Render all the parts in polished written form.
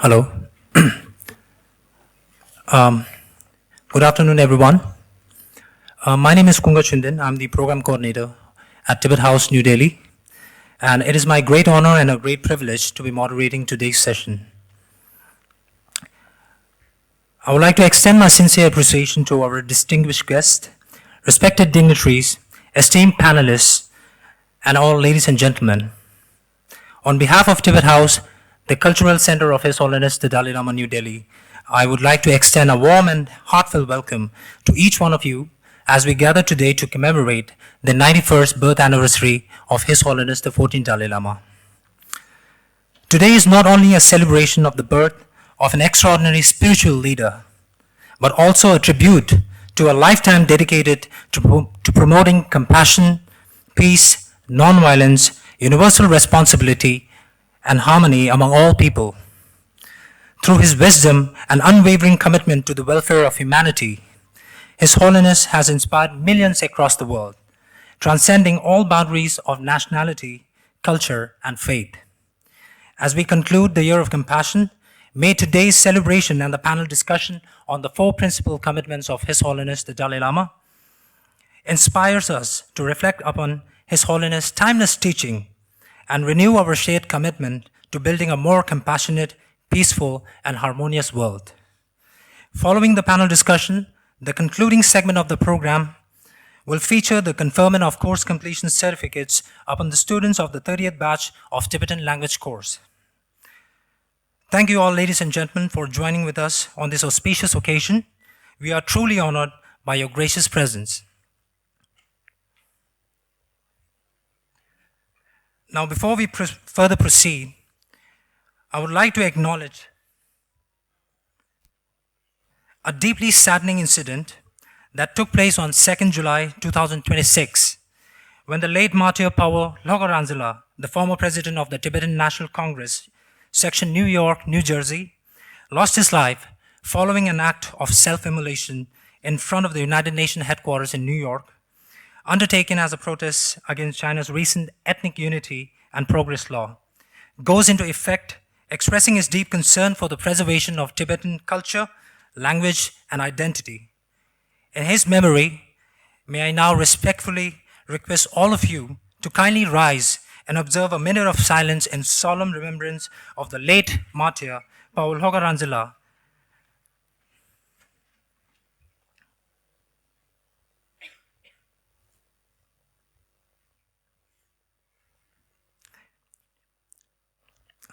Hello. um, Good afternoon, everyone. My name is Kumar. I'm the program coordinator at Tibet House, New Delhi, and it is my great honor and a great privilege to be moderating today's session. I would like to extend my sincere appreciation to our distinguished guests, respected dignitaries, esteemed panelists, and all ladies and gentlemen. On behalf of Tibet House, the Cultural Center of His Holiness the Dalai Lama, New Delhi, I would like to extend a warm and heartfelt welcome to each one of you as we gather today to commemorate the 91st birth anniversary of His Holiness the 14ᵗʰ Dalai Lama. Today is not only a celebration of the birth of an extraordinary spiritual leader, but also a tribute to a lifetime dedicated to promoting compassion, peace, non-violence, universal responsibility, and harmony among all people. Through his wisdom and unwavering commitment to the welfare of humanity, His Holiness has inspired millions across the world, transcending all boundaries of nationality, culture, and faith. As we conclude the Year of Compassion, may today's celebration and the panel discussion on the four principal commitments of His Holiness the Dalai Lama inspires us to reflect upon His Holiness' timeless teaching and renew our shared commitment to building a more compassionate, peaceful, and harmonious world. Following the panel discussion, the concluding segment of the program will feature the conferment of course completion certificates upon the students of the 30th batch of Tibetan language course. Thank you all, ladies and gentlemen, for joining with us on this auspicious occasion. We are truly honored by your gracious presence. Now, before we further proceed, I would like to acknowledge a deeply saddening incident that took place on 2nd July 2026, when the late martyr Paul Lhogaranzila, the former president of the Tibetan National Congress, section New York, New Jersey, lost his life following an act of self-immolation in front of the United Nations headquarters in New York, undertaken as a protest against China's recent ethnic unity and progress law, goes into effect expressing his deep concern for the preservation of Tibetan culture, language, and identity. In his memory, may I now respectfully request all of you to kindly rise and observe a minute of silence in solemn remembrance of the late martyr Paul Lhogaranzila.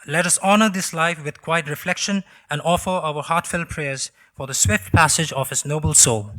Let us honor this life with quiet reflection and offer our heartfelt prayers for the swift passage of his noble soul.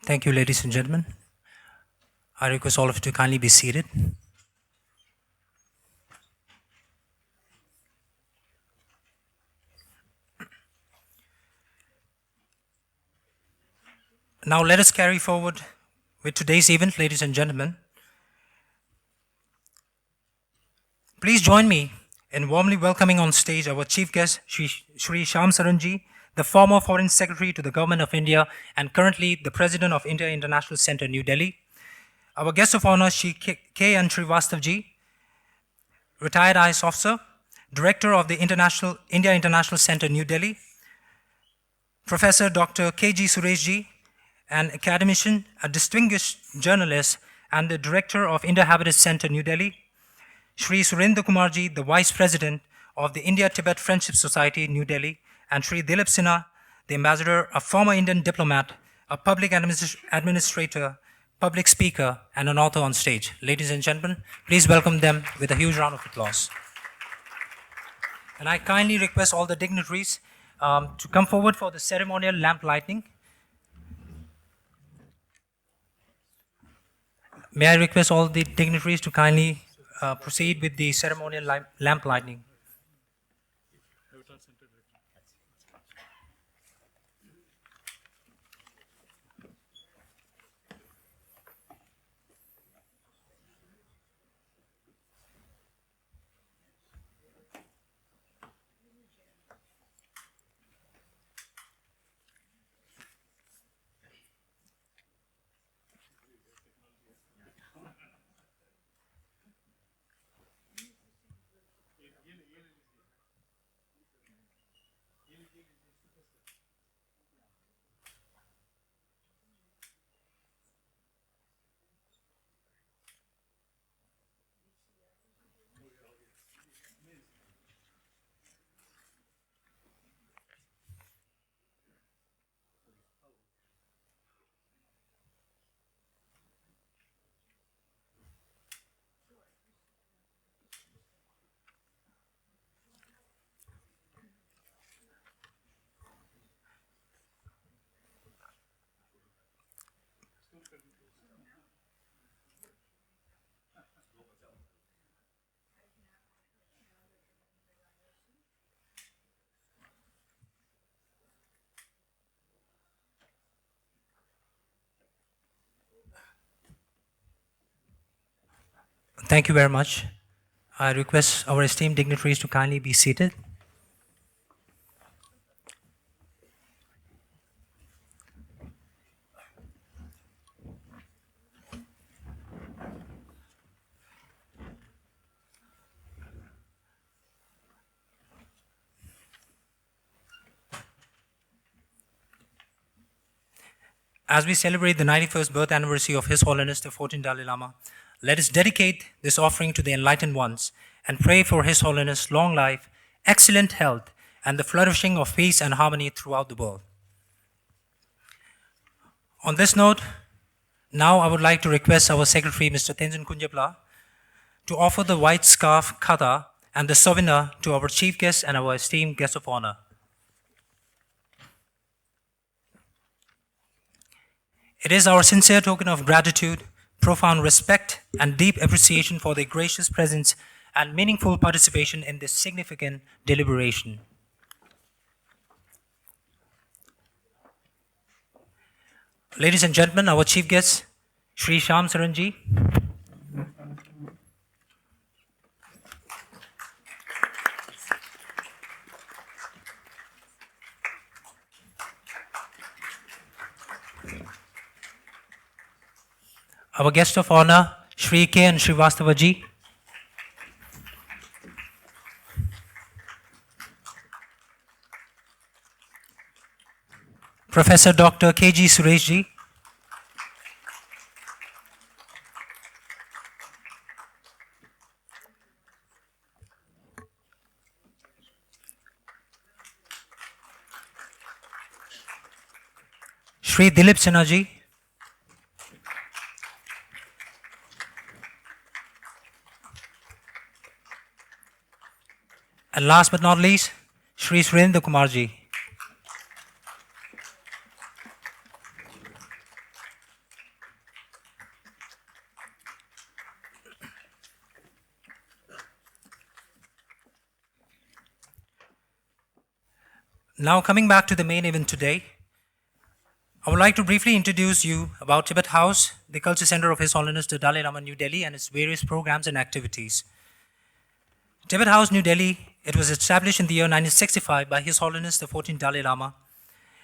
Thank you, ladies and gentlemen. I request all of you to kindly be seated. Now let us carry forward with today's event, ladies and gentlemen. Please join me in warmly welcoming on stage our chief guest, Shri Shyam Saran, the former Foreign Secretary to the Government of India and currently the President of India International Center, New Delhi. Our guest of honor, Shri K. and Shrivastava, retired IAS officer, Director of the India International Center, New Delhi. Professor Dr. K.G. Suresh, an academician, a distinguished journalist, and the Director of India Habitat Center, New Delhi. Shri Surendra the Vice President of the India-Tibet Friendship Society, New Delhi, and Shri Dilip Sinha, the Ambassador, a former Indian diplomat, a public administrator, public speaker, and an author on stage. Ladies and gentlemen, please welcome them with a huge round of applause. And I kindly request all the dignitaries to come forward for the ceremonial lamp lighting. May I request all the dignitaries to kindly proceed with the ceremonial lamp lighting. Thank you very much. I request our esteemed dignitaries to kindly be seated. As we celebrate the 91st birth anniversary of His Holiness the 14ᵗʰ Dalai Lama, let us dedicate this offering to the enlightened ones and pray for His Holiness' long life, excellent health, and the flourishing of peace and harmony throughout the world. On this note, now I would like to request our Secretary, Mr. Tenzin Kunjapla, to offer the white scarf kata and the souvenir to our chief guest and our esteemed guest of honor. It is our sincere token of gratitude, profound respect, and deep appreciation for their gracious presence and meaningful participation in this significant deliberation. Ladies and gentlemen, our chief guest, Shri Shyam Saran ji. Our guest of honor, Shri K and Shrivastava ji. Professor Dr. K.G. Suresh ji. Shri Dilip Sinha ji. And last but not least, Shri Surendra Kumar ji. Now coming back to the main event today, I would like to briefly introduce you about Tibet House, the culture center of His Holiness the Dalai Lama, New Delhi, and its various programs and activities. Tibet House, New Delhi, it was established in the year 1965 by His Holiness the 14ᵗʰ Dalai Lama,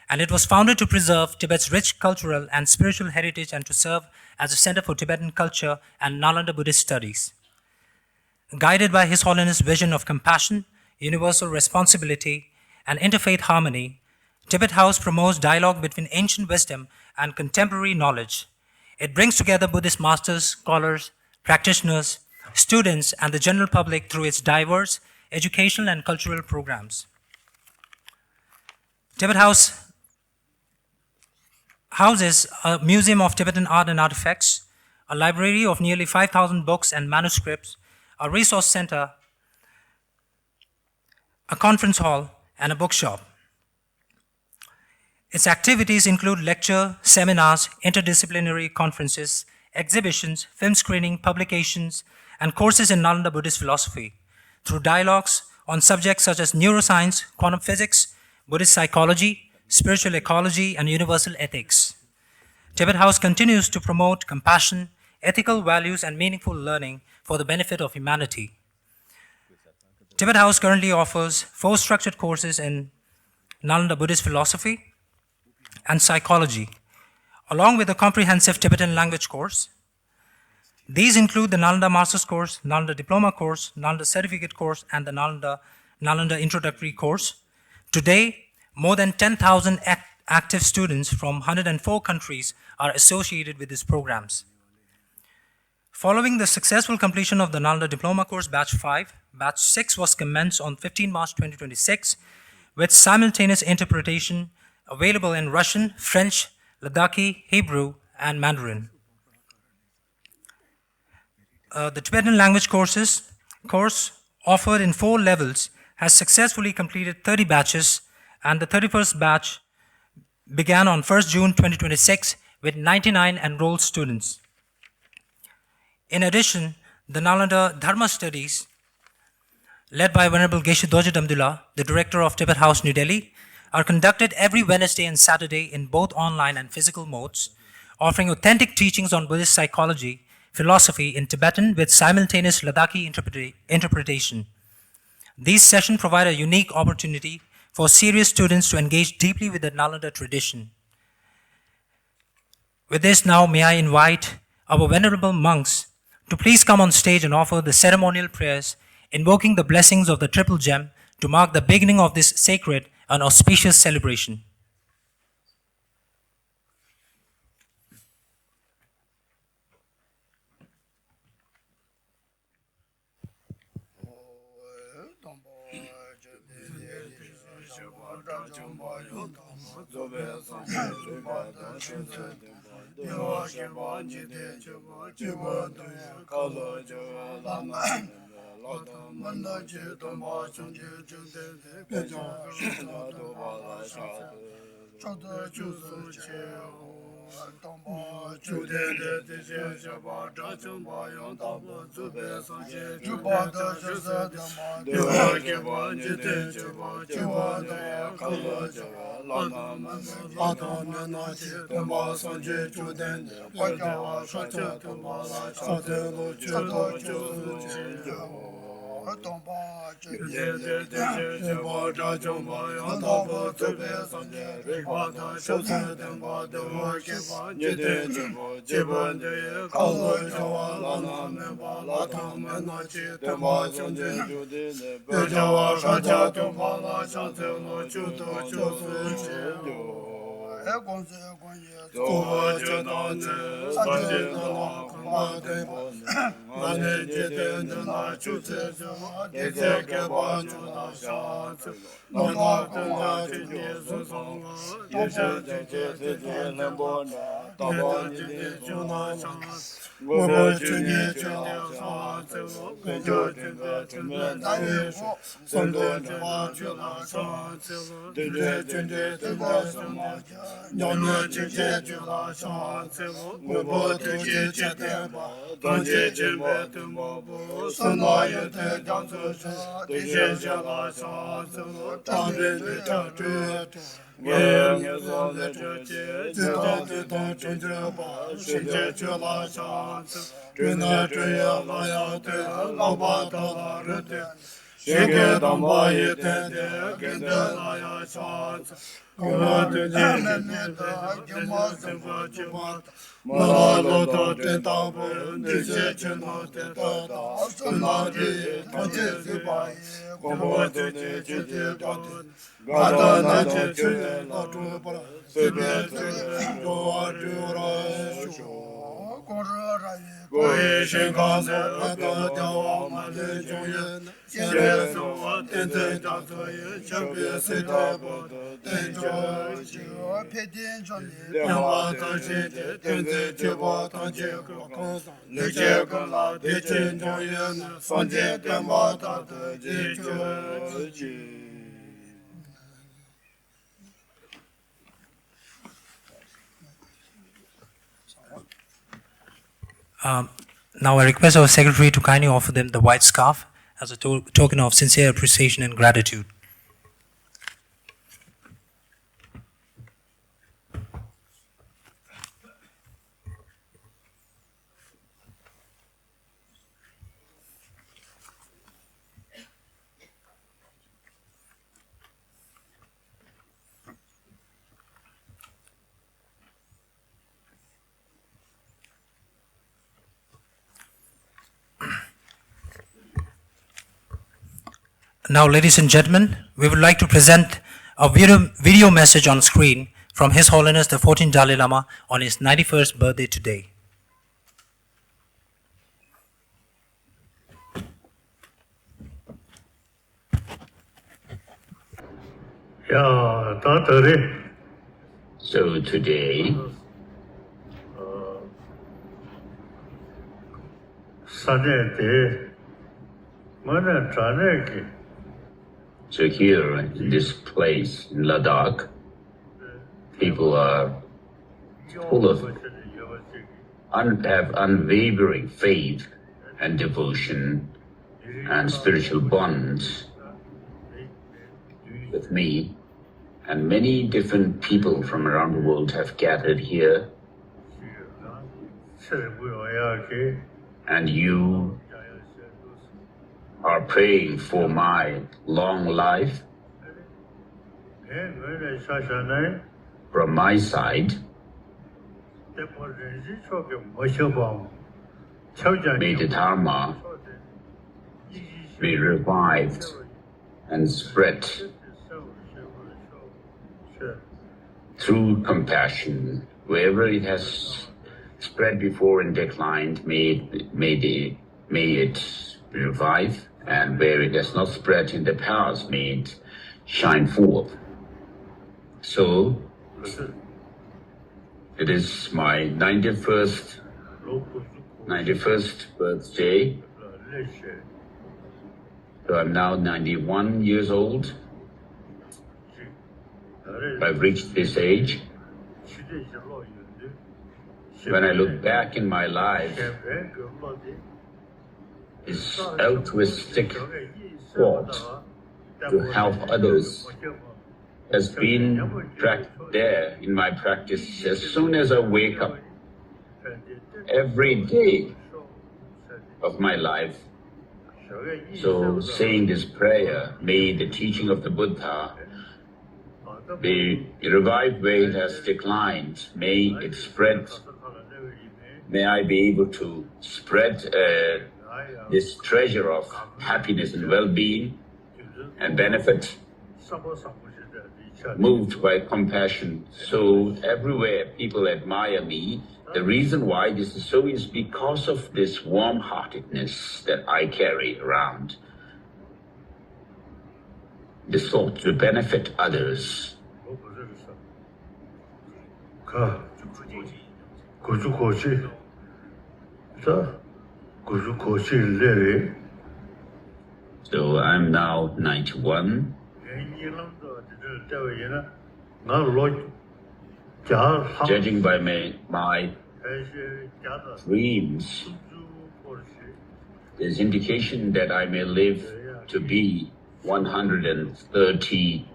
and it was founded to preserve Tibet's rich cultural and spiritual heritage and to serve as a center for Tibetan culture and Nalanda Buddhist studies. Guided by His Holiness' vision of compassion, universal responsibility, and interfaith harmony, Tibet House promotes dialogue between ancient wisdom and contemporary knowledge. It brings together Buddhist masters, scholars, practitioners, students, and the general public through its diverse educational and cultural programs. Tibet House houses a museum of Tibetan art and artifacts, a library of nearly 5,000 books and manuscripts, a resource center, a conference hall, and a bookshop. Its activities include lecture, seminars, interdisciplinary conferences, exhibitions, film screening, publications, and courses in Nalanda Buddhist philosophy through dialogues on subjects such as neuroscience, quantum physics, Buddhist psychology, spiritual ecology, and universal ethics. Tibet House continues to promote compassion, ethical values, and meaningful learning for the benefit of humanity. Tibet House currently offers 4 structured courses in Nalanda Buddhist philosophy and psychology, along with a comprehensive Tibetan language course. These include the Nalanda Master's Course, Nalanda Diploma Course, Nalanda Certificate Course, and the Nalanda Introductory Course. Today, more than 10,000 active students from 104 countries are associated with these programs. Following the successful completion of the Nalanda Diploma Course Batch 5, Batch 6 was commenced on 15 March 2026 with simultaneous interpretation available in Russian, French, Ladakhi, Hebrew, and Mandarin. The Tibetan language course offered in 4 levels has successfully completed 30 batches, and the 31st batch began on 1st June 2026 with 99 enrolled students. In addition, the Nalanda Dharma Studies, led by Venerable Geshe Dorje Damdula, the director of Tibet House, New Delhi, are conducted every Wednesday and Saturday in both online and physical modes, offering authentic teachings on Buddhist psychology, philosophy in Tibetan with simultaneous Ladakhi interpretation. These sessions provide a unique opportunity for serious students to engage deeply with the Nalanda tradition. With this, now may I invite our venerable monks to please come on stage and offer the ceremonial prayers, invoking the blessings of the Triple Gem to mark the beginning of this sacred and auspicious celebration. Now I request our secretary to kindly offer them the white scarf as a token of sincere appreciation and gratitude. Now, ladies and gentlemen, we would like to present a video message on screen from His Holiness the 14ᵗ Dalai Lama on his 91st birthday today. So today, so here in this place in Ladakh, people are full of have unwavering faith and devotion and spiritual bonds with me, and many different people from around the world have gathered here, and you are praying for my long life. From my side, may the Dharma be revived and spread through compassion. Wherever it has spread before and declined, may it revive, and where it has not spread in the past, may it shine forth. So, it is my 91st birthday. So I'm now 91 years old. I've reached this age. When I look back in my life, this altruistic thought to help others has been there in my practice as soon as I wake up. Every day of my life. So saying this prayer, may the teaching of the Buddha be revived where it has declined. May it spread. May I be able to spread this treasure of happiness and well-being and benefit, moved by compassion. So everywhere people admire me. The reason why this is so is because of this warm-heartedness that I carry around. This thought to benefit others. So I'm now 91. Judging by my dreams, there's indication that I may live to be 130,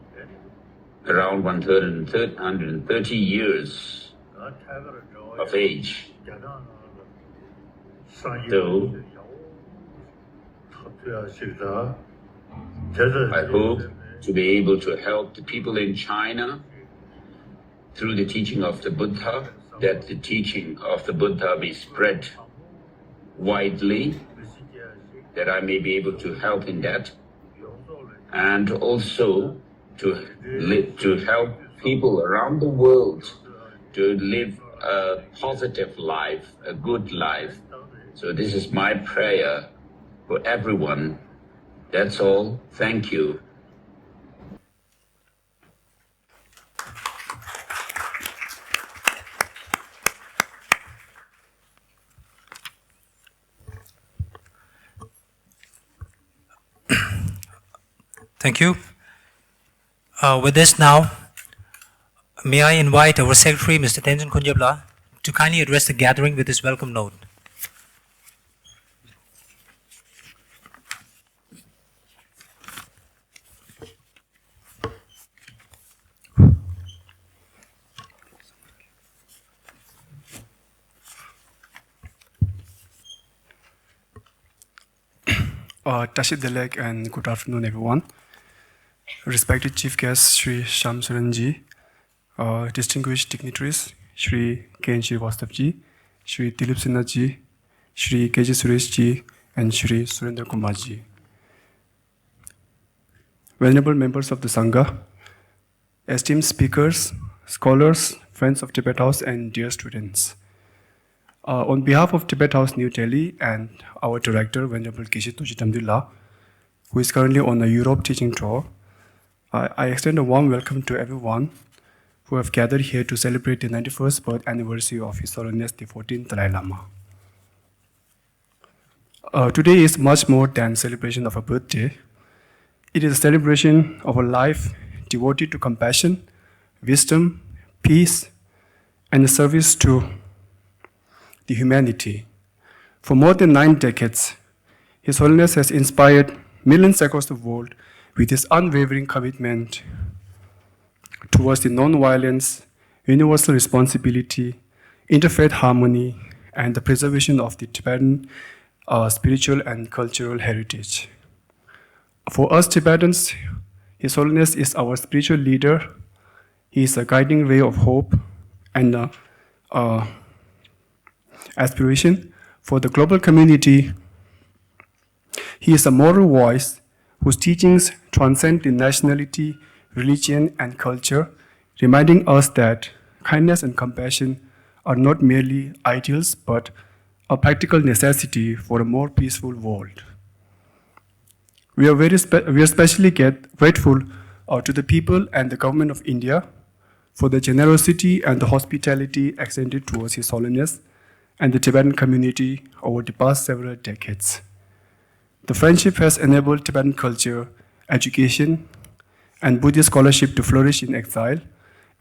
around 130 years of age. So, I hope to be able to help the people in China through the teaching of the Buddha, that the teaching of the Buddha be spread widely, that I may be able to help in that, and also to help people around the world to live a positive life, a good life. So this is my prayer for everyone. That's all. Thank you. Thank you. With this now, may I invite our Secretary, Mr. Tenzin Kunjabla, to kindly address the gathering with his welcome note. Tashit Dilip and good afternoon, everyone. Respected Chief Guest Shri Shyam Saran, distinguished dignitaries Shri Shrivastava, Shri Dilip Sinha, Shri Suresh and Shri Surendra Kumar. Venerable members of the Sangha, esteemed speakers, scholars, friends of Tibet House, and dear students. On behalf of Tibet House New Delhi and our director, Venerable Geshe, who is currently on a Europe teaching tour, I extend a warm welcome to everyone who have gathered here to celebrate the 91st birth anniversary of His Holiness the 14ᵗʰ Dalai Lama. Today is much more than celebration of a birthday. It is a celebration of a life devoted to compassion, wisdom, peace, and the service to the humanity. For more than 9 decades, His Holiness has inspired millions across the world with his unwavering commitment towards the non-violence, universal responsibility, interfaith harmony, and the preservation of the Tibetan spiritual and cultural heritage. For us Tibetans, His Holiness is our spiritual leader. He is a guiding ray of hope and aspiration for the global community. He is a moral voice whose teachings transcend the nationality, religion, and culture, reminding us that kindness and compassion are not merely ideals, but a practical necessity for a more peaceful world. We are especially grateful to the people and the government of India for the generosity and the hospitality extended towards His Holiness and the Tibetan community over the past several decades. The friendship has enabled Tibetan culture, education, and Buddhist scholarship to flourish in exile,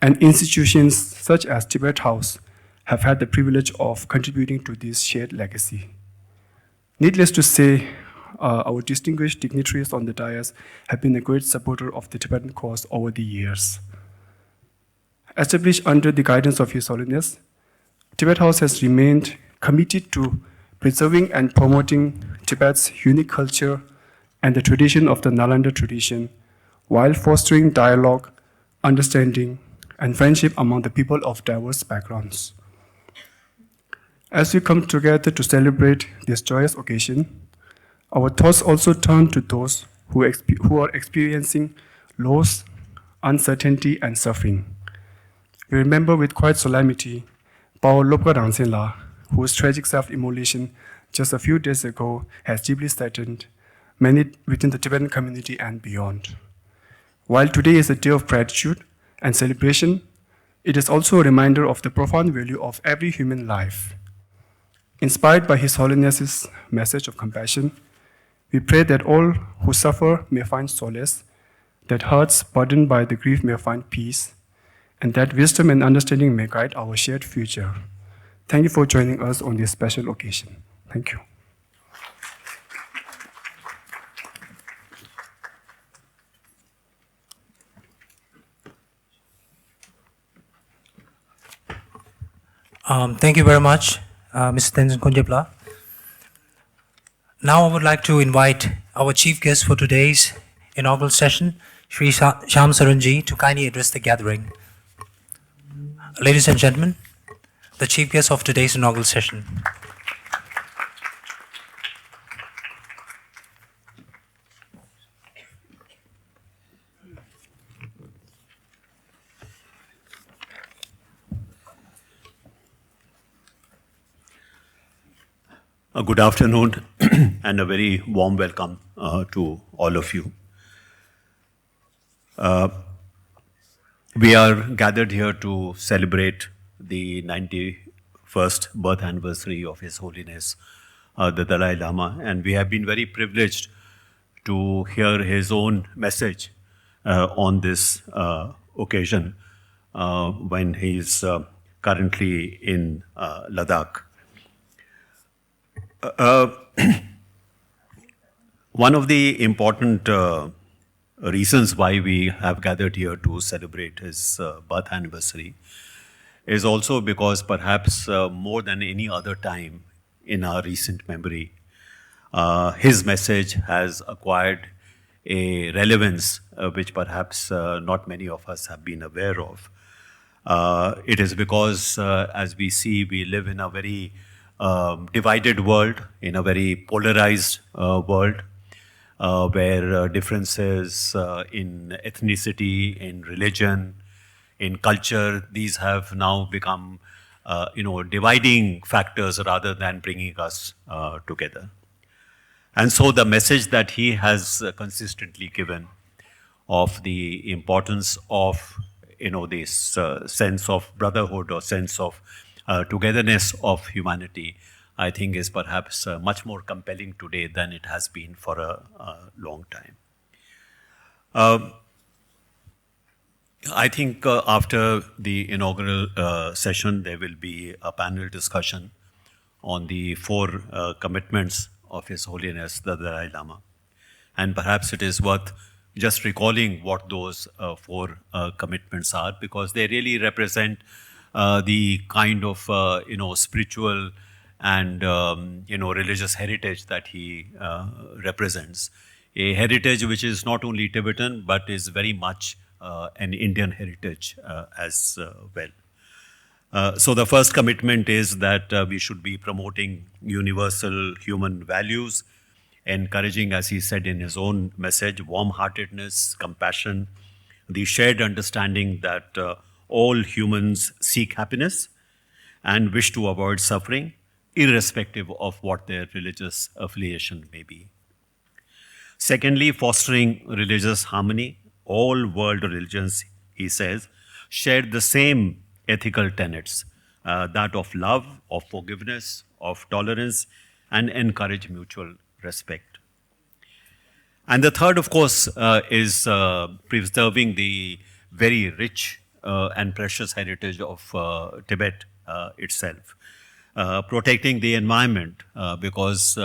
and institutions such as Tibet House have had the privilege of contributing to this shared legacy. Needless to say, our distinguished dignitaries on the dais have been a great supporter of the Tibetan cause over the years. Established under the guidance of His Holiness, Tibet House has remained committed to preserving and promoting Tibet's unique culture and the tradition of the Nalanda tradition, while fostering dialogue, understanding, and friendship among the people of diverse backgrounds. As we come together to celebrate this joyous occasion, our thoughts also turn to those who are experiencing loss, uncertainty, and suffering. We remember with quiet solemnity Paul Lopka Rangsenla, whose tragic self-immolation just a few days ago has deeply saddened many within the Tibetan community and beyond. While today is a day of gratitude and celebration, it is also a reminder of the profound value of every human life. Inspired by His Holiness's message of compassion, we pray that all who suffer may find solace, that hearts burdened by the grief may find peace, and that wisdom and understanding may guide our shared future. Thank you for joining us on this special occasion. Thank you. Thank you very much, Mr. Tenzin Kunjabla. Now I would like to invite our chief guest for today's inaugural session, Shri Shyam Saran, to kindly address the gathering. Ladies and gentlemen, the chief guest of today's inaugural session. Good afternoon and a very warm welcome to all of you. We are gathered here to celebrate the 91st birth anniversary of His Holiness the Dalai Lama, and we have been very privileged to hear his own message on this occasion when he is currently in Ladakh. One of the important reasons why we have gathered here to celebrate his birth anniversary is also because perhaps more than any other time in our recent memory, his message has acquired a relevance which perhaps not many of us have been aware of. It is because, as we see, we live in a very divided world, in a very polarized world, where differences in ethnicity, in religion, in culture, these have now become, dividing factors rather than bringing us together. And so the message that he has consistently given of the importance of, this sense of brotherhood or sense of togetherness of humanity, I think is perhaps much more compelling today than it has been for a long time. I think after the inaugural session, there will be a panel discussion on the 4 commitments of His Holiness the Dalai Lama. And perhaps it is worth just recalling what those 4 commitments are, because they really represent the kind of, spiritual and, religious heritage that he represents. A heritage which is not only Tibetan, but is very much an Indian heritage as well. So the first commitment is that we should be promoting universal human values, encouraging, as he said in his own message, warm-heartedness, compassion, the shared understanding that all humans seek happiness and wish to avoid suffering, irrespective of what their religious affiliation may be. Secondly, fostering religious harmony. All world religions, he says, share the same ethical tenets, that of love, of forgiveness, of tolerance, and encourage mutual respect. And the third, of course, is preserving the very rich and precious heritage of Tibet itself. Protecting the environment, because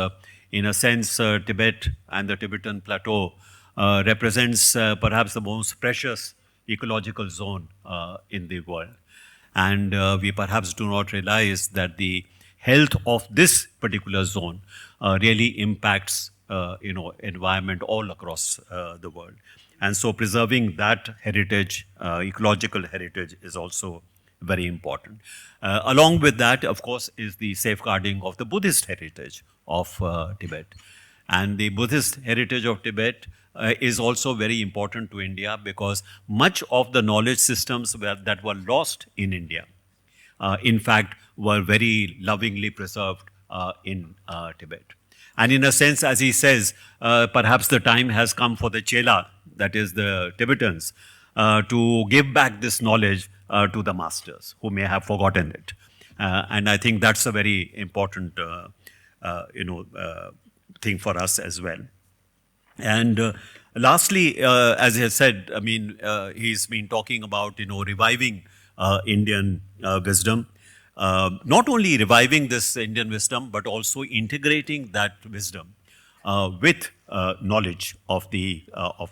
in a sense, Tibet and the Tibetan plateau represents perhaps the most precious ecological zone in the world. And we perhaps do not realize that the health of this particular zone really impacts, environment all across the world. And so preserving that heritage, ecological heritage, is also very important. Along with that, of course, is the safeguarding of the Buddhist heritage of Tibet. And the Buddhist heritage of Tibet is also very important to India, because much of the knowledge systems that were lost in India, in fact, were very lovingly preserved in Tibet. And in a sense, as he says, perhaps the time has come for the Chela, that is the Tibetans, to give back this knowledge to the masters who may have forgotten it. And I think that's a very important, thing for us as well. And lastly, as he has said, he's been talking about, reviving Indian wisdom. Not only reviving this Indian wisdom, but also integrating that wisdom with knowledge of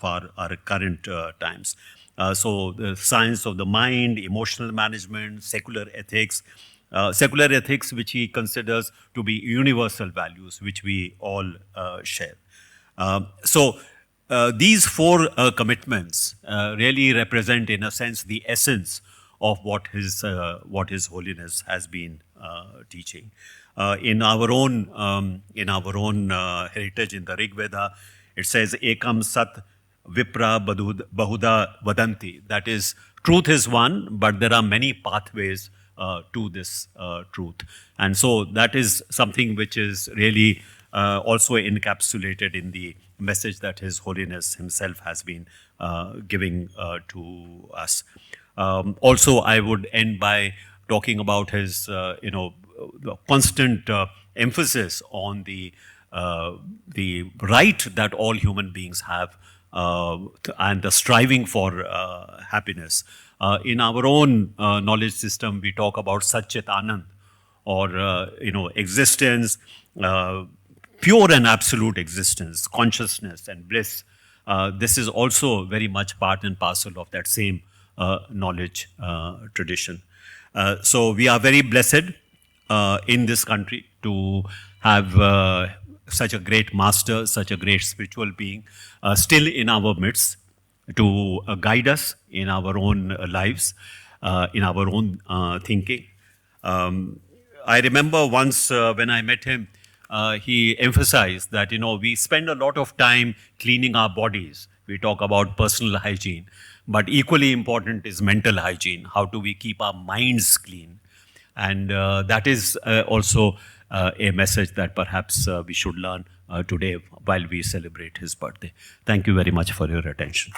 our current times. So the science of the mind, emotional management, secular ethics, which he considers to be universal values, which we all share. So these 4 commitments really represent, in a sense, the essence of what His Holiness has been teaching. In our own heritage, in the Rig Veda, it says "Ekam Sat Vipra Bahuda Vadanti." That is, truth is one, but there are many pathways to this truth. And so that is something which is really also encapsulated in the message that His Holiness himself has been giving to us. Also, I would end by talking about his, the constant emphasis on the right that all human beings have and the striving for happiness. In our own knowledge system, we talk about Satchit Anand, or existence, pure and absolute existence, consciousness and bliss. This is also very much part and parcel of that same knowledge tradition. So we are very blessed in this country to have such a great master, such a great spiritual being still in our midst to guide us in our own lives, in our own thinking. I remember once when I met him, he emphasized that, we spend a lot of time cleaning our bodies. We talk about personal hygiene, but equally important is mental hygiene. How do we keep our minds clean? And that is also a message that perhaps we should learn today while we celebrate his birthday. Thank you very much for your attention.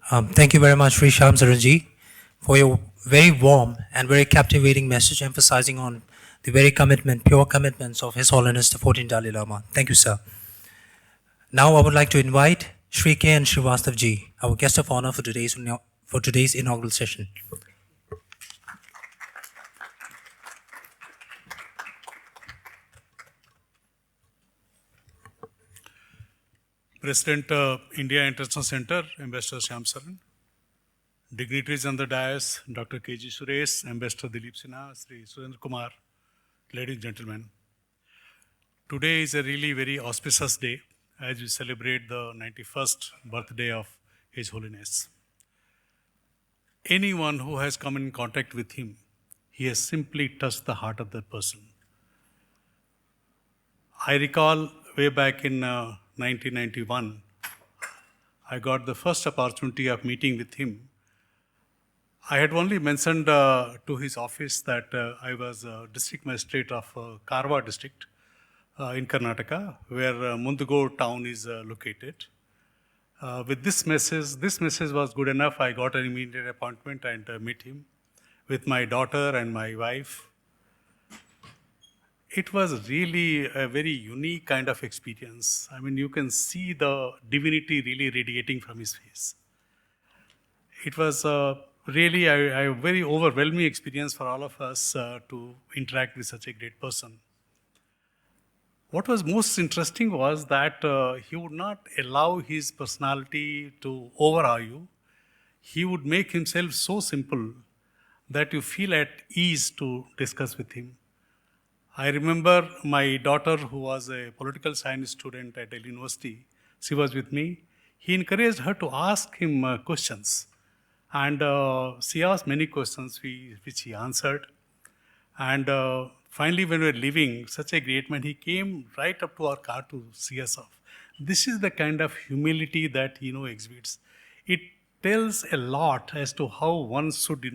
Thank you very much, Sri Shyam Saranji, for your very warm and very captivating message emphasizing on the very pure commitments of His Holiness the 14ᵗ Dalai Lama. Thank you, sir. Now I would like to invite Shri K and Shrivastava ji, our guest of honor for today's inaugural session. President India International Center, Ambassador Shyam Saran, dignitaries on the dais, Dr. K.G. Suresh, Ambassador Dilip Sinha, Shri Surendra Kumar, ladies and gentlemen. Today is a really very auspicious day as we celebrate the 91st birthday of His Holiness. Anyone who has come in contact with him, he has simply touched the heart of that person. I recall way back in 1991, I got the first opportunity of meeting with him. I had only mentioned to his office that I was district magistrate of Karwa district in Karnataka, where Mundugo town is located. With this message was good enough. I got an immediate appointment and met him with my daughter and my wife. It was really a very unique kind of experience. I mean, you can see the divinity really radiating from his face. It was really a very overwhelming experience for all of us to interact with such a great person. What was most interesting was that he would not allow his personality to overawe you. He would make himself so simple that you feel at ease to discuss with him. I remember my daughter, who was a political science student at Delhi University, she was with me. He encouraged her to ask him questions. And she asked many questions which he answered. And finally, when we were leaving, such a great man, he came right up to our car to see us off. This is the kind of humility that he exhibits. It tells a lot as to how one should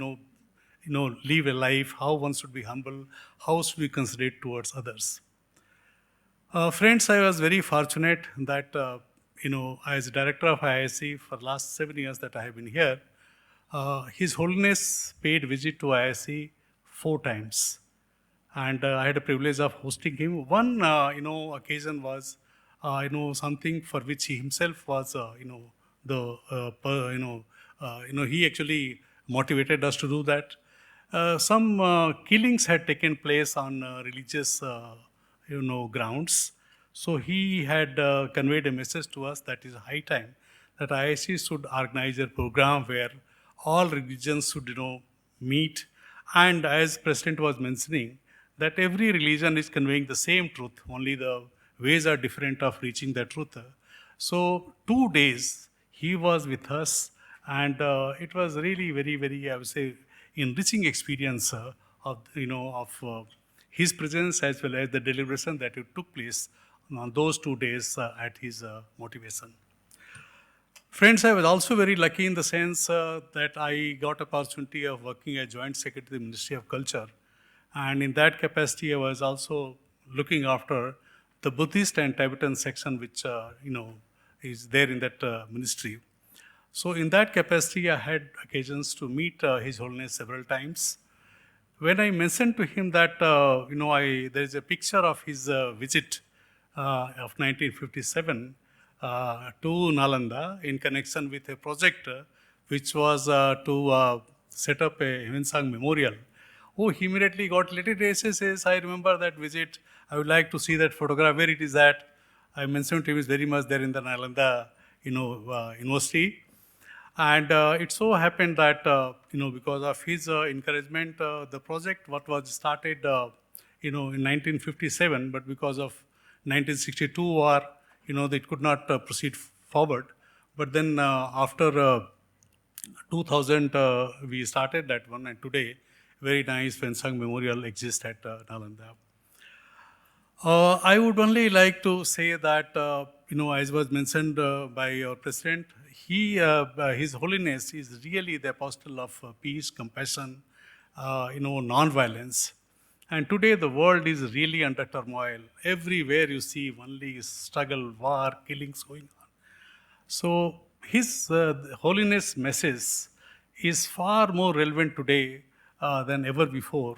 live a life, how one should be humble, how should be considerate towards others. Friends, I was very fortunate that, as director of IISc for the last 7 years that I have been here, His Holiness paid visit to IISc 4 times. And I had the privilege of hosting him. One, occasion was, something for which he himself was, he actually motivated us to do that. Some killings had taken place on religious, grounds. So he had conveyed a message to us that is high time that IISc should organize a program where all religions should, meet. And as President was mentioning, that every religion is conveying the same truth, only the ways are different of reaching the truth. So 2 days he was with us, and it was really very, very, I would say, enriching experience of his presence as well as the deliberation that it took place on those 2 days at his motivation. Friends, I was also very lucky in the sense that I got opportunity of working as Joint Secretary to the Ministry of Culture. And in that capacity, I was also looking after the Buddhist and Tibetan section, which is there in that ministry. So in that capacity, I had occasions to meet His Holiness several times. When I mentioned to him that, there is a picture of his visit of 1957 to Nalanda in connection with a project which was to set up a Himensang memorial. Oh, he immediately got little says, I remember that visit. I would like to see that photograph, where it is at. I mentioned to him, it's very much there in the Nalanda, university. And it so happened that, because of his encouragement, the project, what was started, in 1957, but because of 1962 war, it could not proceed forward. But then after 2000, we started that one, and today, very nice Himensang Memorial exists at Nalanda. I would only like to say that, as was mentioned by your president, His Holiness is really the apostle of peace, compassion, non-violence. And today the world is really under turmoil. Everywhere you see only struggle, war, killings going on. So His Holiness message is far more relevant today than ever before.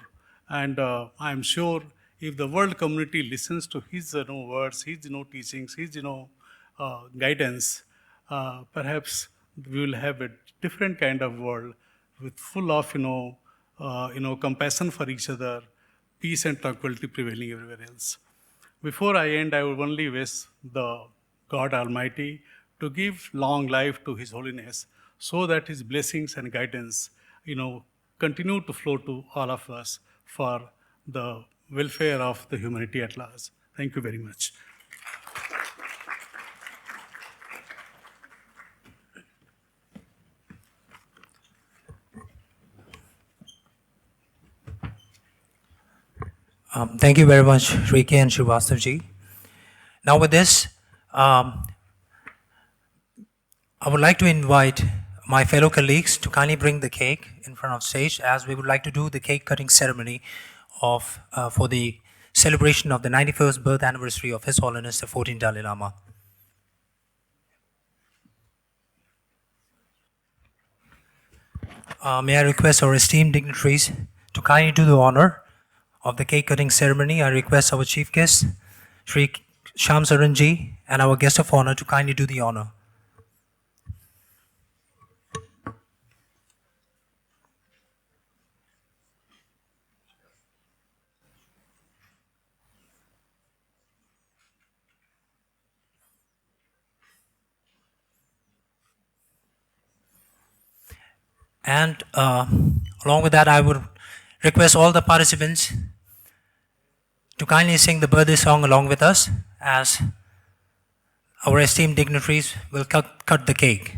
And I'm sure if the world community listens to his words, his teachings, his guidance, perhaps we will have a different kind of world with full of compassion for each other, peace and tranquility prevailing everywhere else. Before I end, I would only wish the God Almighty to give long life to His Holiness, so that His blessings and guidance, continue to flow to all of us for the welfare of the humanity at large. Thank you very much. Thank you very much, Shri and Shrivastava ji. Now with this, I would like to invite my fellow colleagues to kindly bring the cake in front of stage, as we would like to do the cake cutting ceremony for the celebration of the 91st birth anniversary of His Holiness the 14ᵗ Dalai Lama. May I request our esteemed dignitaries to kindly do the honor of the cake cutting ceremony. I request our chief guest, Shri Shyam Saran ji, and our guest of honor to kindly do the honor. And along with that, I would request all the participants to kindly sing the birthday song along with us, as our esteemed dignitaries will cut the cake.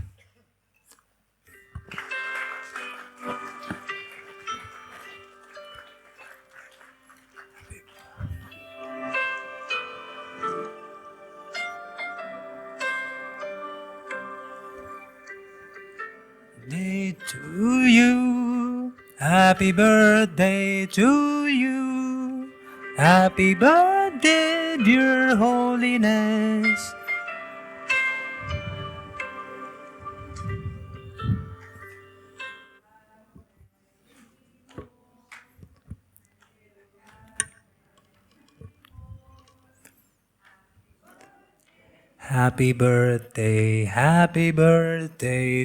Birthday to you, happy birthday to you, happy birthday, dear Holiness. Happy birthday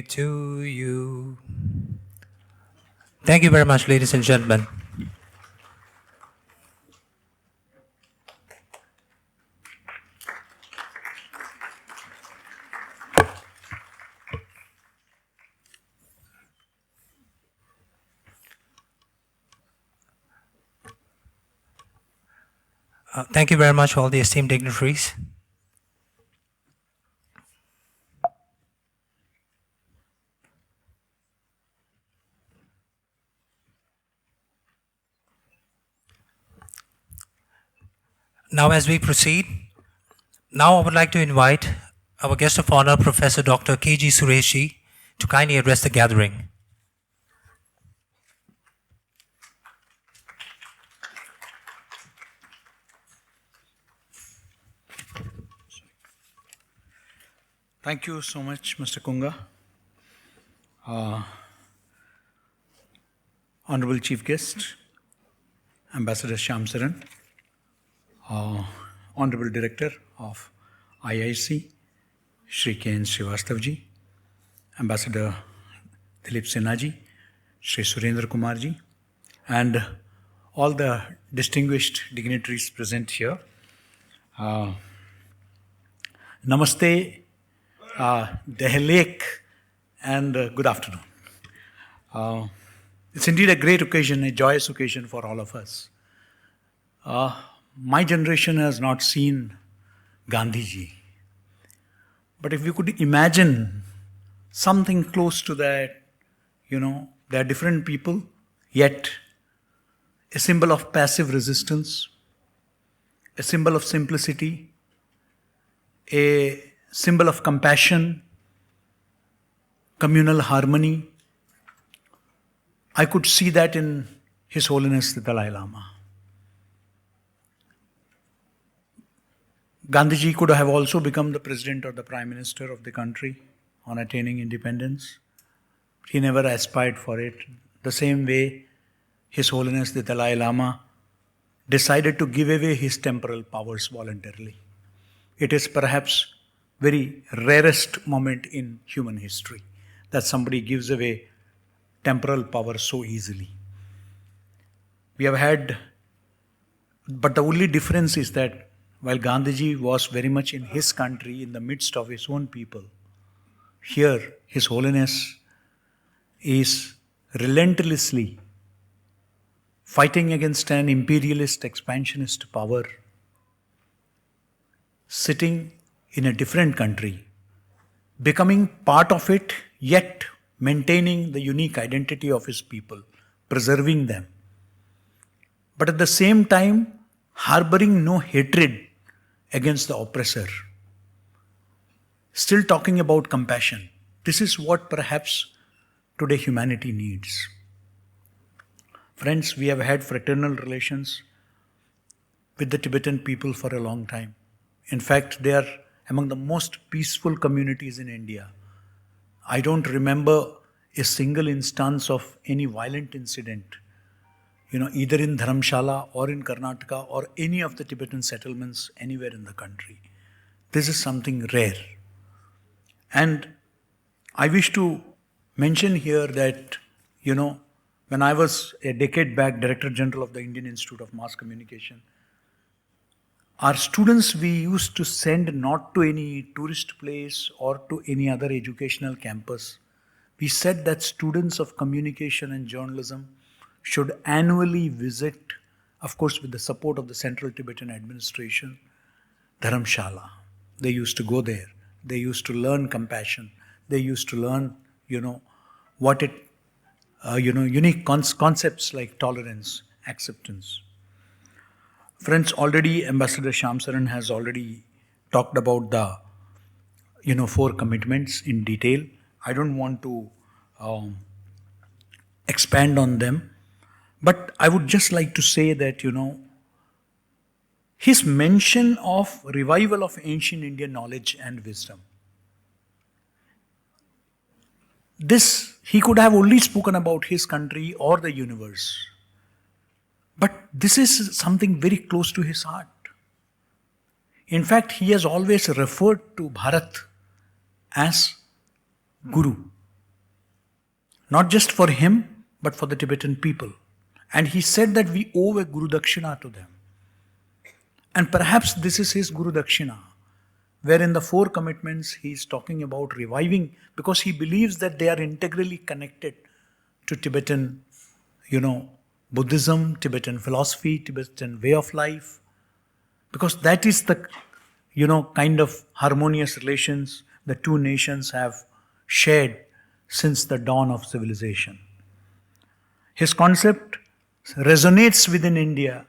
to you. Thank you very much, ladies and gentlemen. Thank you very much, all the esteemed dignitaries. Now, as we proceed Now I would like to invite our guest of honor, Professor Dr. K.G. Suresh, to kindly address the gathering. Thank you so much, Mr. Kunga. Honorable Chief Guest, Ambassador Shyam Saran, Honorable Director of IIC, Shri Shrivastava, Ambassador Dilip Sinha ji, Shri Surendra Kumar ji, and all the distinguished dignitaries present here. Namaste, Dehlek, and good afternoon. It's indeed a great occasion, a joyous occasion for all of us. My generation has not seen Gandhiji. But if we could imagine something close to that, they are different people, yet a symbol of passive resistance, a symbol of simplicity, a symbol of compassion, communal harmony. I could see that in His Holiness the Dalai Lama. Gandhiji could have also become the president or the prime minister of the country on attaining independence. He never aspired for it. The same way, His Holiness the Dalai Lama decided to give away his temporal powers voluntarily. It is perhaps very rarest moment in human history that somebody gives away temporal power so easily. We have had, but the only difference is that while Gandhiji was very much in his country, in the midst of his own people, here His Holiness is relentlessly fighting against an imperialist, expansionist power, sitting in a different country, becoming part of it, yet maintaining the unique identity of his people, preserving them. But at the same time, harboring no hatred against the oppressor. Still talking about compassion. This is what perhaps today humanity needs. Friends, we have had fraternal relations with the Tibetan people for a long time. In fact, they are among the most peaceful communities in India. I don't remember a single instance of any violent incident, either in Dharamshala or in Karnataka or any of the Tibetan settlements anywhere in the country. This is something rare. And I wish to mention here that, when I was a decade back Director General of the Indian Institute of Mass Communication, our students we used to send not to any tourist place or to any other educational campus. We said that students of communication and journalism should annually visit, of course with the support of the Central Tibetan Administration, Dharamshala. They used to go there. They used to learn compassion. They used to learn, what it, unique concepts like tolerance, acceptance. Friends, already Ambassador Shyam Saran has already talked about the, 4 commitments in detail. I don't want to expand on them. But I would just like to say that, his mention of revival of ancient Indian knowledge and wisdom. This, he could have only spoken about his country or the universe. But this is something very close to his heart. In fact, he has always referred to Bharat as Guru. Not just for him, but for the Tibetan people. And he said that we owe a Guru Dakshina to them. And perhaps this is his Guru Dakshina, where in the 4 commitments he is talking about reviving, because he believes that they are integrally connected to Tibetan, Buddhism, Tibetan philosophy, Tibetan way of life, because that is the, kind of harmonious relations the 2 nations have shared since the dawn of civilization. His concept resonates within India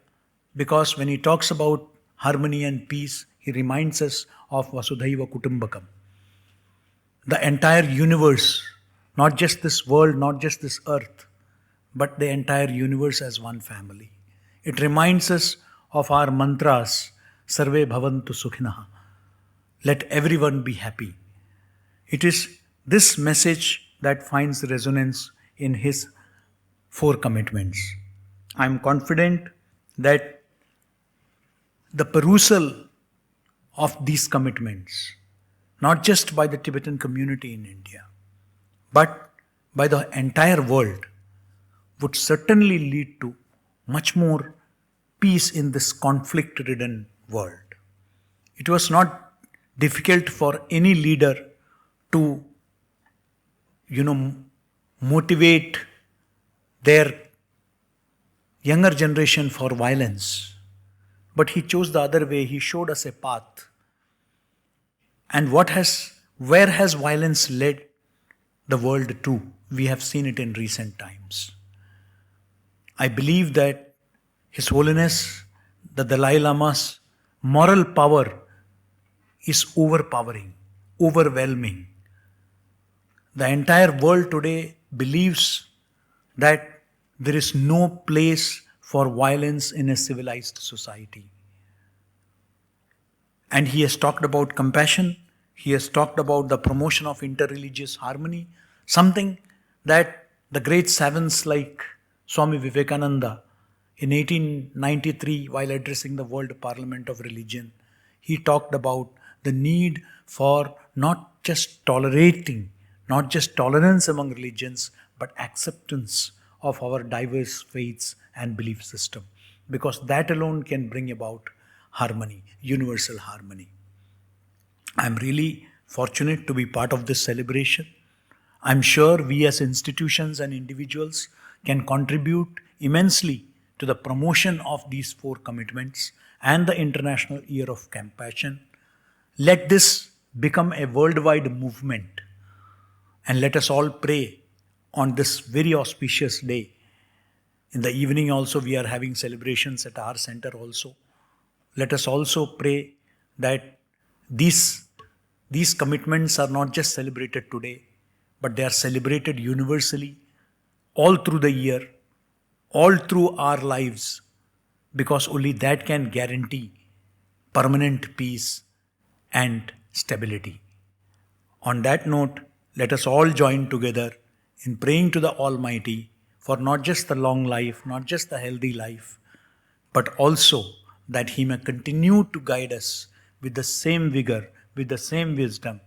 because when he talks about harmony and peace, he reminds us of Vasudhaiva Kutumbakam. The entire universe, not just this world, not just this earth, but the entire universe as one family. It reminds us of our mantras, Sarve Bhavantu Sukhinaha. Let everyone be happy. It is this message that finds resonance in his 4 commitments. I am confident that the perusal of these commitments, not just by the Tibetan community in India, but by the entire world, would certainly lead to much more peace in this conflict-ridden world. It was not difficult for any leader to, motivate their younger generation for violence. But he chose the other way. He showed us a path. And where has violence led the world to? We have seen it in recent times. I believe that His Holiness, the Dalai Lama's moral power is overpowering, overwhelming. The entire world today believes that there is no place for violence in a civilized society. And he has talked about compassion. He has talked about the promotion of interreligious harmony, something that the great savants like Swami Vivekananda in 1893, while addressing the World Parliament of Religion, he talked about the need for not just tolerating, not just tolerance among religions, but acceptance of our diverse faiths and belief system. Because that alone can bring about harmony, universal harmony. I am really fortunate to be part of this celebration. I am sure we as institutions and individuals can contribute immensely to the promotion of these 4 commitments and the International Year of Compassion. Let this become a worldwide movement, and let us all pray on this very auspicious day. In the evening also we are having celebrations at our center also. Let us also pray that these commitments are not just celebrated today, but they are celebrated universally all through the year, all through our lives, because only that can guarantee permanent peace and stability. On that note, let us all join together in praying to the Almighty for not just the long life, not just the healthy life, but also that He may continue to guide us with the same vigor, with the same wisdom,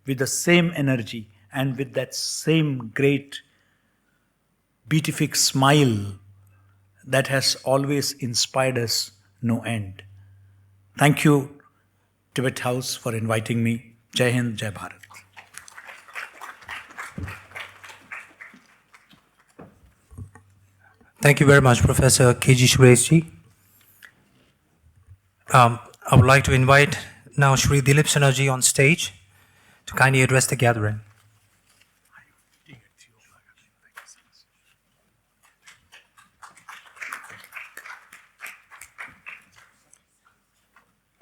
with the same energy, and with that same great beatific smile that has always inspired us no end. Thank you, Tibet House, for inviting me. Jai Hind, Jai Bharat. Thank you very much, Professor K.G. Suresh. I would like to invite now Shri Dilip Sinha on stage to kindly address the gathering.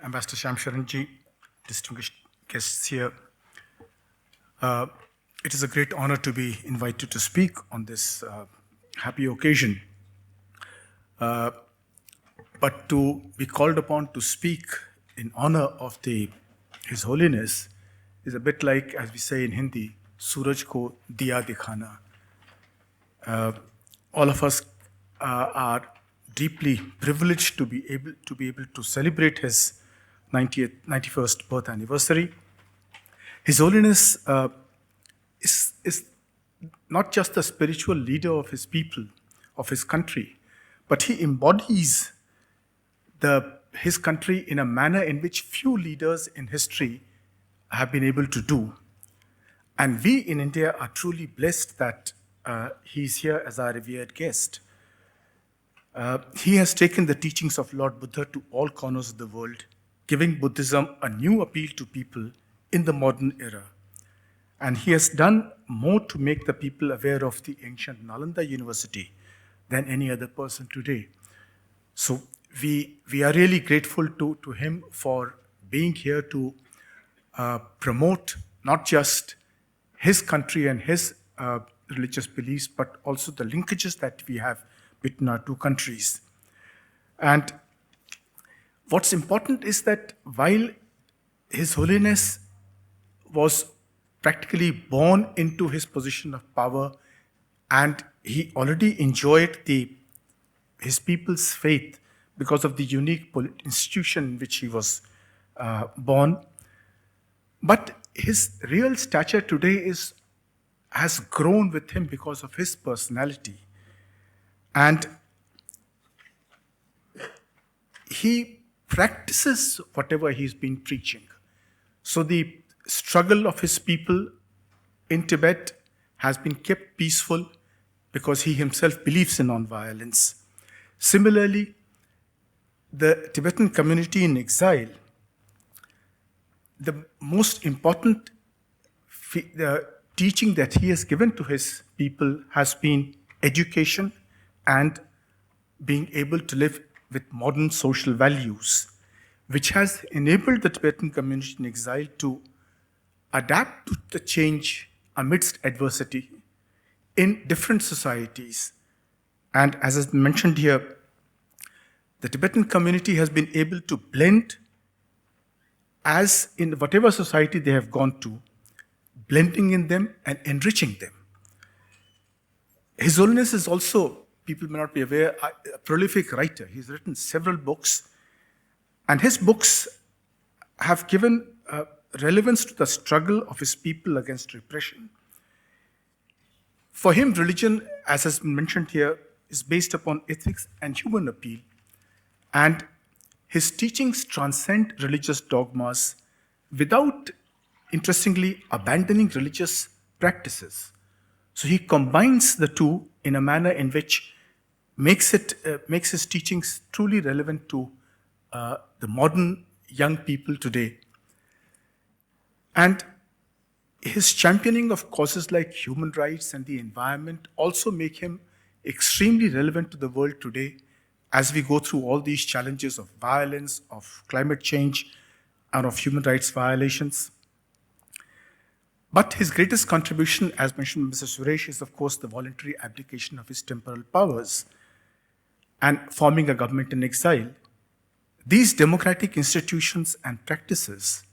Ambassador Shyam Sharanji, distinguished guests here. It is a great honor to be invited to speak on this happy occasion. But to be called upon to speak in honor of His Holiness is a bit like, as we say in Hindi, Suraj ko diya dikhana. All of us are deeply privileged to be able to celebrate his 91st birth anniversary. His Holiness is not just the spiritual leader of his people, of his country, but he embodies his country in a manner in which few leaders in history have been able to do. And we in India are truly blessed that he's here as our revered guest. He has taken the teachings of Lord Buddha to all corners of the world, giving Buddhism a new appeal to people in the modern era. And he has done more to make the people aware of the ancient Nalanda University than any other person today. So we are really grateful to him for being here to promote not just his country and his religious beliefs, but also the linkages that we have between our two countries. And what's important is that while His Holiness was practically born into his position of power, and he already enjoyed his people's faith because of the unique institution in which he was born. But his real stature today has grown with him because of his personality. And he practices whatever he's been preaching. So the struggle of his people in Tibet has been kept peaceful because he himself believes in non-violence. Similarly, the Tibetan community in exile, the most important teaching that he has given to his people has been education and being able to live with modern social values, which has enabled the Tibetan community in exile to adapt to the change amidst adversity in different societies. And as is mentioned here, the Tibetan community has been able to blend, as in whatever society they have gone to, blending in them and enriching them. His Holiness is also, people may not be aware, a prolific writer. He's written several books, and his books have given relevance to the struggle of his people against repression. For him, religion, as has been mentioned here, is based upon ethics and human appeal, and his teachings transcend religious dogmas without, interestingly, abandoning religious practices. So he combines the two in a manner in which makes his teachings truly relevant to the modern young people today. And his championing of causes like human rights and the environment also make him extremely relevant to the world today as we go through all these challenges of violence, of climate change, and of human rights violations. But his greatest contribution, as mentioned by Mr. Suresh, is of course the voluntary abdication of his temporal powers and forming a government in exile. These democratic institutions and practices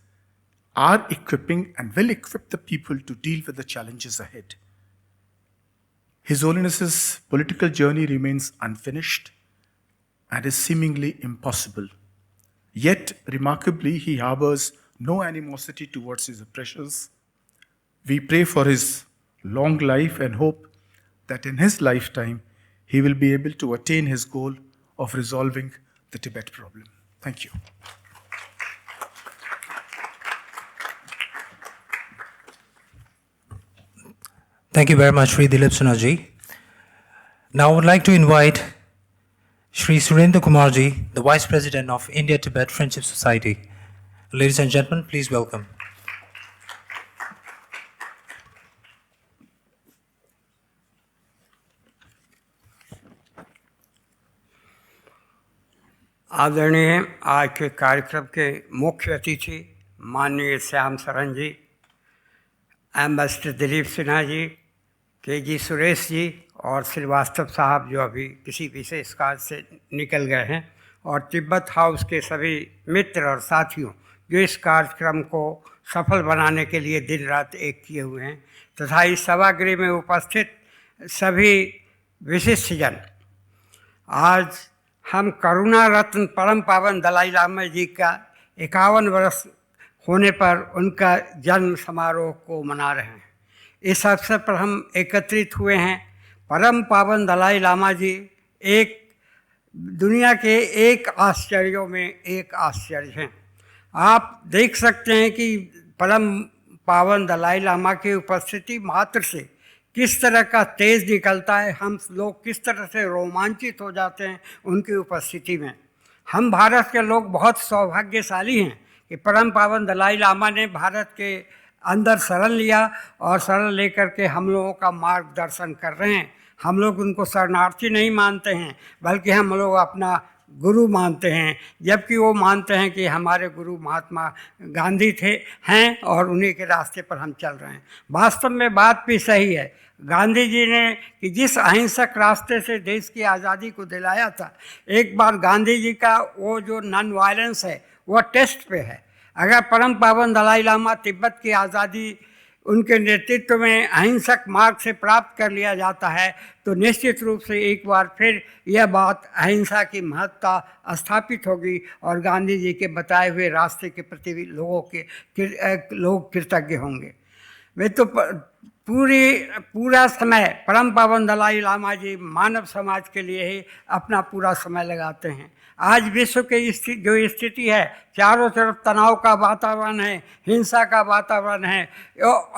are equipping and will equip the people to deal with the challenges ahead. His Holiness's political journey remains unfinished and is seemingly impossible. Yet, remarkably, he harbors no animosity towards his oppressors. We pray for his long life and hope that in his lifetime, he will be able to attain his goal of resolving the Tibet problem. Thank you. Thank you very much, Shri Dilip Sinha. Now I would like to invite Shri Surendra Kumarji, the Vice President of India-Tibet Friendship Society. Ladies and gentlemen, please welcome. आदरणीय आज के कार्यक्रम के मुख्य अतिथि माननीय श्याम सरन जी, ambassador Dilip Sinha ji, के सुरेश जी और श्रीवास्तव साहब जो अभी किसी विशेष कार्य से निकल गए हैं, और तिब्बत हाउस के सभी मित्र और साथियों जो इस कार्यक्रम को सफल बनाने के लिए दिन रात एक किए हुए हैं, तथा इस सभागृह में उपस्थित सभी विशिष्टजन। आज हम करुणा रत्न परम पावन दलाई लामा जी का 51 वर्ष होने पर उनका जन्म समारोह को मना रहे हैं। इस अवसर पर हम एकत्रित हुए हैं। परम पावन दलाई लामा जी एक दुनिया के एक आश्चर्यों में एक आश्चर्य हैं। आप देख सकते हैं कि परम पावन दलाई लामा की उपस्थिति मात्र से किस तरह का तेज निकलता है, हम लोग किस तरह से रोमांचित हो जाते हैं उनकी उपस्थिति में। हम भारत के लोग बहुत सौभाग्यशाली हैं कि परम पावन दलाई लामा ने भारत के अंदर शरण लिया और शरण लेकर के हम लोगों का मार्गदर्शन कर रहे हैं। हम लोग उनको शरणार्थी नहीं मानते हैं, बल्कि हम लोग अपना गुरु मानते हैं, जबकि वो मानते हैं कि हमारे गुरु महात्मा गांधी हैं और उन्हीं के रास्ते पर हम चल रहे हैं। वास्तव में बात भी सही है। गांधी जी ने कि जिस अहिंसक रास्ते से देश की आज़ादी को दिलाया था, एक बार गांधी जी का वो जो नॉन वायलेंस है वो टेस्ट पे है। अगर परम पावन दलाई लामा तिब्बत की आज़ादी उनके नेतृत्व में अहिंसक मार्ग से प्राप्त कर लिया जाता है तो निश्चित रूप से एक बार फिर यह बात अहिंसा की महत्ता स्थापित होगी और गांधी जी के बताए हुए रास्ते के प्रति भी लोग कृतज्ञ होंगे। वे तो पूरा समय परम पावन दलाई लामा जी मानव समाज के लिए ही अपना पूरा समय लगाते हैं। आज विश्व की जो स्थिति है, चारों तरफ तनाव का वातावरण है, हिंसा का वातावरण है,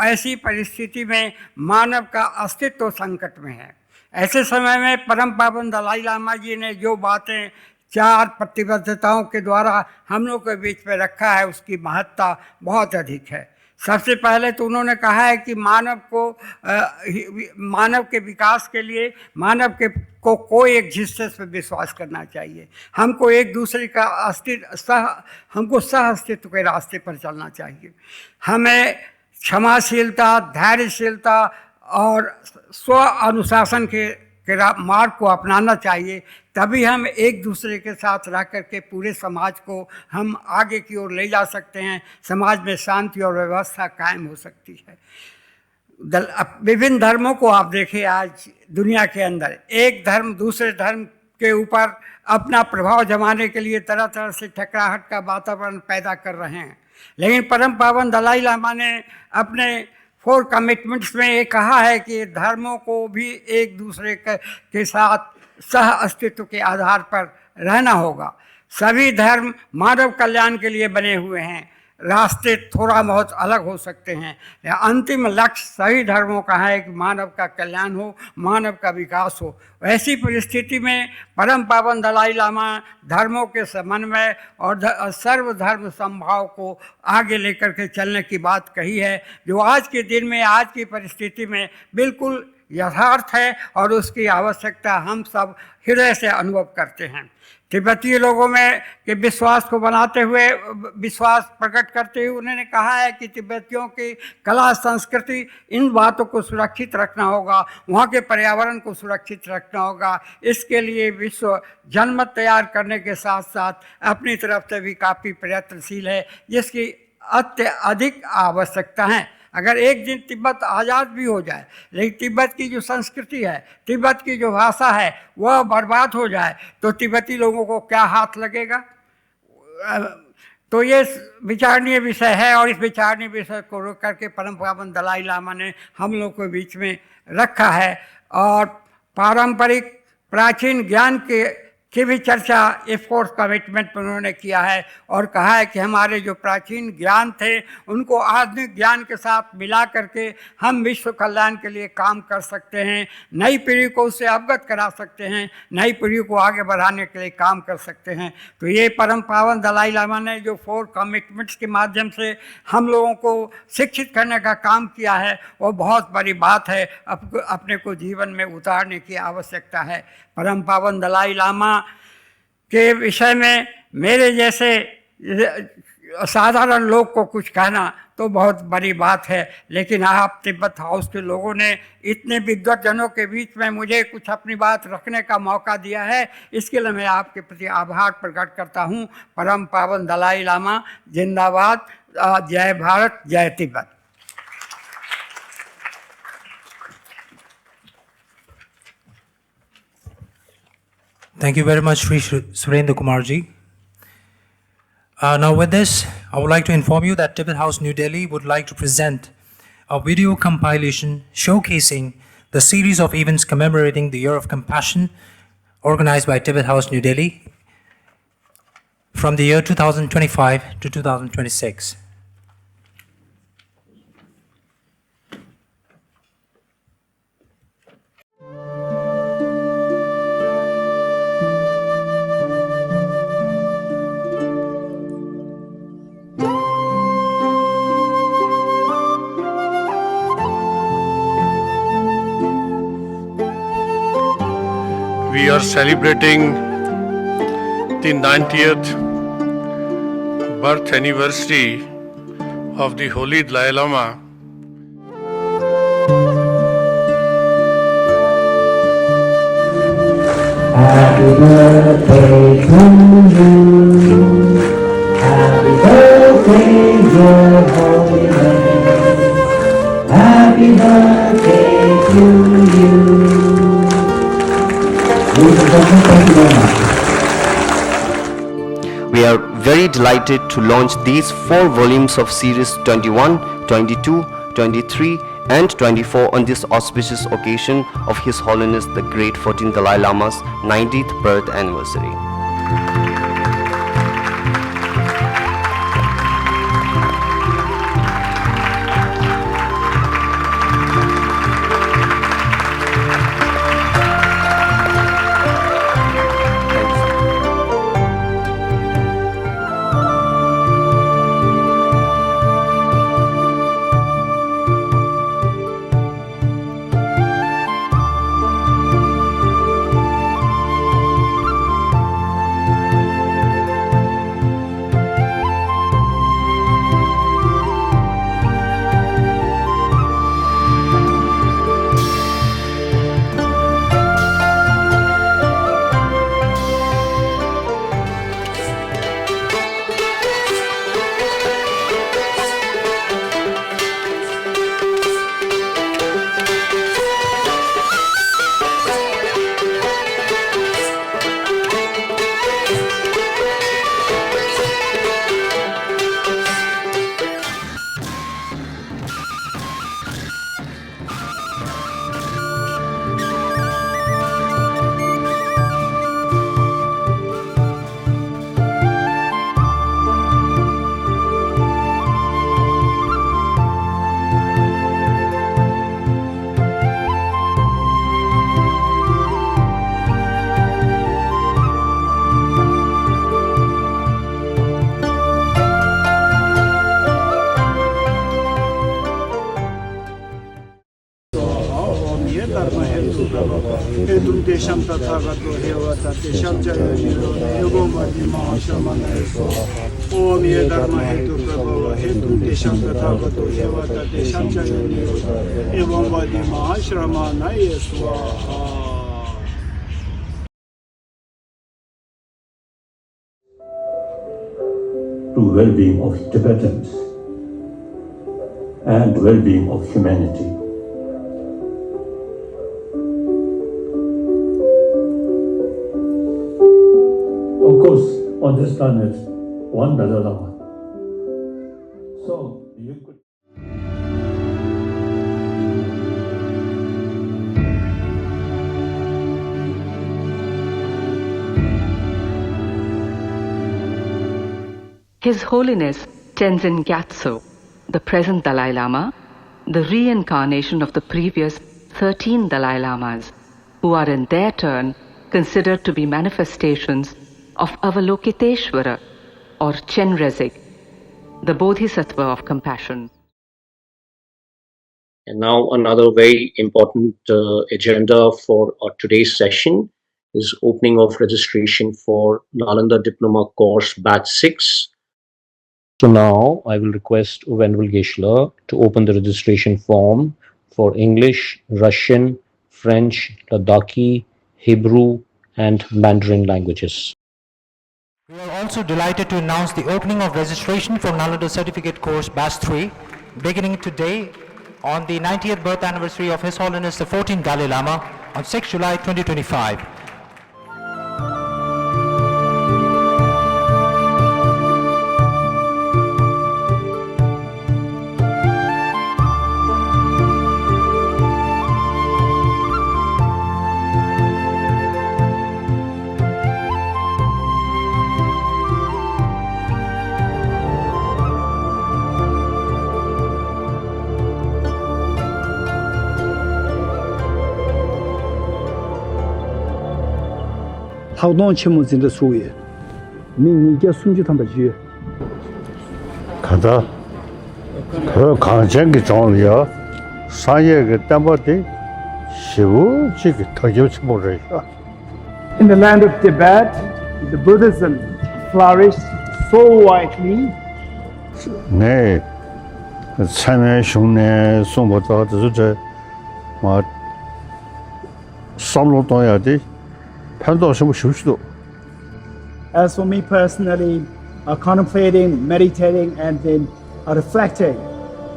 ऐसी परिस्थिति में मानव का अस्तित्व संकट में है। ऐसे समय में परम पावन दलाई लामा जी ने जो बातें 4 प्रतिबद्धताओं के द्वारा हम लोग के बीच में रखा है, उसकी महत्ता बहुत अधिक है। सबसे पहले तो उन्होंने कहा है कि मानव के विकास के लिए मानव को कोई एक जिसस पे विश्वास करना चाहिए। हमको एक दूसरे का हमको सह अस्तित्व के रास्ते पर चलना चाहिए। हमें क्षमाशीलता, धैर्यशीलता और स्व अनुशासन के मार्ग को अपनाना चाहिए। तभी हम एक दूसरे के साथ रह करके पूरे समाज को हम आगे की ओर ले जा सकते हैं। समाज में शांति और व्यवस्था कायम हो सकती है। विभिन्न धर्मों को आप देखिए, आज दुनिया के अंदर एक धर्म दूसरे धर्म के ऊपर अपना प्रभाव जमाने के लिए तरह तरह से टकराहट का वातावरण पैदा कर रहे हैं। लेकिन परम पावन दलाई लामा ने अपने 4 कमिटमेंट्स में ये कहा है कि धर्मों को भी एक दूसरे के साथ सह अस्तित्व के आधार पर रहना होगा। सभी धर्म मानव कल्याण के लिए बने हुए हैं। रास्ते थोड़ा बहुत अलग हो सकते हैं, अंतिम लक्ष्य सभी धर्मों का है कि मानव का कल्याण हो, मानव का विकास हो। ऐसी परिस्थिति में परम पावन दलाई लामा धर्मों के समन्वय और सर्वधर्म समभाव को आगे लेकर के चलने की बात कही है, जो आज के दिन में, आज की परिस्थिति में बिल्कुल यथार्थ है और उसकी आवश्यकता हम सब हृदय से अनुभव करते हैं। तिब्बतीय लोगों में के विश्वास को बनाते हुए, विश्वास प्रकट करते हुए उन्होंने कहा है कि तिब्बतियों की कला संस्कृति, इन बातों को सुरक्षित रखना होगा, वहाँ के पर्यावरण को सुरक्षित रखना होगा। इसके लिए विश्व जनमत तैयार करने के साथ साथ अपनी तरफ से भी काफ़ी प्रयत्नशील है, जिसकी अत्यधिक आवश्यकता है। अगर एक दिन तिब्बत आज़ाद भी हो जाए, लेकिन तिब्बत की जो संस्कृति है, तिब्बत की जो भाषा है, वह बर्बाद हो जाए तो तिब्बती लोगों को क्या हाथ लगेगा। तो ये विचारणीय विषय है और इस विचारणीय विषय को रोक करके परम पावन दलाई लामा ने हम लोग के बीच में रखा है और पारंपरिक प्राचीन ज्ञान की भी चर्चा इस 4th कमिटमेंट में उन्होंने किया है और कहा है कि हमारे जो प्राचीन ज्ञान थे उनको आधुनिक ज्ञान के साथ मिला करके हम विश्व कल्याण के लिए काम कर सकते हैं, नई पीढ़ी को उससे अवगत करा सकते हैं, नई पीढ़ी को आगे बढ़ाने के लिए काम कर सकते हैं। तो ये परम पावन दलाई लामा ने जो 4 कमिटमेंट्स के माध्यम से हम लोगों को शिक्षित करने का काम किया है, वो बहुत बड़ी बात है, अपने को जीवन में उतारने की आवश्यकता है। परम पावन दलाई लामा के विषय में मेरे जैसे साधारण लोग को कुछ कहना तो बहुत बड़ी बात है, लेकिन आप तिब्बत हाउस के लोगों ने इतने विद्वतजनों के बीच में मुझे कुछ अपनी बात रखने का मौका दिया है, इसके लिए मैं आपके प्रति आभार प्रकट करता हूँ। परम पावन दलाई लामा जिंदाबाद। जय भारत, जय Tibet. Thank you very much, Shri Surendra Kumarji. Now with this, I would like to inform you that Tibet House New Delhi would like to present a video compilation showcasing the series of events commemorating the Year of Compassion organized by Tibet House New Delhi from the year 2025 to 2026. We are celebrating the 90th birth anniversary of the Holy Dalai Lama, happy birthday to you. Happy birthday, dear Holiness. Happy birthday to you. Ladies and gentlemen, thank you very much. We are very delighted to launch these 4 volumes of Series 21, 22, 23 and 24 on this auspicious occasion of His Holiness the Great 14ᵗ Dalai Lama's 90th birth anniversary. Sham Tathagato Hevata Sham Jaya Niro Yogomati Mahashamana Om Ye Dharma Hetu Prabhava Hetu Sham Tathagato Hevata Sham Jaya Niro Yogomati Mahashamana Swaha. To well-being of Tibetans and well-being of humanity. Of course, on this planet, one Dalai Lama. So you could. His Holiness Tenzin Gyatso, the present Dalai Lama, the reincarnation of the previous 13 Dalai Lamas, who are in their turn considered to be manifestations of Avalokiteshvara or Chenrezig, the Bodhisattva of compassion. And now another very important agenda for today's session is opening of registration for Nalanda Diploma course batch 6. So now I will request Venerable Geshe-la to open the registration form for English, Russian, French, Ladakhi, Hebrew and Mandarin languages. We are also delighted to announce the opening of registration for Nalanda Certificate Course Batch 3, beginning today on the 90th birth anniversary of His Holiness the 14ᵗ Dalai Lama on 6 July 2025. 학동 치문진의 수에 민이게 순주탄바지 가다 그 강쟁기 종이야 사예게 담바디 시부지기 터지지 모르겠어. In the land of Tibet, the Buddhism flourished so widely. 네, 참여 흉내 송보다 저저 뭐 삼로동야디 판도심 쉽시도. As for me personally, contemplating, meditating, and then reflecting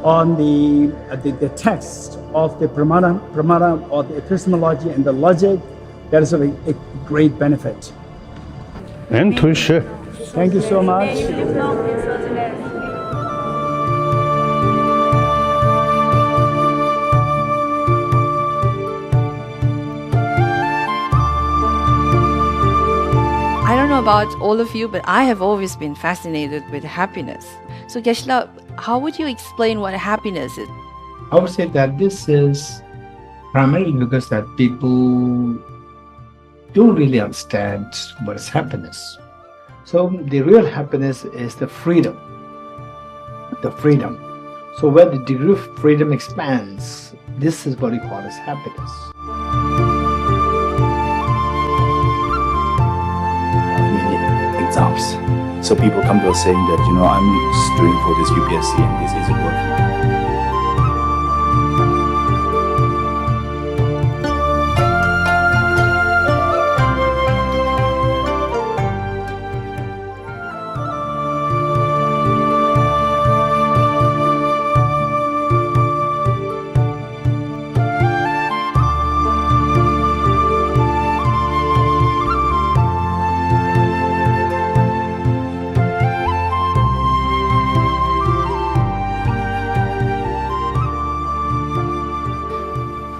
on the text of the Pramana or the epistemology and the logic, that is of a great benefit. And touche. Thank you so much. I don't know about all of you, but I have always been fascinated with happiness. So Geshe-la, how would you explain what happiness is? I would say that this is primarily because that people don't really understand what is happiness. So the real happiness is the freedom. The freedom. So when the degree of freedom expands, this is what we call as happiness. Exams. So people come to us saying that, I'm studying for this UPSC and this isn't working.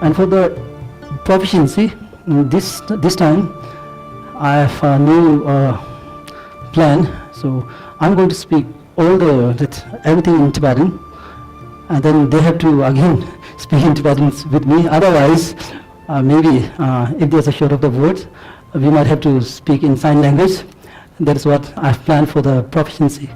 And for the proficiency, this time I have a new plan. So I'm going to speak everything in Tibetan, and then they have to again speak in Tibetan with me. Otherwise, maybe if there's a short of the words, we might have to speak in sign language. That is what I've planned for the proficiency.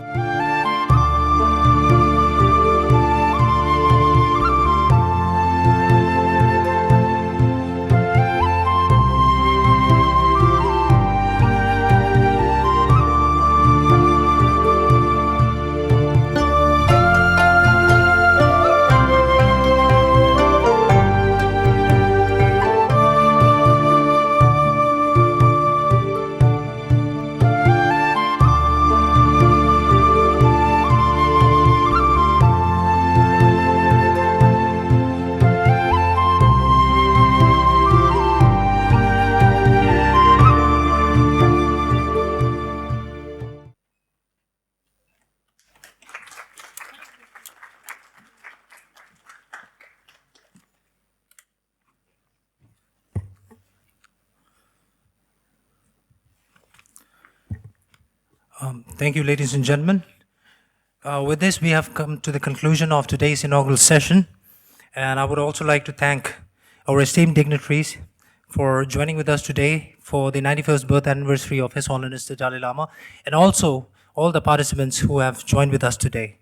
Thank you, ladies and gentlemen. With this, we have come to the conclusion of today's inaugural session. And I would also like to thank our esteemed dignitaries for joining with us today for the 91st birth anniversary of His Holiness the Dalai Lama, and also all the participants who have joined with us today.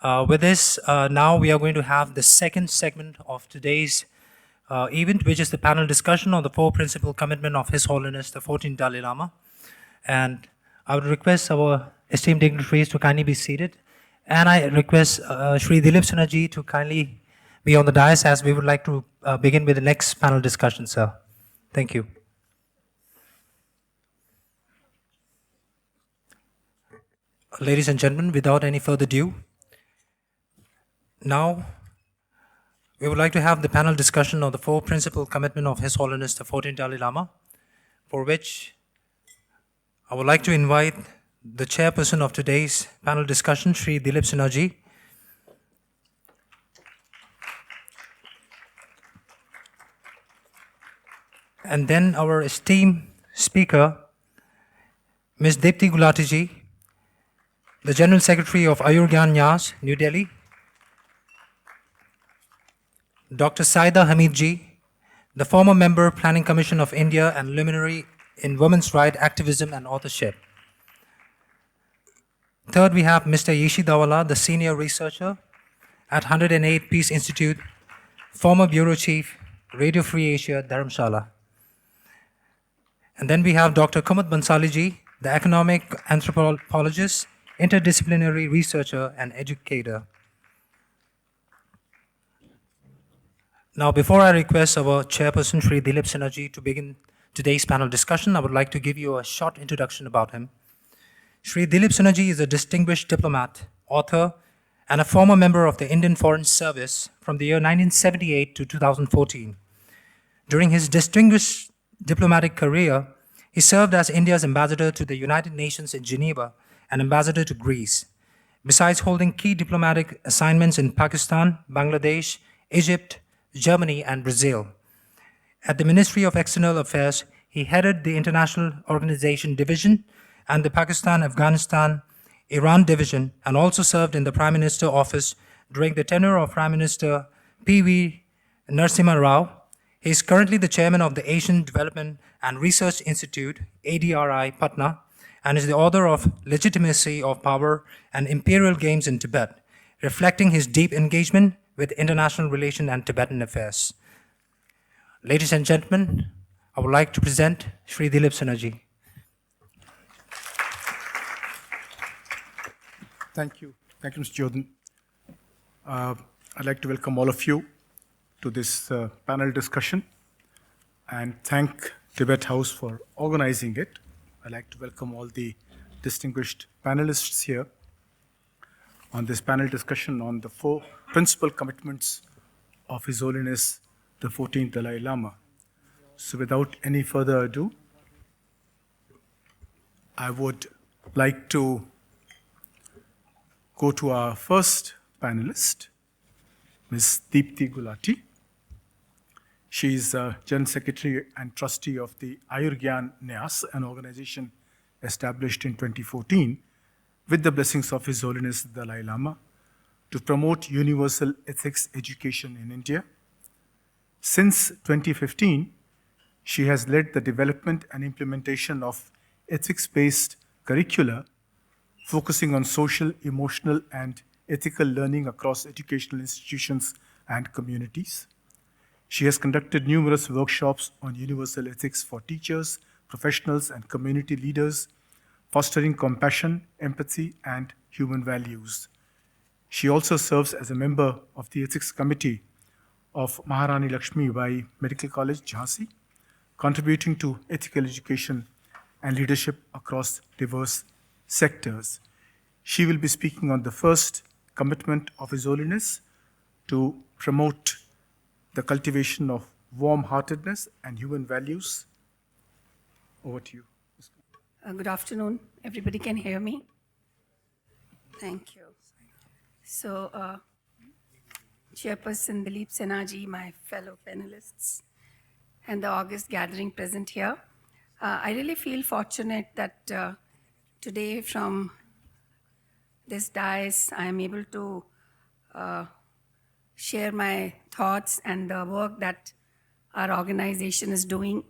With this, now we are going to have the second segment of today's event, which is the panel discussion on the four principal commitment of His Holiness the 14ᵗ Dalai Lama. And I would request our esteemed dignitaries to kindly be seated. And I request Shri Dilip Sinha to kindly be on the dais, as we would like to begin with the next panel discussion, sir. Thank you. Ladies and gentlemen, without any further ado, now we would like to have the panel discussion on the four principal commitment of His Holiness the 14ᵗ Dalai Lama, for which I would like to invite the chairperson of today's panel discussion, Shri Dilip Sinha. And then our esteemed speaker, Ms. Dipti Gulati, the General Secretary of Ayurgyan Nyas, New Delhi, Dr. Saida Hamid, the former member, Planning Commission of India and luminary in women's rights activism and authorship. Third, we have Mr. Yeshi Dawala, the senior researcher at 108 Peace Institute, former bureau chief, Radio Free Asia, Dharamshala. And then we have Dr. Kumar Bansali, the economic anthropologist, interdisciplinary researcher, and educator. Now, before I request our chairperson, Shri Dilip Sinha, to begin today's panel discussion, I would like to give you a short introduction about him. Shri Dilip Sinha is a distinguished diplomat, author, and a former member of the Indian Foreign Service from the year 1978 to 2014. During his distinguished diplomatic career, he served as India's ambassador to the United Nations in Geneva and ambassador to Greece, besides holding key diplomatic assignments in Pakistan, Bangladesh, Egypt, Germany, and Brazil. At the Ministry of External Affairs, he headed the International Organization Division and the Pakistan-Afghanistan Iran Division, and also served in the Prime Minister office during the tenure of Prime Minister P.V. Narasimha Rao. He is currently the chairman of the Asian Development and Research Institute, ADRI, Patna, and is the author of Legitimacy of Power and Imperial Games in Tibet, reflecting his deep engagement with international relations and Tibetan affairs. Ladies and gentlemen, I would like to present Shri Dilip Sinha. Thank you. Thank you, Mr. Jordan. I'd like to welcome all of you to this panel discussion and thank Tibet House for organizing it. I'd like to welcome all the distinguished panelists here on this panel discussion on the 4 principal commitments of His Holiness the 14th Dalai Lama. So without any further ado, I would like to go to our first panelist, Ms. Deepti Gulati. She is General Secretary and Trustee of the Ayurgyan Nyas, an organization established in 2014 with the blessings of His Holiness the Dalai Lama to promote universal ethics education in India. Since 2015, she has led the development and implementation of ethics-based curricula focusing on social, emotional, and ethical learning across educational institutions and communities. She has conducted numerous workshops on universal ethics for teachers, professionals, and community leaders, fostering compassion, empathy, and human values. She also serves as a member of the Ethics Committee of Maharani Lakshmi Bai Medical College, Jhansi, contributing to ethical education and leadership across diverse sectors. She will be speaking on the first commitment of His Holiness to promote the cultivation of warm-heartedness and human values. Over to you. Good afternoon. Everybody can hear me? Thank you. So, Chairperson Dilip Sinha, my fellow panelists, and the august gathering present here, I really feel fortunate that today from this dais I am able to share my thoughts and the work that our organization is doing,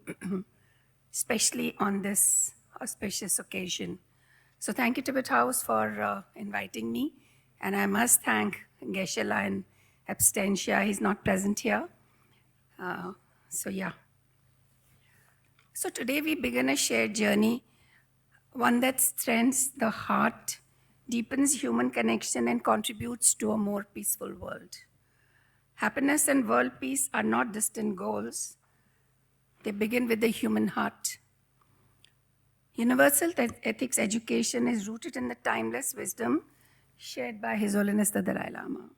especially on this auspicious occasion. So thank you, Tibet House, for inviting me. And I must thank Geshe-la in absentia. He's not present here. So today we begin a shared journey, one that strengthens the heart, deepens human connection, and contributes to a more peaceful world. Happiness and world peace are not distant goals. They begin with the human heart. Universal ethics education is rooted in the timeless wisdom shared by His Holiness the Dalai Lama.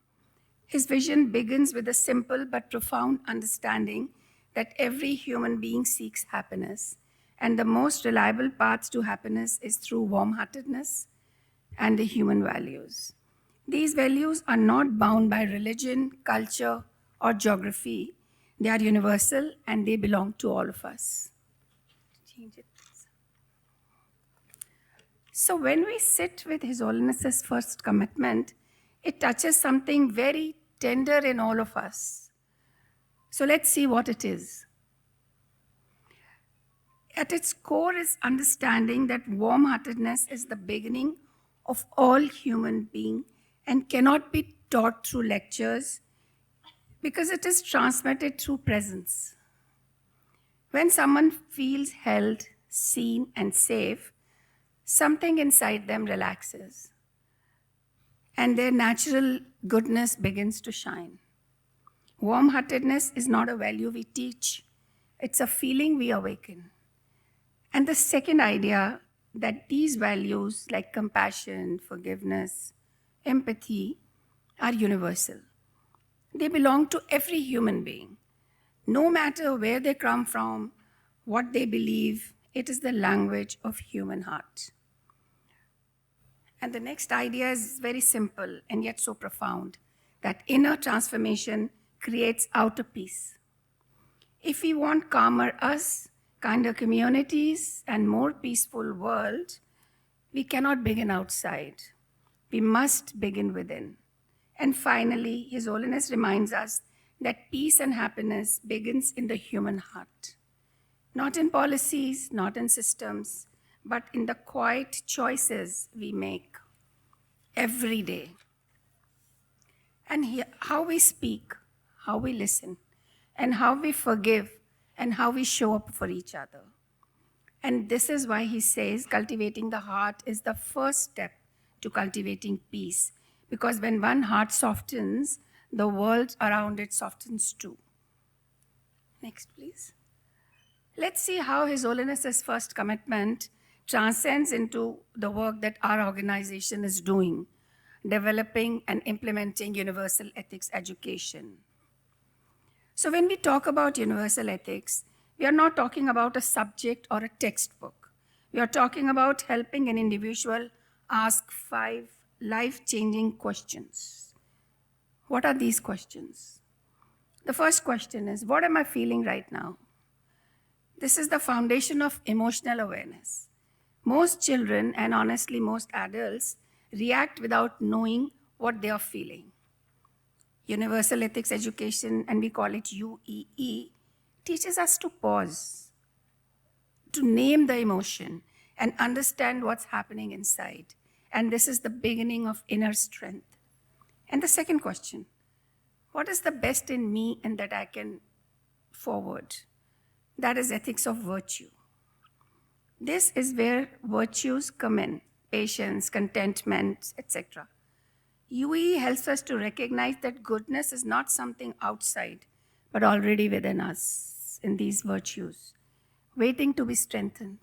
His vision begins with a simple but profound understanding that every human being seeks happiness, and the most reliable path to happiness is through warm-heartedness and the human values. These values are not bound by religion, culture, or geography. They are universal and they belong to all of us. Change it. So when we sit with His Holiness's first commitment, it touches something very tender in all of us. So let's see what it is. At its core is understanding that warm-heartedness is the beginning of all human being and cannot be taught through lectures because it is transmitted through presence. When someone feels held, seen, and safe, something inside them relaxes, and their natural goodness begins to shine. Warm-heartedness is not a value we teach, it's a feeling we awaken. And the second idea, that these values like compassion, forgiveness, empathy are universal. They belong to every human being. No matter where they come from, what they believe, it is the language of human heart. And the next idea is very simple and yet so profound, that inner transformation creates outer peace. If we want calmer us, kinder communities, and more peaceful world, we cannot begin outside. We must begin within. And finally, His Holiness reminds us that peace and happiness begins in the human heart. Not in policies, not in systems, but in the quiet choices we make every day. And how we speak, how we listen, and how we forgive, and how we show up for each other. And this is why he says cultivating the heart is the first step to cultivating peace. Because when one heart softens, the world around it softens too. Next, please. Let's see how His Holiness's first commitment transcends into the work that our organization is doing, developing and implementing universal ethics education. So when we talk about universal ethics, we are not talking about a subject or a textbook. We are talking about helping an individual ask 5 life-changing questions. What are these questions? The first question is, what am I feeling right now? This is the foundation of emotional awareness. Most children, and honestly most adults, react without knowing what they are feeling. Universal Ethics Education, and we call it UEE, teaches us to pause, to name the emotion, and understand what's happening inside. And this is the beginning of inner strength. And the second question, what is the best in me and that I can forward? That is ethics of virtue. This is where virtues come in, patience, contentment, etc. UE helps us to recognize that goodness is not something outside, but already within us in these virtues, waiting to be strengthened.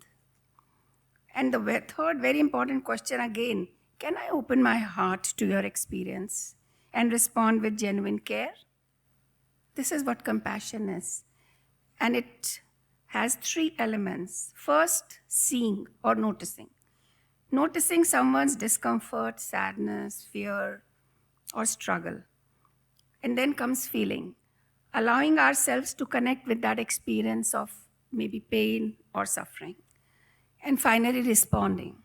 And the third very important question again, can I open my heart to your experience and respond with genuine care? This is what compassion is. And it has 3 elements. First, seeing or noticing. Noticing someone's discomfort, sadness, fear, or struggle. And then comes feeling, allowing ourselves to connect with that experience of maybe pain or suffering. And finally, responding,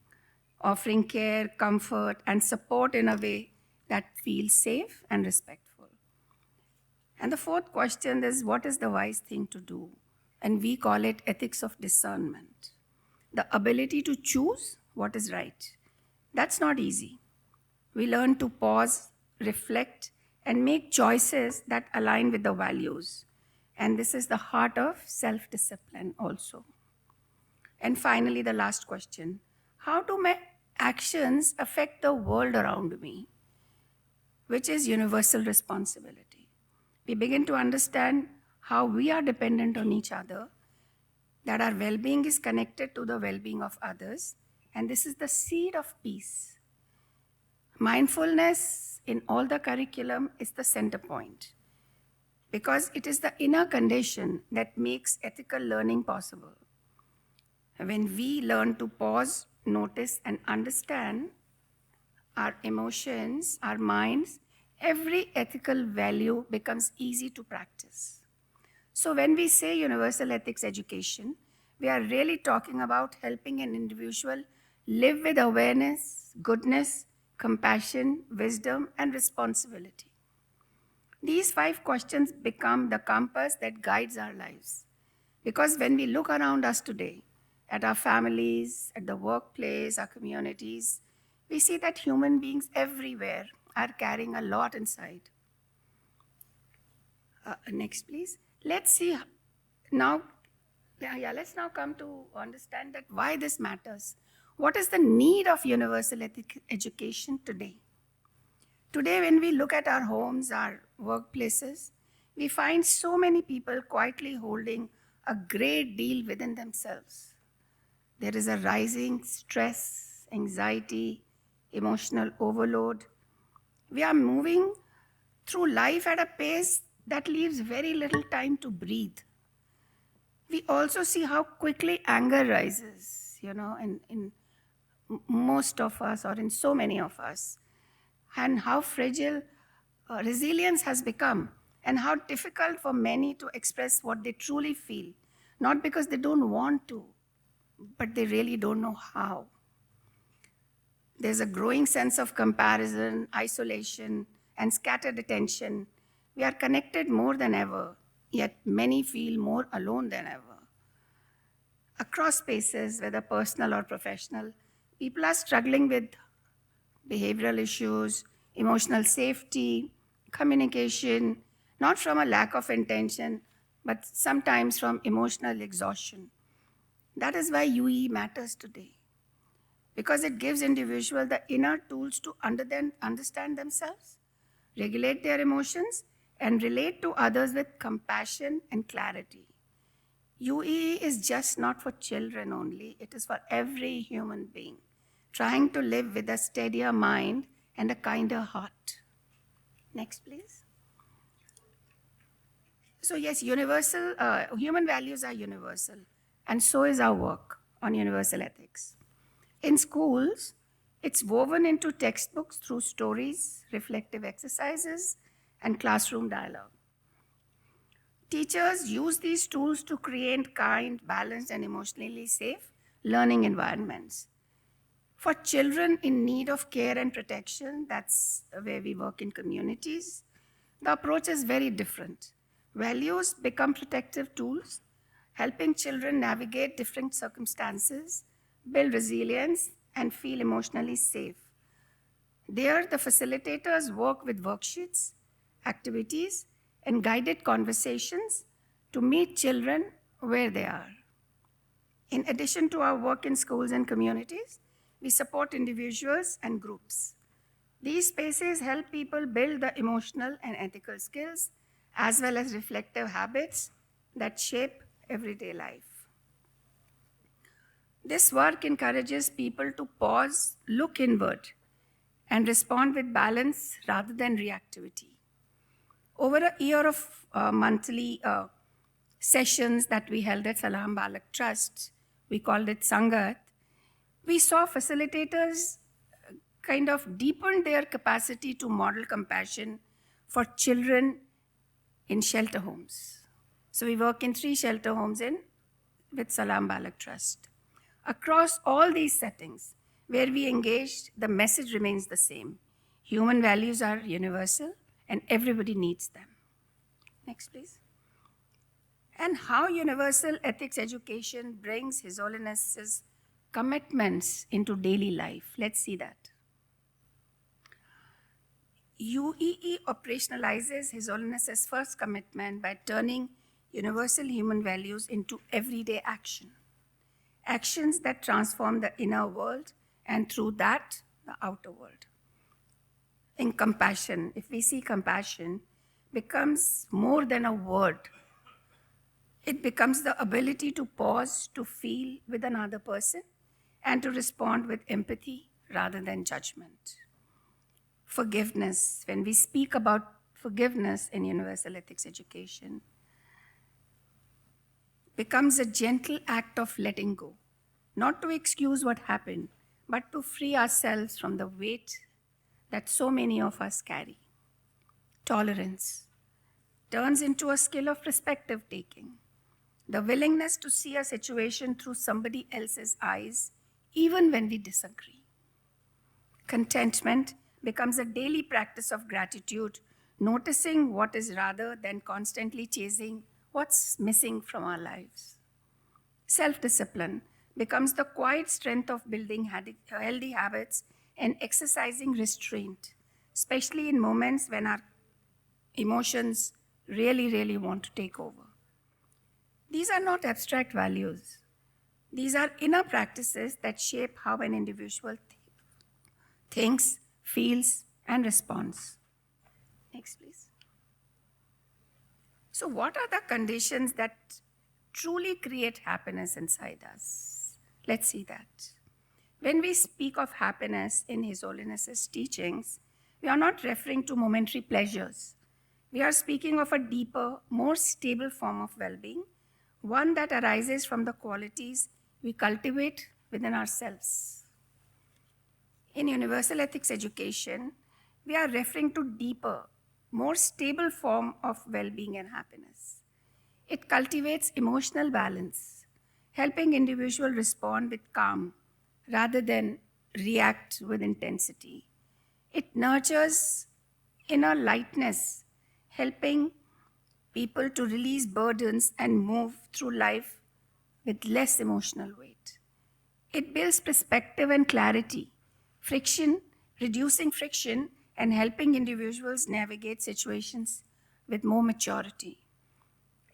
offering care, comfort, and support in a way that feels safe and respectful. And the fourth question is, what is the wise thing to do? And we call it ethics of discernment. The ability to choose what is right. That's not easy. We learn to pause, reflect, and make choices that align with the values. And this is the heart of self-discipline also. And finally, the last question, how do my actions affect the world around me? Which is universal responsibility. We begin to understand how we are dependent on each other, that our well-being is connected to the well-being of others, and this is the seed of peace. Mindfulness in all the curriculum is the center point, because it is the inner condition that makes ethical learning possible. When we learn to pause, notice, and understand our emotions, our minds, every ethical value becomes easy to practice. So when we say universal ethics education, we are really talking about helping an individual live with awareness, goodness, compassion, wisdom, and responsibility. These 5 questions become the compass that guides our lives. Because when we look around us today, at our families, at the workplace, our communities, we see that human beings everywhere are carrying a lot inside. Next, please. Let's see now. Let's now come to understand that why this matters. What is the need of universal ethics education today? Today, when we look at our homes, our workplaces, we find so many people quietly holding a great deal within themselves. There is a rising stress, anxiety, emotional overload. We are moving through life at a pace that leaves very little time to breathe. We also see how quickly anger rises, in most of us or in so many of us, and how fragile resilience has become, and how difficult for many to express what they truly feel, not because they don't want to, but they really don't know how. There's a growing sense of comparison, isolation, and scattered attention. We are connected more than ever, yet many feel more alone than ever. Across spaces, whether personal or professional, people are struggling with behavioral issues, emotional safety, communication, not from a lack of intention, but sometimes from emotional exhaustion. That is why UE matters today, because it gives individuals the inner tools to understand themselves, regulate their emotions, and relate to others with compassion and clarity. UE is just not for children only, it is for every human being trying to live with a steadier mind and a kinder heart. Next, please. So yes, human values are universal, and so is our work on universal ethics. In schools, it's woven into textbooks through stories, reflective exercises, and classroom dialogue. Teachers use these tools to create kind, balanced, and emotionally safe learning environments. For children in need of care and protection, that's where we work in communities, the approach is very different. Values become protective tools, helping children navigate different circumstances, build resilience, and feel emotionally safe. There, the facilitators work with worksheets, activities, and guided conversations to meet children where they are. In addition to our work in schools and communities, we support individuals and groups. These spaces help people build the emotional and ethical skills, as well as reflective habits that shape everyday life. This work encourages people to pause, look inward, and respond with balance rather than reactivity. Over a year of monthly sessions that we held at Salam Balak Trust, we called it Sangat, we saw facilitators kind of deepen their capacity to model compassion for children in shelter homes. So we work in 3 shelter homes with Salam Balak Trust. Across all these settings where we engaged, the message remains the same. Human values are universal and everybody needs them. Next, please. And how universal ethics education brings His Holiness's commitments into daily life. Let's see that. UEE operationalizes His Holiness's first commitment by turning universal human values into everyday action. Actions that transform the inner world and through that, the outer world. In compassion, if we see compassion, becomes more than a word. It becomes the ability to pause, to feel with another person, and to respond with empathy rather than judgment. Forgiveness, when we speak about forgiveness in universal ethics education, becomes a gentle act of letting go, not to excuse what happened, but to free ourselves from the weight that so many of us carry. Tolerance turns into a skill of perspective taking, the willingness to see a situation through somebody else's eyes, even when we disagree. Contentment becomes a daily practice of gratitude, noticing what is rather than constantly chasing what's missing from our lives. Self-discipline becomes the quiet strength of building healthy habits and exercising restraint, especially in moments when our emotions really want to take over. These are not abstract values. These are inner practices that shape how an individual thinks, feels, and responds. Next, please. So, what are the conditions that truly create happiness inside us? Let's see that. When we speak of happiness in His Holiness's teachings, we are not referring to momentary pleasures. We are speaking of a deeper, more stable form of well-being, one that arises from the qualities we cultivate within ourselves. In universal ethics education, we are referring to deeper, more stable form of well-being and happiness. It cultivates emotional balance, helping individuals respond with calm rather than react with intensity. It nurtures inner lightness, helping people to release burdens and move through life with less emotional weight. It builds perspective and clarity, reducing friction and helping individuals navigate situations with more maturity.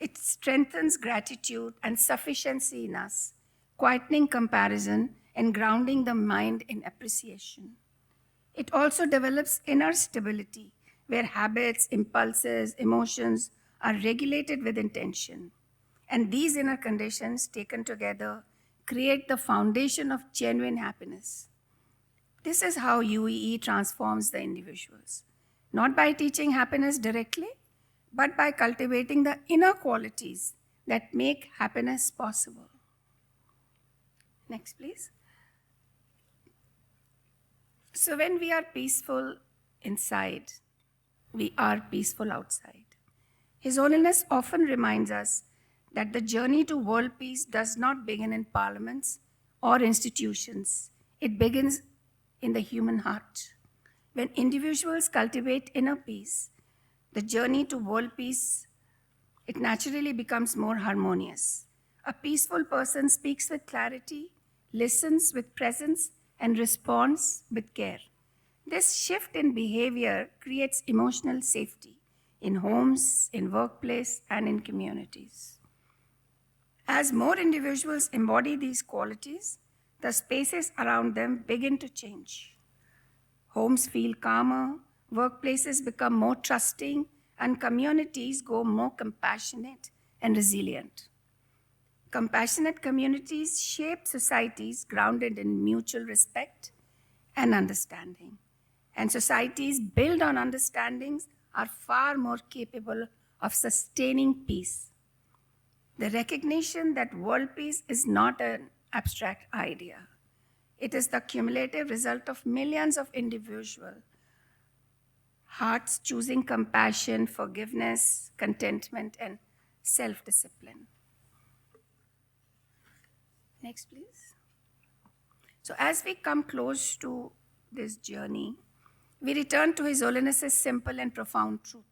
It strengthens gratitude and sufficiency in us, quietening comparison and grounding the mind in appreciation. It also develops inner stability, where habits, impulses, emotions are regulated with intention. And these inner conditions, taken together, create the foundation of genuine happiness. This is how UEE transforms the individuals, not by teaching happiness directly, but by cultivating the inner qualities that make happiness possible. Next, please. So when we are peaceful inside, we are peaceful outside. His Holiness often reminds us that the journey to world peace does not begin in parliaments or institutions. It begins in the human heart. When individuals cultivate inner peace, the journey to world peace, it naturally becomes more harmonious. A peaceful person speaks with clarity, listens with presence, and responds with care. This shift in behavior creates emotional safety in homes, in workplace, and in communities. As more individuals embody these qualities, the spaces around them begin to change. Homes feel calmer, workplaces become more trusting, and communities go more compassionate and resilient. Compassionate communities shape societies grounded in mutual respect and understanding. And societies built on understandings are far more capable of sustaining peace. The recognition that world peace is not an abstract idea. It is the cumulative result of millions of individual hearts choosing compassion, forgiveness, contentment, and self-discipline. Next, please. So as we come close to this journey, we return to His Holiness's simple and profound truth.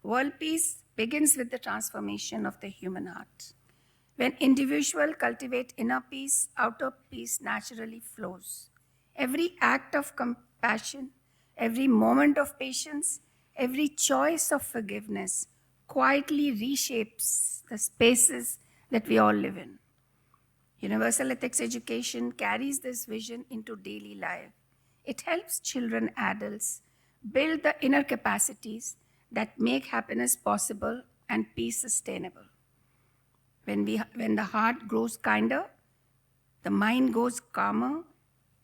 World peace begins with the transformation of the human heart. When individuals cultivate inner peace, outer peace naturally flows. Every act of compassion, every moment of patience, every choice of forgiveness quietly reshapes the spaces that we all live in. Universal ethics education carries this vision into daily life. It helps children, adults build the inner capacities that make happiness possible and peace sustainable. When the heart grows kinder, the mind goes calmer,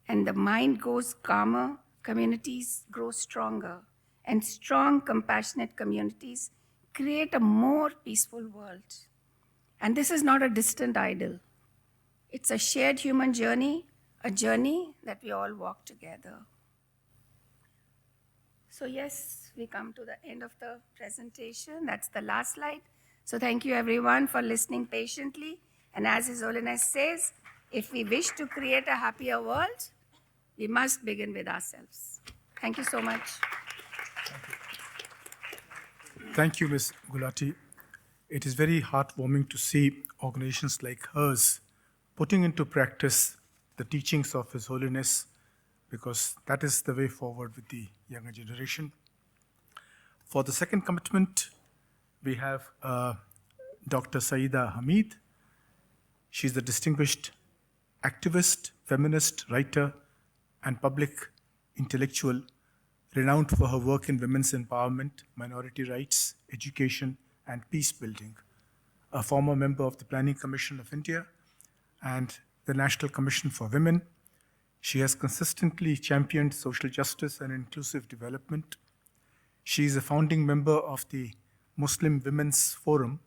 and the mind goes calmer, communities grow stronger, and strong, compassionate communities create a more peaceful world. And this is not a distant ideal. It's a shared human journey, a journey that we all walk together. So yes, we come to the end of the presentation. That's the last slide. So thank you everyone for listening patiently. And as His Holiness says, if we wish to create a happier world, we must begin with ourselves. Thank you so much. Thank you, Ms. Gulati. It is very heartwarming to see organizations like hers putting into practice the teachings of His Holiness, because that is the way forward with the younger generation. For the second commitment, we have Dr. Saida Hamid. She's the Distinguished activist, feminist, writer, and public intellectual, renowned for her work in women's empowerment, minority rights, education, and peace building. A former member of the Planning Commission of India and the National Commission for Women, she has consistently championed social justice and inclusive development. She is a founding member of the Muslim Women's Forum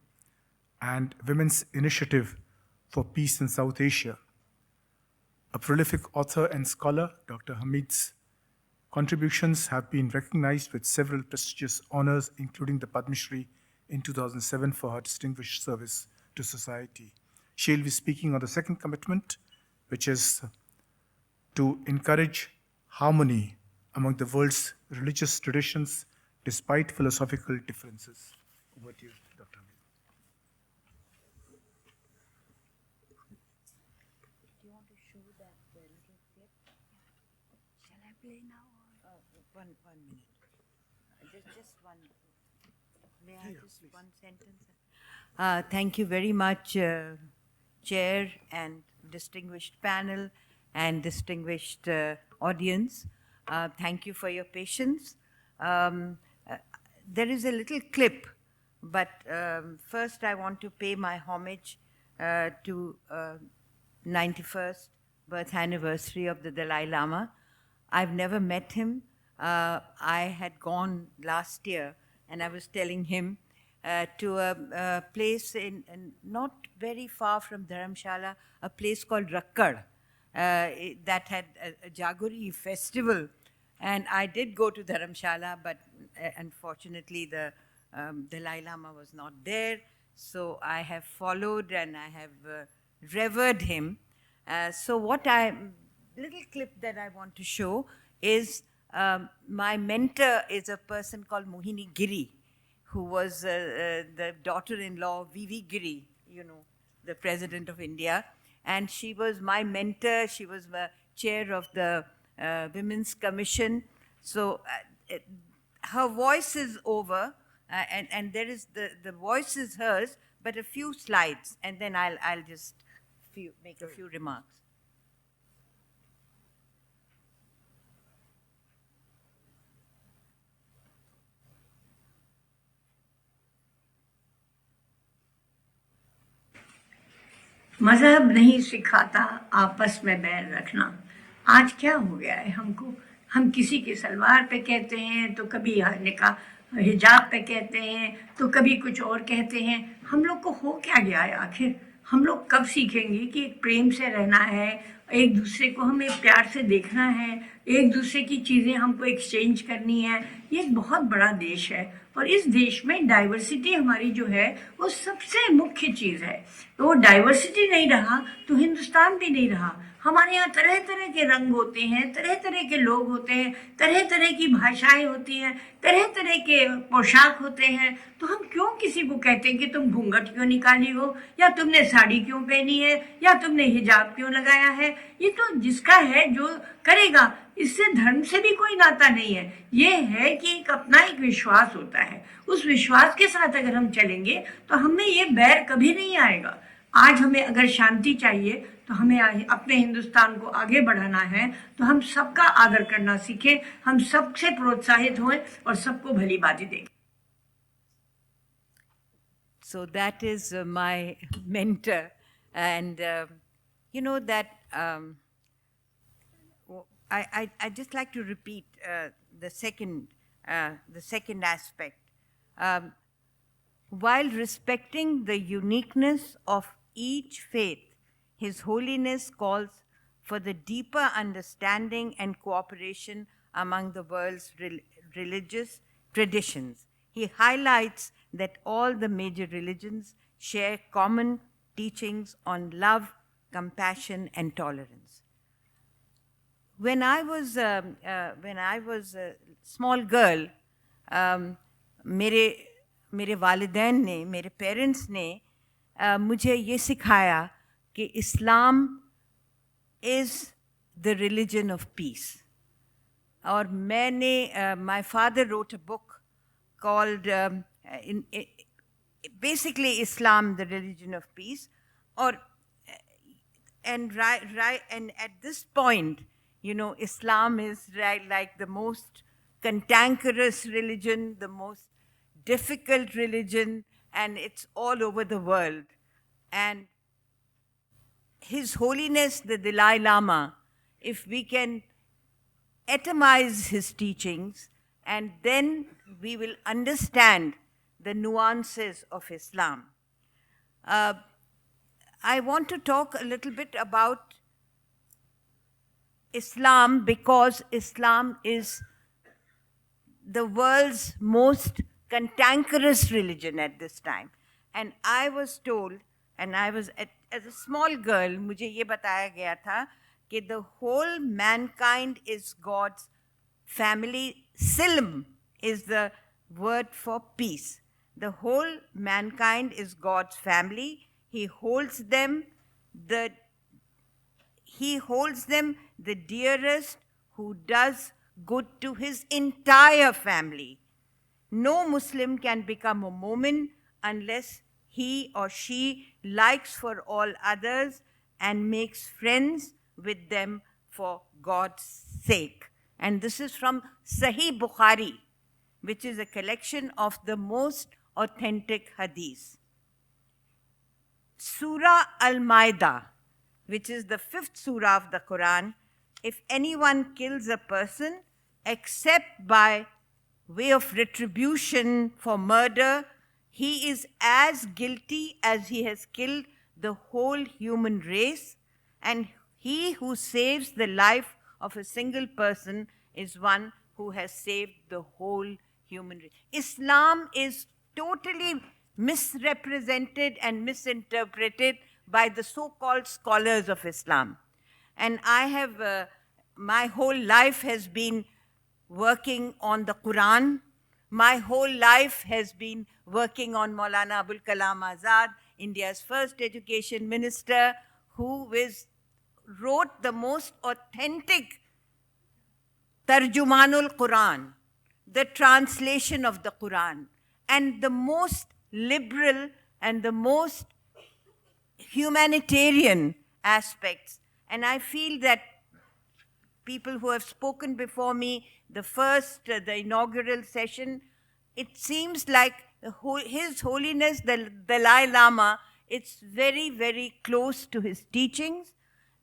and Women's Initiative for Peace in South Asia. A prolific author and scholar, Dr. Hamid's contributions have been recognized with several prestigious honors, including the Padma Shri in 2007 for her distinguished service to society. She'll be speaking on the second commitment, which is to encourage harmony among the world's religious traditions despite philosophical differences. Over to you, Dr. Hamid. Do you want to show that little clip? Shall I play now? One minute. Just one. May I just one sentence? Thank you very much, Chair and distinguished panel and distinguished audience. Thank you for your patience. There is a little clip, but first I want to pay my homage to 91st birth anniversary of the Dalai Lama. I've never met him. I had gone last year, and I was telling him to a place in not very far from Dharamshala, a place called Rakkad, that had a Jagori festival. And I did go to Dharamshala, but unfortunately the Dalai Lama was not there. So I have followed and I have revered him. So little clip that I want to show is my mentor is a person called Mohini Giri, who was the daughter-in-law of V.V. Giri, the President of India. And she was my mentor. She was the chair of the Women's Commission. So her voice is over, and there is the voice is hers, but a few slides, and then I'll just make a few remarks. मजहब नहीं सिखाता आपस में बैर रखना। आज क्या हो गया है हमको, हम किसी के सलवार पे कहते हैं तो कभी निकाह हिजाब पे कहते हैं तो कभी कुछ और कहते हैं। हम लोग को हो क्या गया है आखिर? हम लोग कब सीखेंगे कि एक प्रेम से रहना है, एक दूसरे को हमें प्यार से देखना है, एक दूसरे की चीज़ें हमको एक्सचेंज करनी है। ये एक बहुत बड़ा देश है और इस देश में डाइवर्सिटी हमारी जो है वो सबसे मुख्य चीज़ है। तो वो डाइवर्सिटी नहीं रहा तो हिंदुस्तान भी नहीं रहा। हमारे यहाँ तरह तरह के रंग होते हैं, तरह तरह के लोग होते हैं, तरह तरह की भाषाएं होती हैं, तरह तरह के पोशाक होते हैं। तो हम क्यों किसी को कहते हैं कि तुम घूंघट क्यों निकाली हो, या तुमने साड़ी क्यों पहनी है, या तुमने हिजाब क्यों लगाया है? ये तो जिसका है जो करेगा, इससे धर्म से भी कोई नाता नहीं है। ये है कि एक अपना एक विश्वास होता है, उस विश्वास के साथ अगर हम चलेंगे तो हमें ये बैर कभी नहीं आएगा। आज हमें अगर शांति चाहिए तो हमें अपने हिंदुस्तान को आगे बढ़ाना है, तो हम सबका आदर करना सीखें, हम सबसे प्रोत्साहित हों और सबको भली बातें दें। So that is my mentor, and you know that I just like to repeat the second aspect. While respecting the uniqueness of each faith, His Holiness calls for the deeper understanding and cooperation among the world's religious traditions. He highlights that all the major religions share common teachings on love, compassion, and tolerance. When I was a small girl, मेरे वालिदैन ने, मेरे parents ने मुझे ये सिखाया कि इस्लाम is the religion of peace. और मैंने my father wrote a book called basically Islam, the religion of peace. और and at this point, you know, Islam is like the most cantankerous religion, the most difficult religion, and it's all over the world. And His Holiness the Dalai Lama, if we can atomize his teachings, and then we will understand the nuances of Islam. I want to talk a little bit about Islam because Islam is the world's most cantankerous religion at this time. And I was told, and I was, as a small girl, मुझे ये बताया गया था कि the whole mankind is God's family. Silm is the word for peace. The whole mankind is God's family. He holds them the dearest who does good to his entire family. No Muslim can become a Mu'min unless he or she likes for all others and makes friends with them for God's sake. And this is from Sahih Bukhari, which is a collection of the most authentic hadiths. Surah Al-Ma'idah, which is the 5th surah of the Quran, if anyone kills a person except by way of retribution for murder, he is as guilty as he has killed the whole human race, and he who saves the life of a single person is one who has saved the whole human race. Islam is totally misrepresented and misinterpreted by the so-called scholars of Islam. And I have, my whole life has been working on the Quran. My whole life has been working on Maulana Abul Kalam Azad, India's first education minister, who wrote the most authentic Tarjumanul Quran, the translation of the Quran, and the most liberal and the most humanitarian aspects. And I feel that people who have spoken before me, the inaugural session, it seems like His Holiness the Dalai Lama, it's very, very close to his teachings.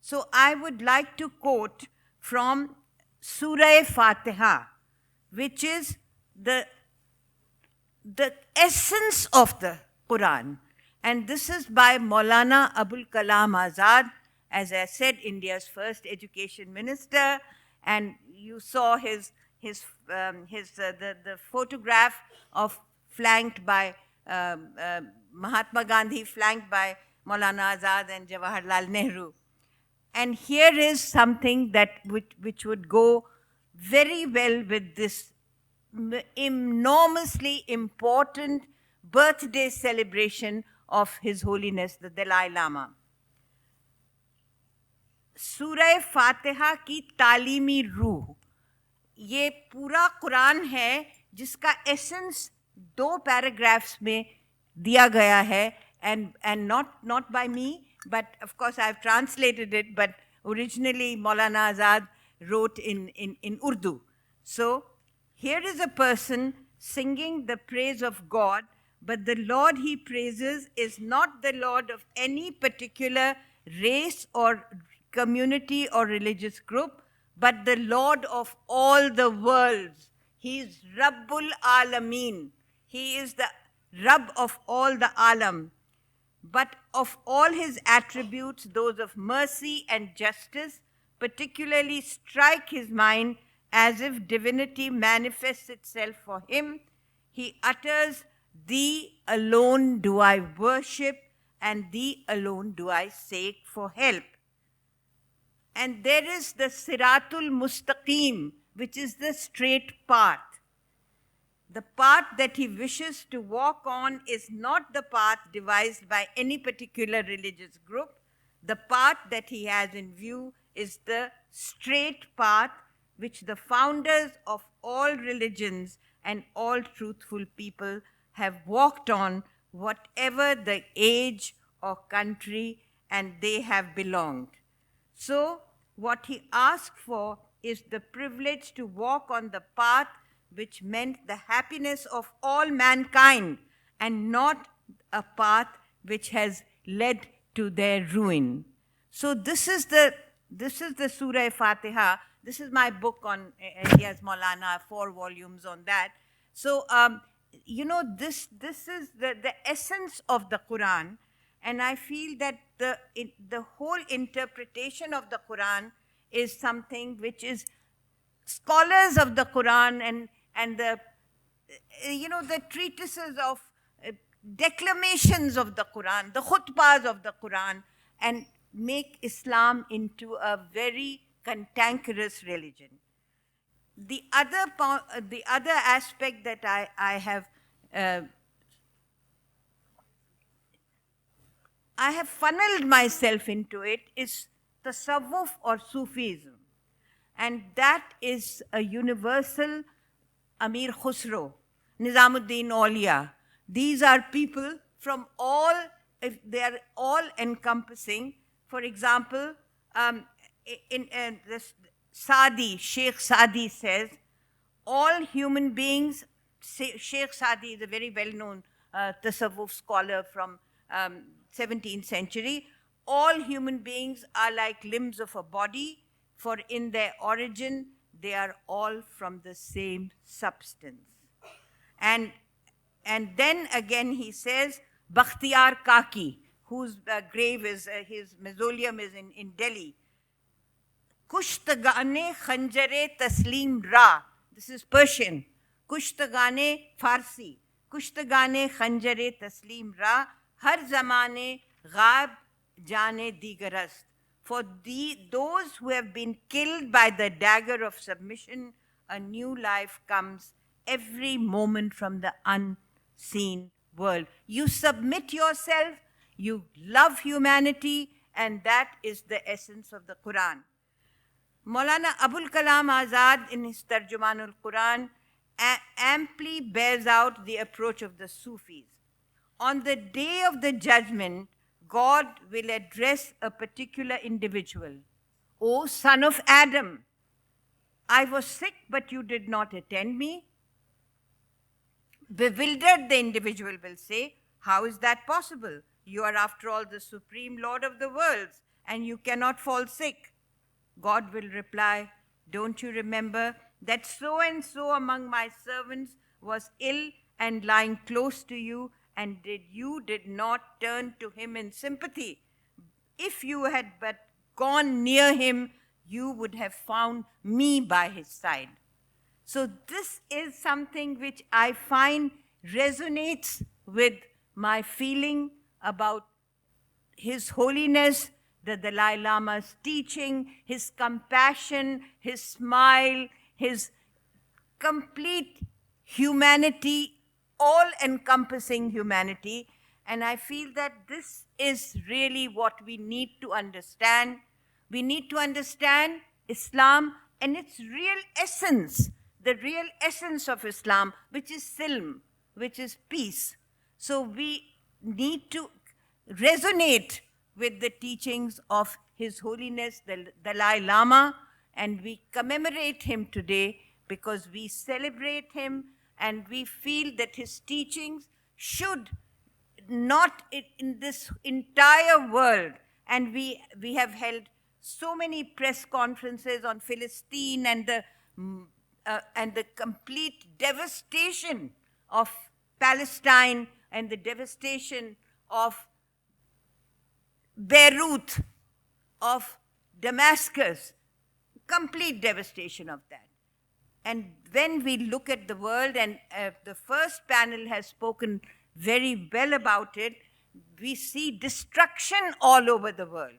So I would like to quote from Surah Fatiha, which is the essence of the Quran. And this is by Maulana Abul Kalam Azad, as I said, India's first education minister. And you saw the photograph of flanked by Mahatma Gandhi, flanked by Maulana Azad and Jawaharlal Nehru. And here is something that which would go very well with this enormously important birthday celebration of His Holiness the Dalai Lama. सूरह फातिहा की तालीमी रूह, ये पूरा कुरान है जिसका essence 2 paragraphs में दिया गया है, and not by me, but of course I've translated it, but originally Maulana Azad wrote in Urdu. So here is a person singing the praise of God, but the Lord he praises is not the Lord of any particular race or community or religious group, but the Lord of all the worlds. He is Rabbul Alameen. He is the Rabb of all the Alam. But of all his attributes, those of mercy and justice particularly strike his mind as if divinity manifests itself for him. He utters, "Thee alone do I worship, and Thee alone do I seek for help." And there is the Siratul Mustaqim, which is the straight path. The path that he wishes to walk on is not the path devised by any particular religious group. The path that he has in view is the straight path which the founders of all religions and all truthful people have walked on, whatever the age or country and they have belonged. So what he asked for is the privilege to walk on the path which meant the happiness of all mankind, and not a path which has led to their ruin. So this is the Surah Fatiha. This is my book on India's Maulana, 4 volumes on that. So, this is the essence of the Quran, and I feel that the whole interpretation of the Quran is something which is scholars of the Quran and the treatises of declamations of the Quran, the khutbahs of the Quran, and make Islam into a very cantankerous religion. The other aspect that I have funneled myself into it is tasawwuf or Sufism, and that is a universal Amir Khusro, Nizamuddin Auliya. These are people from they are all encompassing. For example, this Sheikh Sadi says, all human beings, Sheikh Sadi is a very well-known tasawwuf scholar from 17th century, all human beings are like limbs of a body, for in their origin, they are all from the same substance. And then again he says, Bakhtiyar Kaki, whose grave is, his mausoleum is in Delhi. Kushtagane Khanjare Taslim Ra. This is Persian. Kushtagane Farsi. Kushtagane Khanjare Taslim Ra. Har zamane ghab jane digarast. For those who have been killed by the dagger of submission, a new life comes every moment from the unseen world. You submit yourself, you love humanity, and that is the essence of the Quran. Maulana Abul Kalam Azad in his Tarjumanul Quran amply bears out the approach of the Sufis. On the day of the judgment, God will address a particular individual. O son of Adam, I was sick, but you did not attend me. Bewildered, the individual will say, how is that possible? You are, after all, the supreme Lord of the worlds, and you cannot fall sick. God will reply, don't you remember that so and so among my servants was ill and lying close to you, and you did not turn to him in sympathy? If you had but gone near him, you would have found me by his side. So this is something which I find resonates with my feeling about His Holiness the Dalai Lama's teaching, his compassion, his smile, his complete humanity, all-encompassing humanity. And I feel that this is really what we need to understand. We need to understand Islam and its real essence, the real essence of Islam, which is silm, which is peace. So we need to resonate with the teachings of His Holiness the Dalai Lama, and we commemorate him today because we celebrate him and we feel that his teachings should not in this entire world. And we have held so many press conferences on Palestine and the complete devastation of Palestine and the devastation of Beirut, of Damascus, complete devastation of that. And when we look at the world, and the first panel has spoken very well about it, we see destruction all over the world.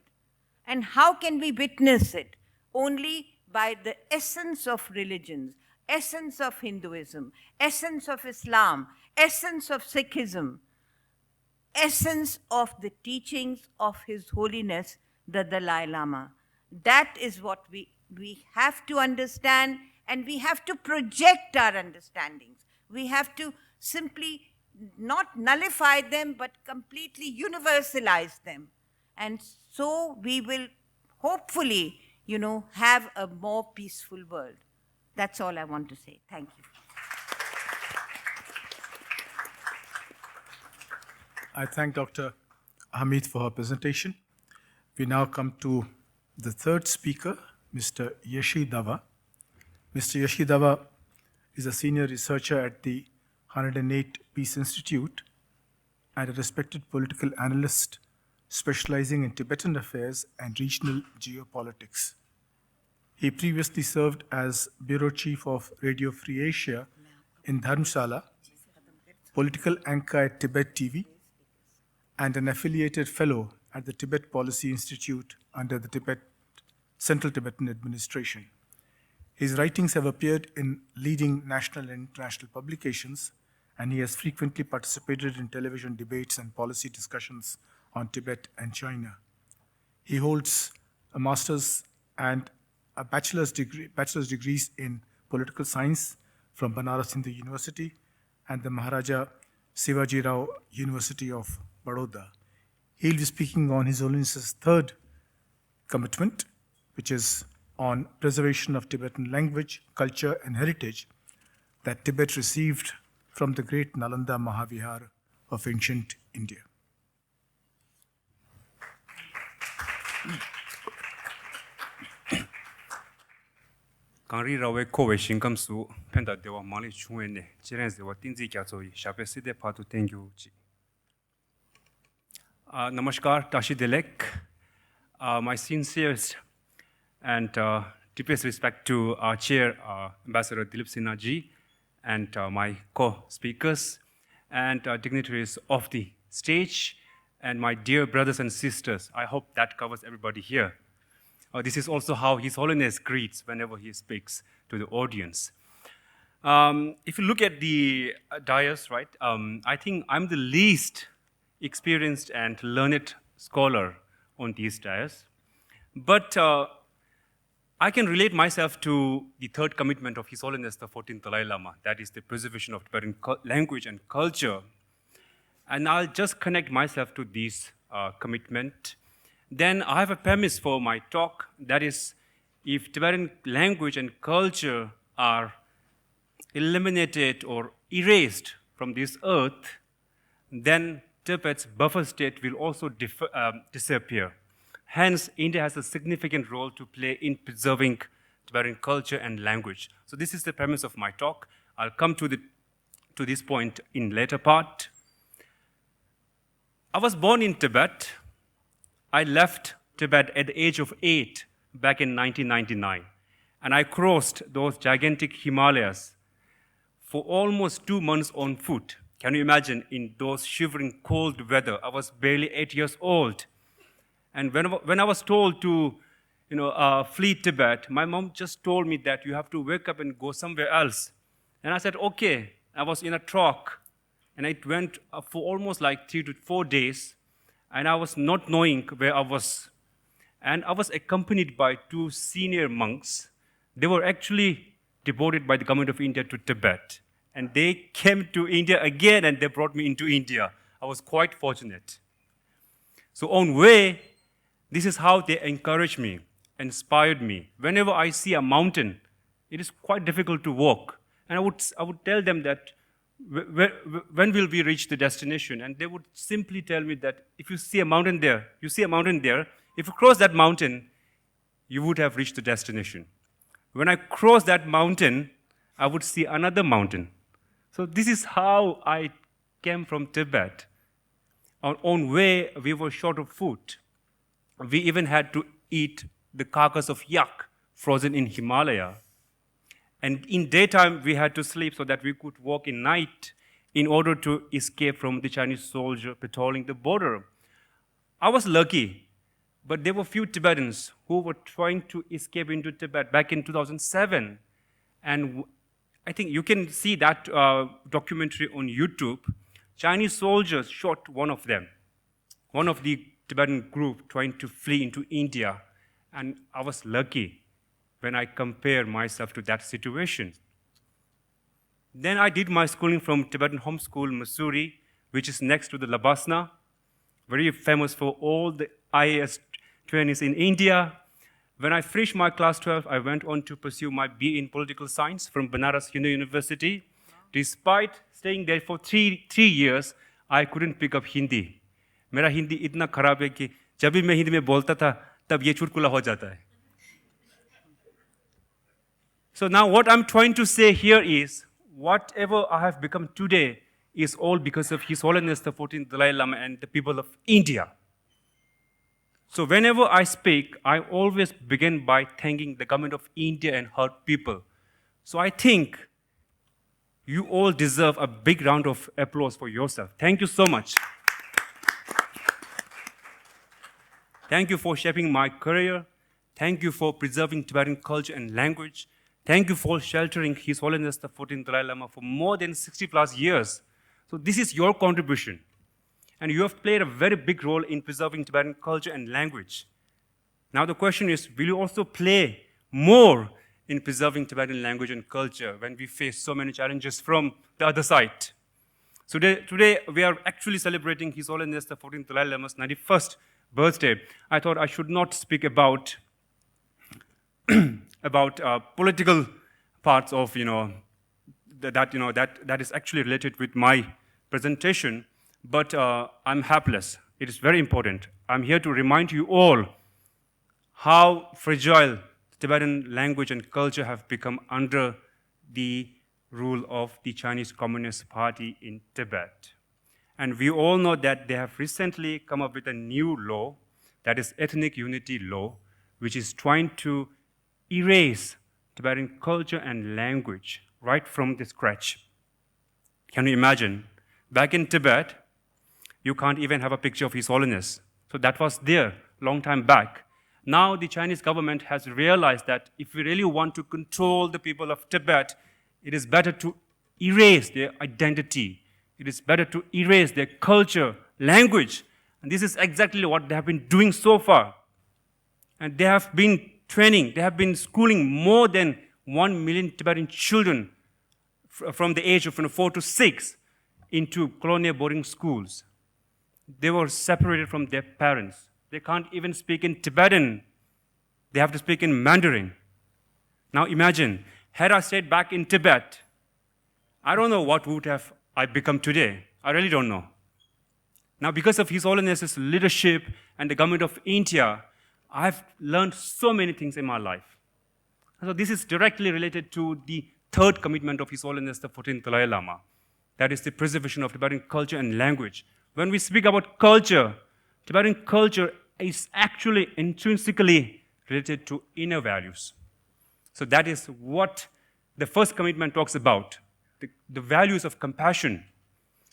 And how can we witness it? Only by the essence of religions, essence of Hinduism, essence of Islam, essence of Sikhism, essence of the teachings of His Holiness the Dalai Lama. That is what we have to understand, and we have to project our understandings. We have to simply not nullify them, but completely universalize them. And so we will hopefully, have a more peaceful world. That's all I want to say. Thank you. I thank Dr. Hamid for her presentation. We now come to the third speaker, Mr. Shyam. Mr. Shyam is a senior researcher at the 108 Peace Institute and a respected political analyst specializing in Tibetan affairs and regional geopolitics. He previously served as Bureau Chief of Radio Free Asia in Dharamshala, political anchor at Tibet TV, and an affiliated fellow at the Tibet Policy Institute under the Central Tibetan Administration. His writings have appeared in leading national and international publications, and he has frequently participated in television debates and policy discussions on Tibet and China. He holds a master's and a bachelor's degrees in political science from Banaras Hindu University and the Maharaja Shivaji Rao University of Baroda. He'll be speaking on His Holiness's third commitment, which is on preservation of Tibetan language, culture, and heritage that Tibet received from the great Nalanda Mahavihar of ancient India. Kanri rawe kowe shinkam su penda dewa mali chungene chirenze wa tinzi kyatsoyi shape side patu thank you ji. Namaskar Tashi Dilek. My sincerest and deepest respect to our chair, Ambassador Dilip Sinha ji, and my co-speakers and dignitaries of the stage, and my dear brothers and sisters. I hope that covers everybody here. This is also how His Holiness greets whenever he speaks to the audience. If you look at the dais, right, I think I'm the least experienced and learned scholar on these dais. But I can relate myself to the third commitment of His Holiness the 14ᵗʰ Dalai Lama, that is the preservation of Tibetan language and culture. And I'll just connect myself to this commitment. Then I have a premise for my talk, that is, if Tibetan language and culture are eliminated or erased from this earth, then Tibet's buffer state will also disappear. Hence, India has a significant role to play in preserving Tibetan culture and language. So this is the premise of my talk. I'll come to this point in later part. I was born in Tibet. I left Tibet at the age of 8 back in 1999. And I crossed those gigantic Himalayas for almost 2 months on foot. Can you imagine, in those shivering cold weather? I was barely 8 years old. And when I was told to flee Tibet, my mom just told me that you have to wake up and go somewhere else. And I said, okay. I was in a truck, and it went for almost like 3 to 4 days, and I was not knowing where I was. And I was accompanied by 2 senior monks. They were actually deported by the government of India to Tibet. And they came to India again, and they brought me into India. I was quite fortunate. So on way, this is how they encouraged me, inspired me. Whenever I see a mountain, it is quite difficult to walk. And I would tell them that, when will we reach the destination? And they would simply tell me that if you see a mountain there, if you cross that mountain, you would have reached the destination. When I crossed that mountain, I would see another mountain. So this is how I came from Tibet. On way, we were short of food. We even had to eat the carcass of yak frozen in Himalaya. And in daytime, we had to sleep so that we could walk in night in order to escape from the Chinese soldier patrolling the border. I was lucky, but there were few Tibetans who were trying to escape into Tibet back in 2007. And I think you can see that documentary on YouTube. Chinese soldiers shot one of them, one of the Tibetan group trying to flee into India. And I was lucky when I compare myself to that situation. Then I did my schooling from Tibetan Home School, Missouri, which is next to the Labasna, very famous for all the IAS trainees in India. When I finished my class 12, I went on to pursue my BA in political science from Banaras Hindu University. Despite staying there for three years, I couldn't pick up Hindi. मेरा हिंदी इतना खराब है कि जब भी मैं हिंदी में बोलता था, तब ये चुटकुला हो जाता है. So now what I'm trying to say here is, whatever I have become today is all because of His Holiness the 14th Dalai Lama and the people of India. So whenever I speak, I always begin by thanking the government of India and her people. So I think you all deserve a big round of applause for yourself. Thank you so much. Thank you for shaping my career. Thank you for preserving Tibetan culture and language. Thank you for sheltering His Holiness the 14th Dalai Lama for more than 60 plus years. So this is your contribution. And you have played a very big role in preserving Tibetan culture and language. Now the question is, will you also play more in preserving Tibetan language and culture when we face so many challenges from the other side? So today we are actually celebrating His Holiness the 14th Dalai Lama's 91st birthday. I thought I should not speak about political parts of that is actually related with my presentation, but I'm hapless. It is very important. I'm here to remind you all how fragile Tibetan language and culture have become under the rule of the Chinese Communist Party in Tibet. And we all know that they have recently come up with a new law, that is Ethnic Unity Law, which is trying to erase Tibetan culture and language right from the scratch. Can you imagine? Back in Tibet, you can't even have a picture of His Holiness. So that was there long time back. Now the Chinese government has realized that if we really want to control the people of Tibet, it is better to erase their identity. It is better to erase their culture, language. And this is exactly what they have been doing so far. And they have been training, they have been schooling more than 1 million Tibetan children from the age of 4 to 6 into colonial boarding schools. They were separated from their parents. They can't even speak in Tibetan. They have to speak in Mandarin. Now imagine, had I stayed back in Tibet, I don't know what would have I become today. I really don't know. Now, because of His Holiness's leadership and the government of India, I've learned so many things in my life. So this is directly related to the third commitment of His Holiness the 14th Dalai Lama. That is the preservation of Tibetan culture and language. When we speak about culture, Tibetan culture is actually intrinsically related to inner values. So that is what the first commitment talks about. The values of compassion.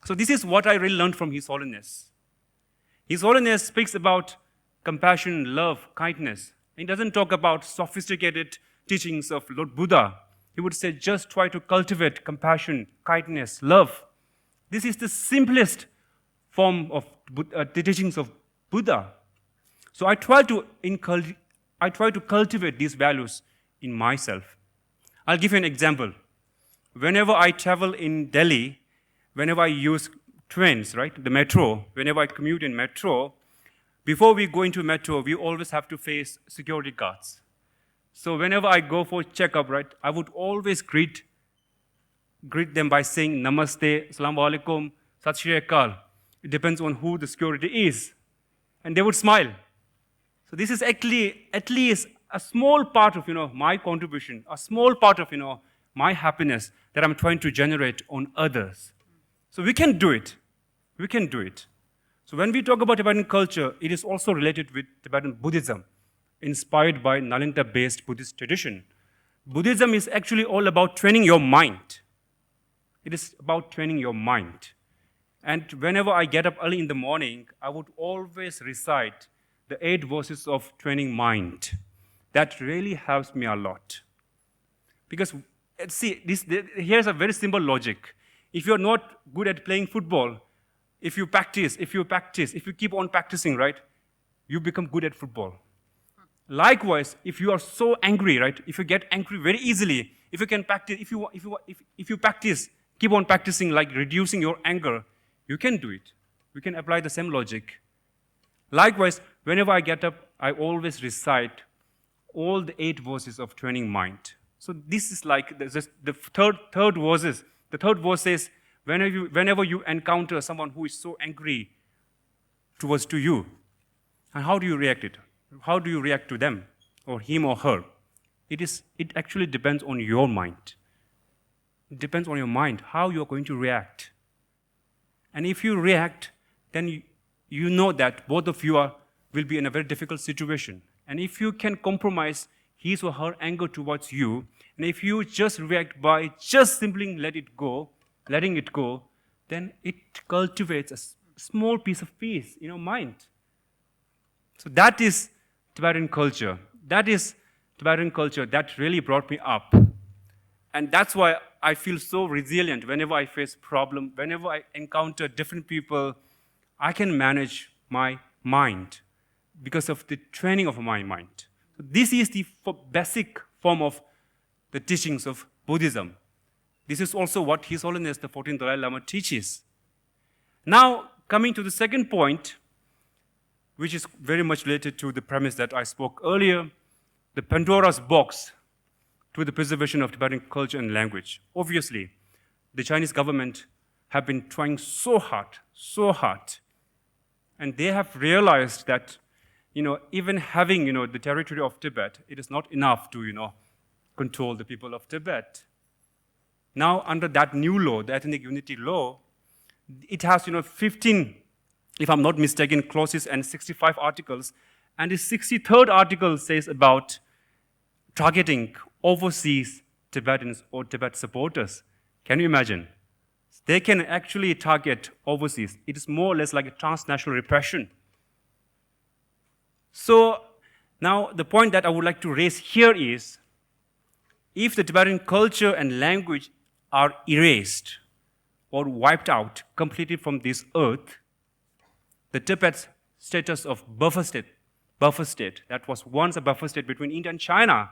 So this is what I really learned from His Holiness. His Holiness speaks about compassion, love, kindness. He doesn't talk about sophisticated teachings of Lord Buddha. He would say, just try to cultivate compassion, kindness, love. This is the simplest form of the teachings of Buddha. So I try to cultivate these values in myself. I'll give you an example. Whenever I travel in Delhi, whenever I use trains, right, the metro, whenever I commute in metro, before we go into metro, we always have to face security guards. So whenever I go for checkup, right, I would always greet them by saying Namaste, Assalamu alaikum, Sat Shri Akal. It depends on who the security is. And they would smile. So this is actually at least a small part of, my contribution, a small part of, my happiness that I'm trying to generate on others. So we can do it. We can do it. So when we talk about Tibetan culture, it is also related with Tibetan Buddhism, inspired by Nalinta-based Buddhist tradition. Buddhism is actually all about training your mind. It is about training your mind. And whenever I get up early in the morning, I would always recite the 8 verses of training mind. That really helps me a lot. Because, see, here's a very simple logic. If you're not good at playing football, if you keep on practicing, right, you become good at football. Likewise, if you are so angry, right, if you get angry very easily, if you can practice, if you practice, keep on practicing, like reducing your anger, you can do it. We can apply the same logic. Likewise, whenever I get up, I always recite all the 8 verses of Training Mind. So this is like the third verses. The third verse says, whenever you encounter someone who is so angry towards to you, and how do you react it? How do you react to them, or him or her? It actually depends on your mind. It depends on your mind, how you're going to react. And if you react, then you know that both of you will be in a very difficult situation. And if you can compromise his or her anger towards you, and if you just react by just simply letting it go, then it cultivates a small piece of peace in your mind. So that is Tibetan culture. That is Tibetan culture that really brought me up. And that's why I feel so resilient whenever I face problems, whenever I encounter different people, I can manage my mind because of the training of my mind. So this is the basic form of the teachings of Buddhism. This is also what His Holiness the 14ᵗ Dalai Lama teaches. Now, coming to the second point, which is very much related to the premise that I spoke earlier, the Pandora's box to the preservation of Tibetan culture and language. Obviously, the Chinese government have been trying so hard, and they have realized that, even having, the territory of Tibet, it is not enough to, control the people of Tibet. Now, under that new law, the ethnic unity law, it has, 15, if I'm not mistaken, clauses and 65 articles, and the 63rd article says about targeting overseas Tibetans or Tibet supporters. Can you imagine? They can actually target overseas. It is more or less like a transnational repression. So now the point that I would like to raise here is, if the Tibetan culture and language are erased or wiped out completely from this earth, the Tibet's status of buffer state, that was once a buffer state between India and China,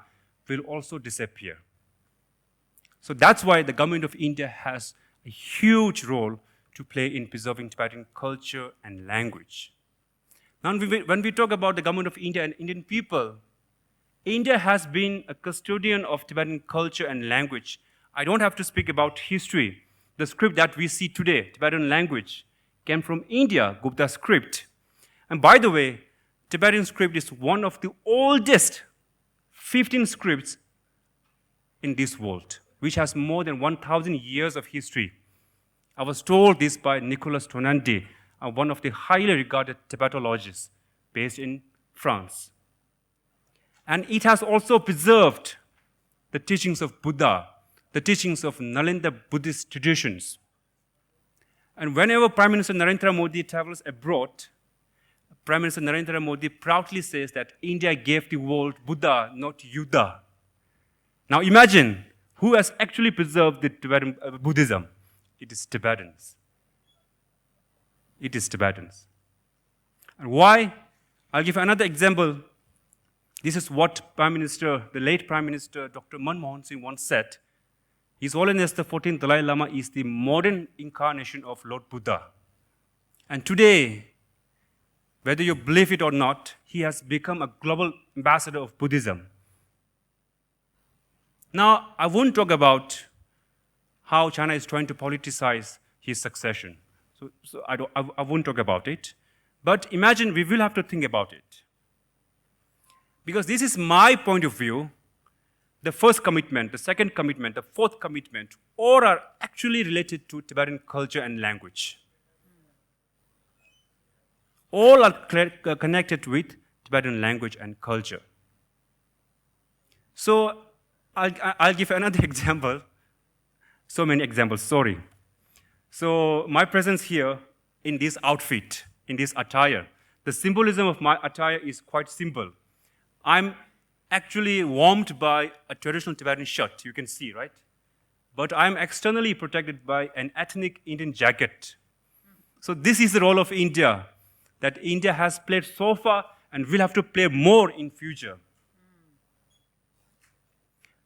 will also disappear. So that's why the government of India has a huge role to play in preserving Tibetan culture and language. Now, when we talk about the government of India and Indian people, India has been a custodian of Tibetan culture and language. I don't have to speak about history. The script that we see today, Tibetan language, came from India, Gupta script. And by the way, Tibetan script is one of the oldest 15 scripts in this world, which has more than 1,000 years of history. I was told this by Nicolas Tonandi, one of the highly regarded Tibetologists based in France. And it has also preserved the teachings of Buddha, the teachings of Nalanda Buddhist traditions. And whenever Prime Minister Narendra Modi travels abroad, Prime Minister Narendra Modi proudly says that India gave the world Buddha, not Yuddha. Now imagine who has actually preserved the Tibetan Buddhism. It is Tibetans. It is Tibetans. And why? I'll give another example. This is what the late Prime Minister Dr. Manmohan Singh once said. His Holiness the 14ᵗ Dalai Lama is the modern incarnation of Lord Buddha. And today, whether you believe it or not, he has become a global ambassador of Buddhism. Now, I won't talk about how China is trying to politicize his succession. So I won't talk about it. But imagine we will have to think about it. Because this is my point of view. The first commitment, the second commitment, the fourth commitment, all are actually related to Tibetan culture and language. All are connected with Tibetan language and culture. So I'll give another example. So many examples, sorry. So my presence here in this outfit, in this attire, the symbolism of my attire is quite simple. I'm actually warmed by a traditional Tibetan shirt, you can see, right? But I'm externally protected by an ethnic Indian jacket. So this is the role of India, that India has played so far and will have to play more in future.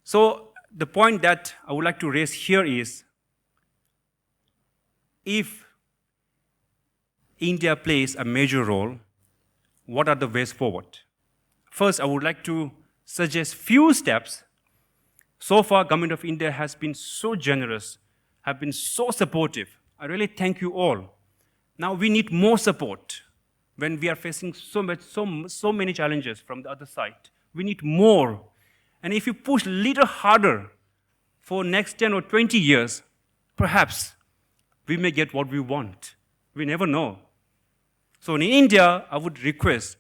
So the point that I would like to raise here is, if India plays a major role, what are the ways forward? First, I would like to suggest few steps. So far, Government of India has been so generous, have been so supportive. I really thank you all. Now we need more support when we are facing so many challenges from the other side. We need more. And if you push a little harder for next 10 or 20 years, perhaps we may get what we want. We never know. So in India, I would request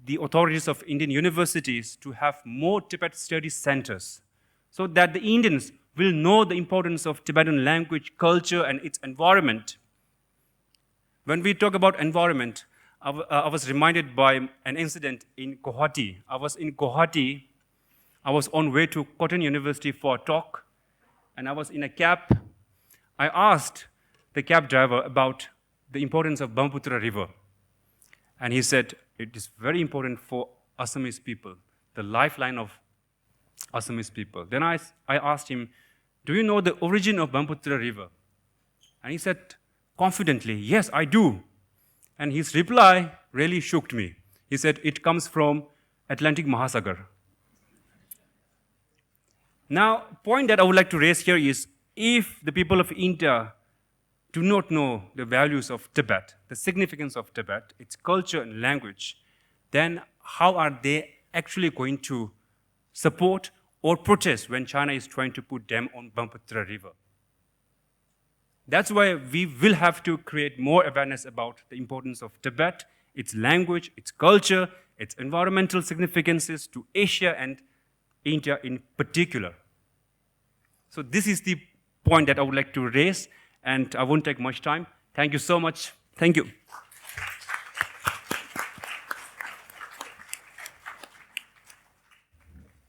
the authorities of Indian universities to have more Tibet study centers so that the Indians will know the importance of Tibetan language, culture, and its environment. When we talk about environment, I was reminded by an incident in Guwahati. I was in Guwahati. I was on way to Cotton University for a talk, and I was in a cab. I asked the cab driver about the importance of Brahmaputra River. And he said, it is very important for Assamese people, the lifeline of Assamese people. Then I asked him, do you know the origin of Brahmaputra River? And he said confidently, yes, I do. And his reply really shook me. He said, it comes from Atlantic Mahasagar. Now, point that I would like to raise here is, if the people of India do not know the values of Tibet, the significance of Tibet, its culture and language, then how are they actually going to support or protest when China is trying to put dam on Brahmaputra River? That's why we will have to create more awareness about the importance of Tibet, its language, its culture, its environmental significances to Asia and India in particular. So this is the point that I would like to raise, and I won't take much time. Thank you so much. Thank you.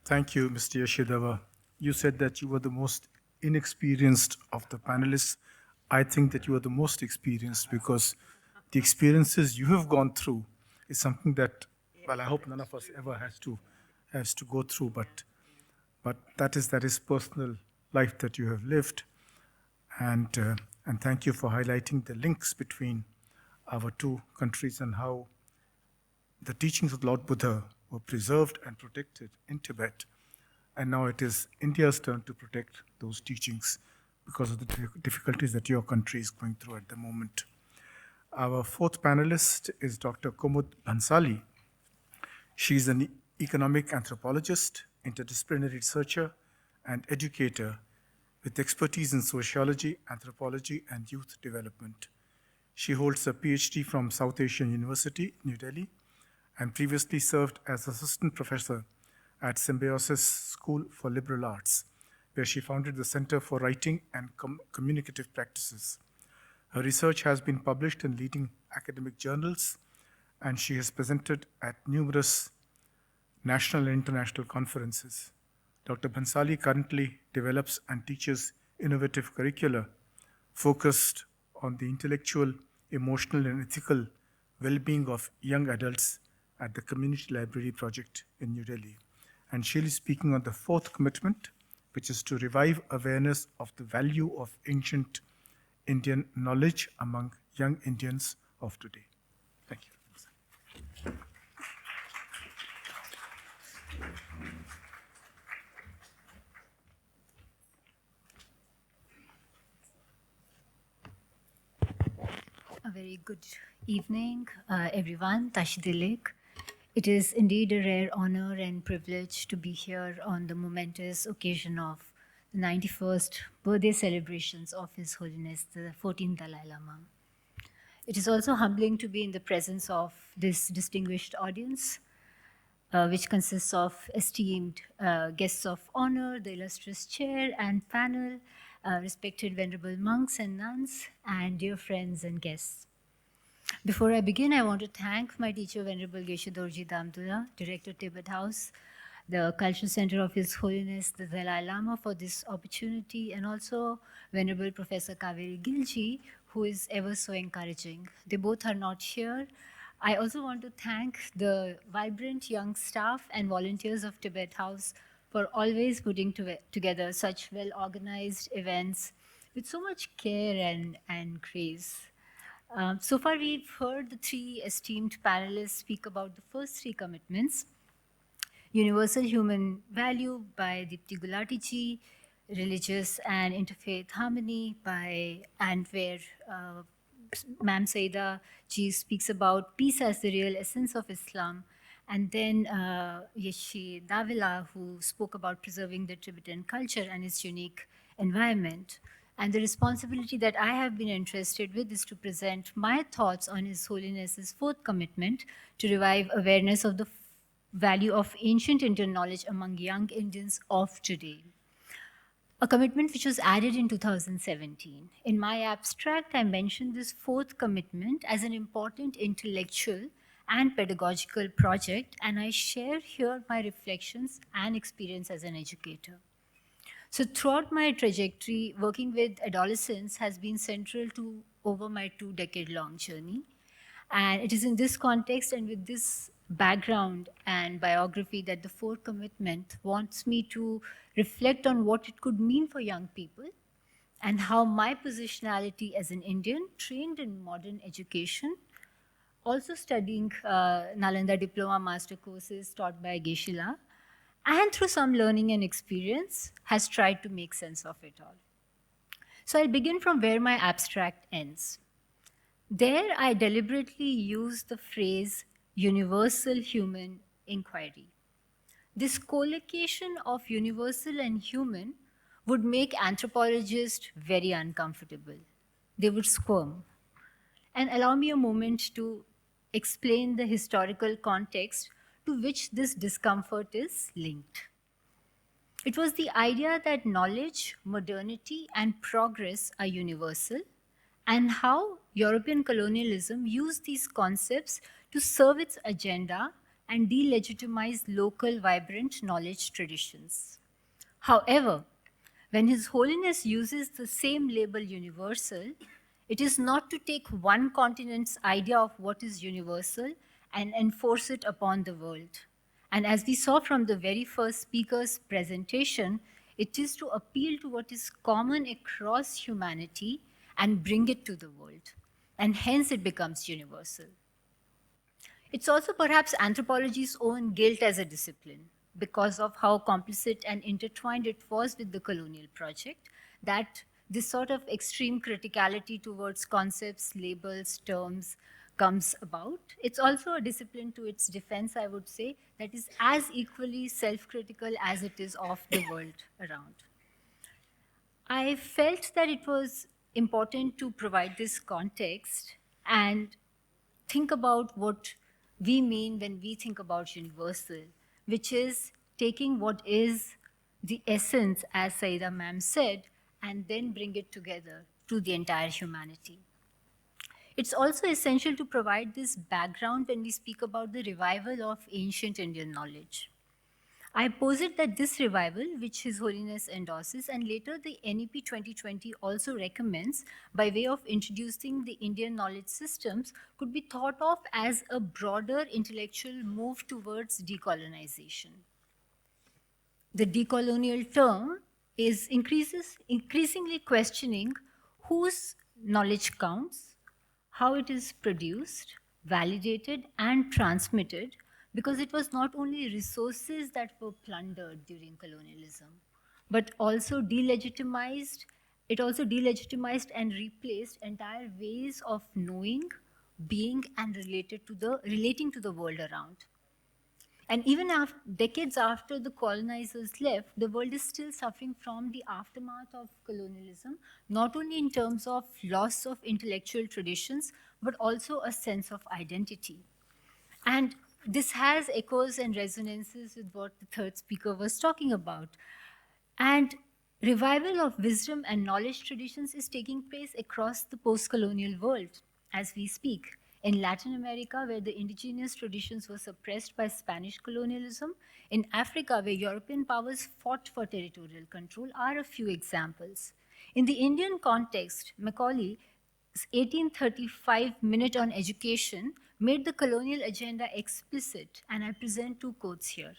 Thank you, Mr. Yashidava. You said that you were the most inexperienced of the panelists. I think that you are the most experienced, because the experiences you have gone through is something that, well, I hope none of us ever has to go through, but that is personal life that you have lived. And thank you for highlighting the links between our two countries and how the teachings of Lord Buddha were preserved and protected in Tibet. And now it is India's turn to protect those teachings because of the difficulties that your country is going through at the moment. Our fourth panelist is Dr. Kumar Bhansali. She is an economic anthropologist, interdisciplinary researcher, and educator with expertise in sociology, anthropology, and youth development. She holds a PhD from South Asian University, New Delhi, and previously served as assistant professor at Symbiosis School for Liberal Arts, where she founded the Center for Writing and Communicative Practices. Her research has been published in leading academic journals, and she has presented at numerous national and international conferences. Dr. Bhansali currently develops and teaches innovative curricula focused on the intellectual, emotional, and ethical well-being of young adults at the Community Library Project in New Delhi. And she'll be speaking on the fourth commitment, which is to revive awareness of the value of ancient Indian knowledge among young Indians of today. Thank you. A very good evening, everyone. Tashidilik. It is indeed a rare honor and privilege to be here on the momentous occasion of the 91st birthday celebrations of His Holiness the 14ᵗ Dalai Lama. It is also humbling to be in the presence of this distinguished audience, which consists of esteemed guests of honor, the illustrious chair and panel, respected venerable monks and nuns, and dear friends and guests. Before I begin, I want to thank my teacher, Venerable Geshe Dorji Damdula, Director Tibet House, the Cultural Center of His Holiness the Dalai Lama for this opportunity, and also Venerable Professor Kaveri Gilji, who is ever so encouraging. They both are not here. I also want to thank the vibrant young staff and volunteers of Tibet House for always putting together such well-organized events with so much care and grace. So far, we've heard the three esteemed panelists speak about the first three commitments: universal human value by Dipti Gulati ji, religious and interfaith harmony by, and where Ma'am Saida ji speaks about peace as the real essence of Islam, and then Yeshi Davila, who spoke about preserving the Tibetan culture and its unique environment. And the responsibility that I have been entrusted with is to present my thoughts on His Holiness's fourth commitment to revive awareness of the value of ancient Indian knowledge among young Indians of today. A commitment which was added in 2017. In my abstract, I mentioned this fourth commitment as an important intellectual and pedagogical project, and I share here my reflections and experience as an educator. So throughout my trajectory, working with adolescents has been central to over my 2-decade-long journey. And it is in this context and with this background and biography that the fourth commitment wants me to reflect on what it could mean for young people and how my positionality as an Indian trained in modern education, also studying Nalanda Diploma master courses taught by Geshe-la, and through some learning and experience, has tried to make sense of it all. So I'll begin from where my abstract ends. There, I deliberately use the phrase universal human inquiry. This collocation of universal and human would make anthropologists very uncomfortable. They would squirm. And allow me a moment to explain the historical context to which this discomfort is linked. It was the idea that knowledge, modernity, and progress are universal, and how European colonialism used these concepts to serve its agenda and delegitimize local vibrant knowledge traditions. However, when His Holiness uses the same label universal, it is not to take one continent's idea of what is universal and enforce it upon the world. And as we saw from the very first speaker's presentation, it is to appeal to what is common across humanity and bring it to the world. And hence it becomes universal. It's also perhaps anthropology's own guilt as a discipline, because of how complicit and intertwined it was with the colonial project, that this sort of extreme criticality towards concepts, labels, terms comes about. It's also a discipline to its defense, I would say, that is as equally self-critical as it is of the world around. I felt that it was important to provide this context and think about what we mean when we think about universal, which is taking what is the essence, as Saida ma'am said, and then bring it together to the entire humanity. It's also essential to provide this background when we speak about the revival of ancient Indian knowledge. I posit that this revival, which His Holiness endorses, and later the NEP 2020 also recommends by way of introducing the Indian knowledge systems, could be thought of as a broader intellectual move towards decolonization. The decolonial term is increasingly questioning whose knowledge counts, how it is produced, validated, and transmitted, because it was not only resources that were plundered during colonialism, but also delegitimized. It also delegitimized and replaced entire ways of knowing, being, and relating to the world around. And even decades after the colonizers left, the world is still suffering from the aftermath of colonialism, not only in terms of loss of intellectual traditions, but also a sense of identity. And this has echoes and resonances with what the third speaker was talking about. And revival of wisdom and knowledge traditions is taking place across the post-colonial world as we speak. In Latin America, where the indigenous traditions were suppressed by Spanish colonialism, in Africa, where European powers fought for territorial control, are a few examples. In the Indian context, Macaulay's 1835 Minute on Education made the colonial agenda explicit, and I present two quotes here.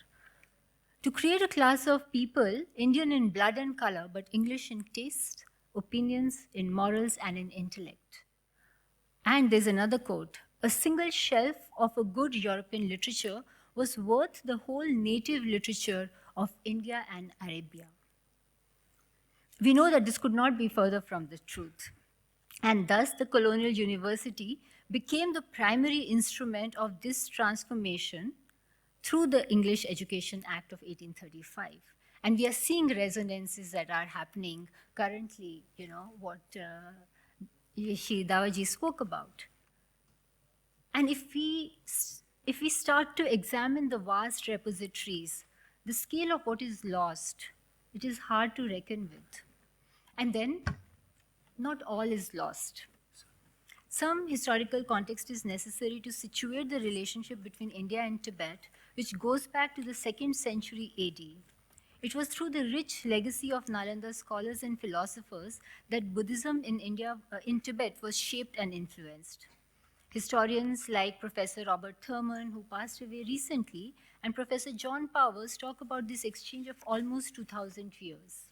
To create a class of people, Indian in blood and color, but English in taste, opinions, in morals, and in intellect. And there's another quote: "A single shelf of a good European literature was worth the whole native literature of India and Arabia." We know that this could not be further from the truth. And thus, the colonial university became the primary instrument of this transformation through the English Education Act of 1835. And we are seeing resonances that are happening currently, what Shri Davaji spoke about. And if we start to examine the vast repositories, the scale of what is lost, it is hard to reckon with. And then, not all is lost. Some historical context is necessary to situate the relationship between India and Tibet, which goes back to the 2nd century AD. It was through the rich legacy of Nalanda scholars and philosophers that Buddhism in Tibet was shaped and influenced. Historians like Professor Robert Thurman, who passed away recently, and Professor John Powers talk about this exchange of almost 2,000 years,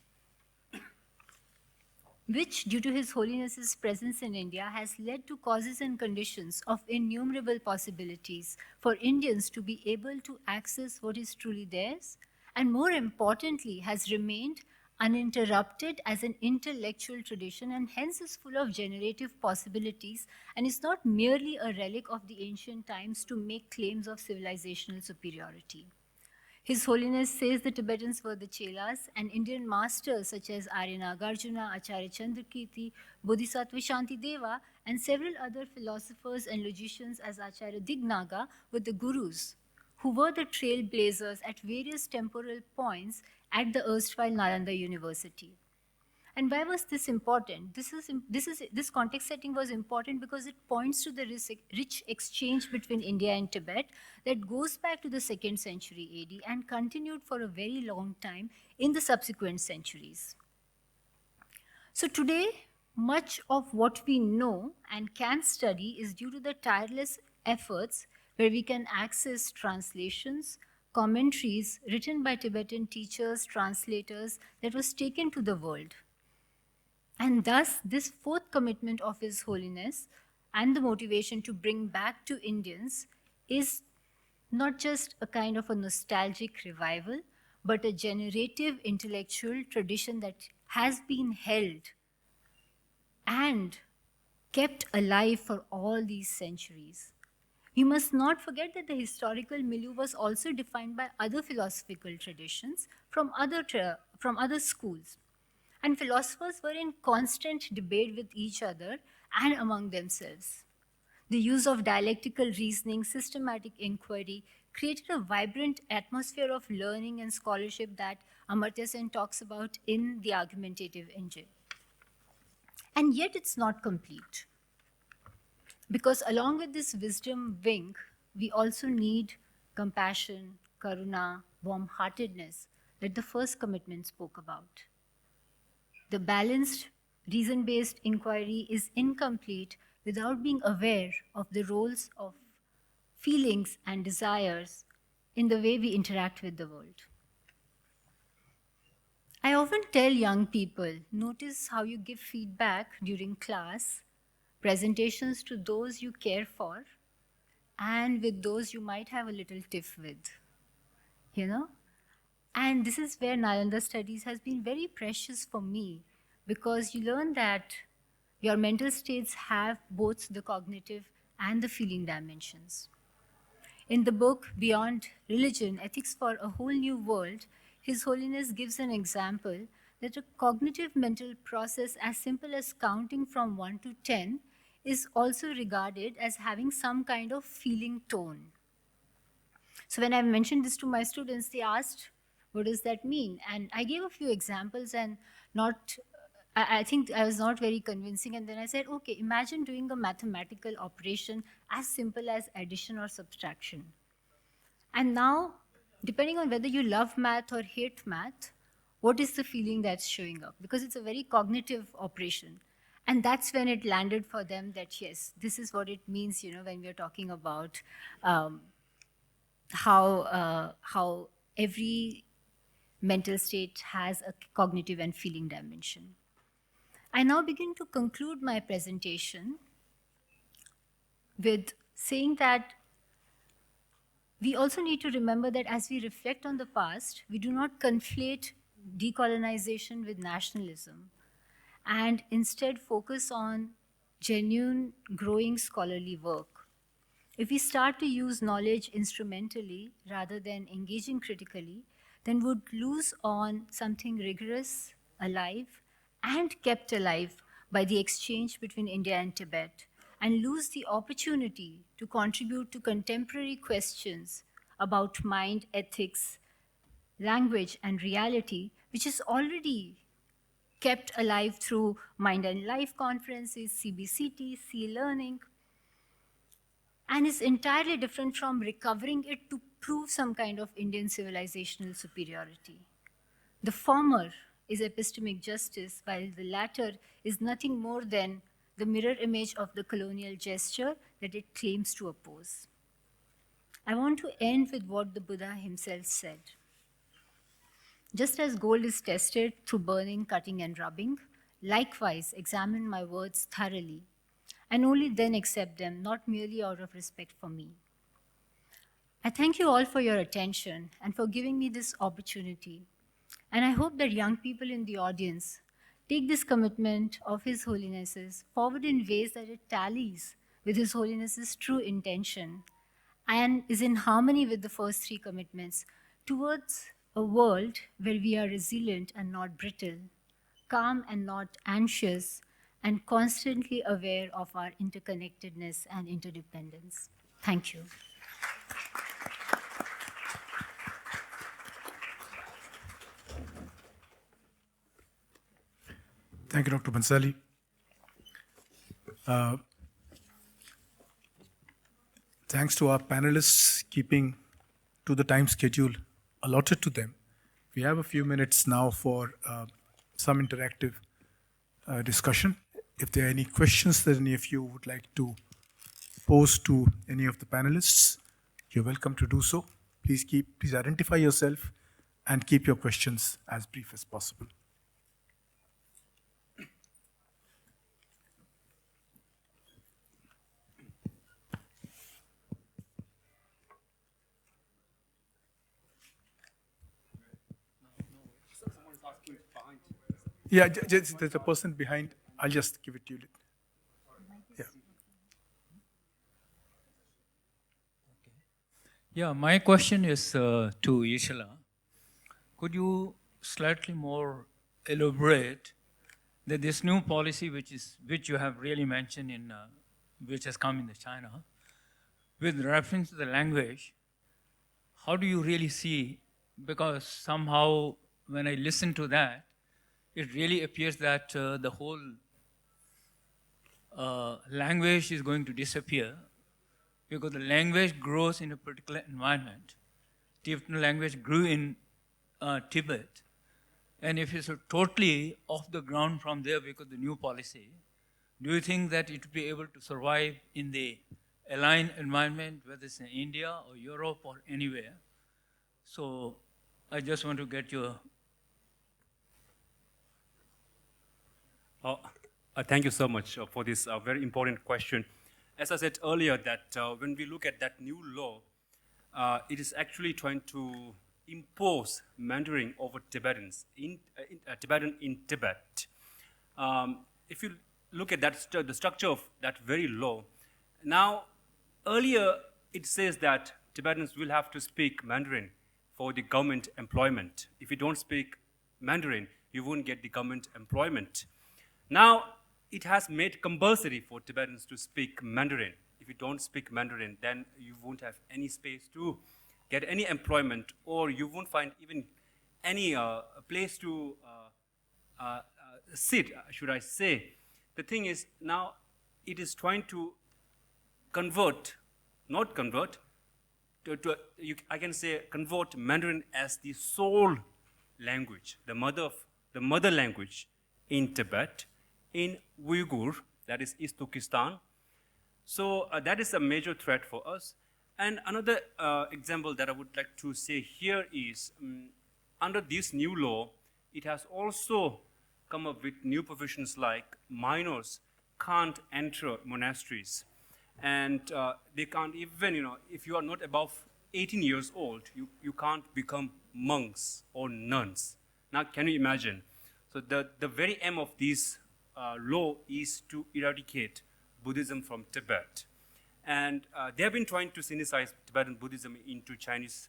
which, due to His Holiness's presence in India, has led to causes and conditions of innumerable possibilities for Indians to be able to access what is truly theirs, and more importantly, has remained uninterrupted as an intellectual tradition, and hence is full of generative possibilities, and is not merely a relic of the ancient times to make claims of civilizational superiority. His Holiness says the Tibetans were the Chelas, and Indian masters such as Arya Nagarjuna, Acharya Chandrakirti, Bodhisattva Shantideva, and several other philosophers and logicians as Acharya Dignaga were the gurus, who were the trailblazers at various temporal points at the erstwhile Nalanda University. And why was this important? This context setting was important because it points to the rich exchange between India and Tibet that goes back to the 2nd century AD and continued for a very long time in the subsequent centuries. So today, much of what we know and can study is due to the tireless efforts where we can access translations, commentaries written by Tibetan teachers, translators, that was taken to the world. And thus, this 4th commitment of His Holiness and the motivation to bring back to Indians is not just a kind of a nostalgic revival, but a generative intellectual tradition that has been held and kept alive for all these centuries. We must not forget that the historical milieu was also defined by other philosophical traditions from other schools. And philosophers were in constant debate with each other and among themselves. The use of dialectical reasoning, systematic inquiry, created a vibrant atmosphere of learning and scholarship that Amartya Sen talks about in The Argumentative Engine. And yet it's not complete. Because along with this wisdom wing, we also need compassion, karuna, warm-heartedness that the first commitment spoke about. The balanced, reason-based inquiry is incomplete without being aware of the roles of feelings and desires in the way we interact with the world. I often tell young people, notice how you give feedback during class, presentations to those you care for, and with those you might have a little tiff with, And this is where Nalanda studies has been very precious for me, because you learn that your mental states have both the cognitive and the feeling dimensions. In the book, Beyond Religion, Ethics for a Whole New World, His Holiness gives an example that a cognitive mental process as simple as counting from 1 to 10 is also regarded as having some kind of feeling tone. So when I mentioned this to my students, they asked, what does that mean? And I gave a few examples, and I think I was not very convincing. And then I said, okay, imagine doing a mathematical operation as simple as addition or subtraction. And now, depending on whether you love math or hate math, what is the feeling that's showing up? Because it's a very cognitive operation. And that's when it landed for them that, yes, this is what it means, when we're talking about how every mental state has a cognitive and feeling dimension. I now begin to conclude my presentation with saying that we also need to remember that as we reflect on the past, we do not conflate decolonization with nationalism, and instead focus on genuine, growing scholarly work. If we start to use knowledge instrumentally rather than engaging critically, then we'd lose on something rigorous, alive, and kept alive by the exchange between India and Tibet, and lose the opportunity to contribute to contemporary questions about mind, ethics, language, and reality, which is already kept alive through Mind and Life conferences, CBCT, C-Learning, and is entirely different from recovering it to prove some kind of Indian civilizational superiority. The former is epistemic justice, while the latter is nothing more than the mirror image of the colonial gesture that it claims to oppose. I want to end with what the Buddha himself said. Just as gold is tested through burning, cutting, and rubbing, likewise examine my words thoroughly, and only then accept them, not merely out of respect for me. I thank you all for your attention and for giving me this opportunity. And I hope that young people in the audience take this commitment of His Holiness's forward in ways that it tallies with His Holiness's true intention and is in harmony with the first three commitments towards a world where we are resilient and not brittle, calm and not anxious, and constantly aware of our interconnectedness and interdependence. Thank you. Thank you, Dr. Bansali. Thanks to our panelists keeping to the time schedule allotted to them. We have a few minutes now for some interactive discussion. If there are any questions that any of you would like to pose to any of the panelists, you're welcome to do so. Please identify yourself and keep your questions as brief as possible. Yeah, there's a person behind. I'll just give it to you. Yeah. Yeah, my question is to Yeshla. Could you slightly more elaborate that this new policy, which you have really mentioned in, which has come in the China, with reference to the language, how do you really see? Because somehow when I listen to that, it really appears that the whole language is going to disappear because the language grows in a particular environment. Tibetan language grew in Tibet, and if it's totally off the ground from there because of the new policy, do you think that it will be able to survive in the aligned environment, whether it's in India or Europe or anywhere? So I just want to get your... Thank you so much for this very important question. As I said earlier, that when we look at that new law, it is actually trying to impose Mandarin over Tibetans, Tibetan in Tibet. If you look at that the structure of that very law, now earlier it says that Tibetans will have to speak Mandarin for the government employment. If you don't speak Mandarin, you won't get the government employment. Now, it has made compulsory for Tibetans to speak Mandarin. If you don't speak Mandarin, then you won't have any space to get any employment, or you won't find even any place to sit, should I say. The thing is, now it is trying to convert, not convert, I can say convert Mandarin as the sole language, the mother language in Tibet, in Uyghur, that is East Turkestan. So that is a major threat for us. And another example that I would like to say here is, under this new law, it has also come up with new provisions like minors can't enter monasteries. And they can't even, if you are not above 18 years old, you can't become monks or nuns. Now, can you imagine? So the very aim of this law is to eradicate Buddhism from Tibet. And they have been trying to synthesize Tibetan Buddhism into Chinese,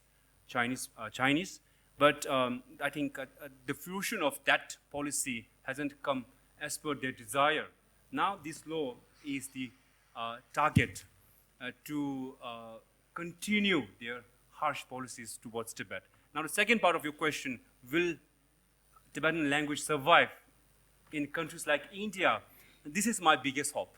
but I think the fruition of that policy hasn't come as per their desire. Now this law is the target to continue their harsh policies towards Tibet. Now the second part of your question, will Tibetan language survive in countries like India? This is my biggest hope.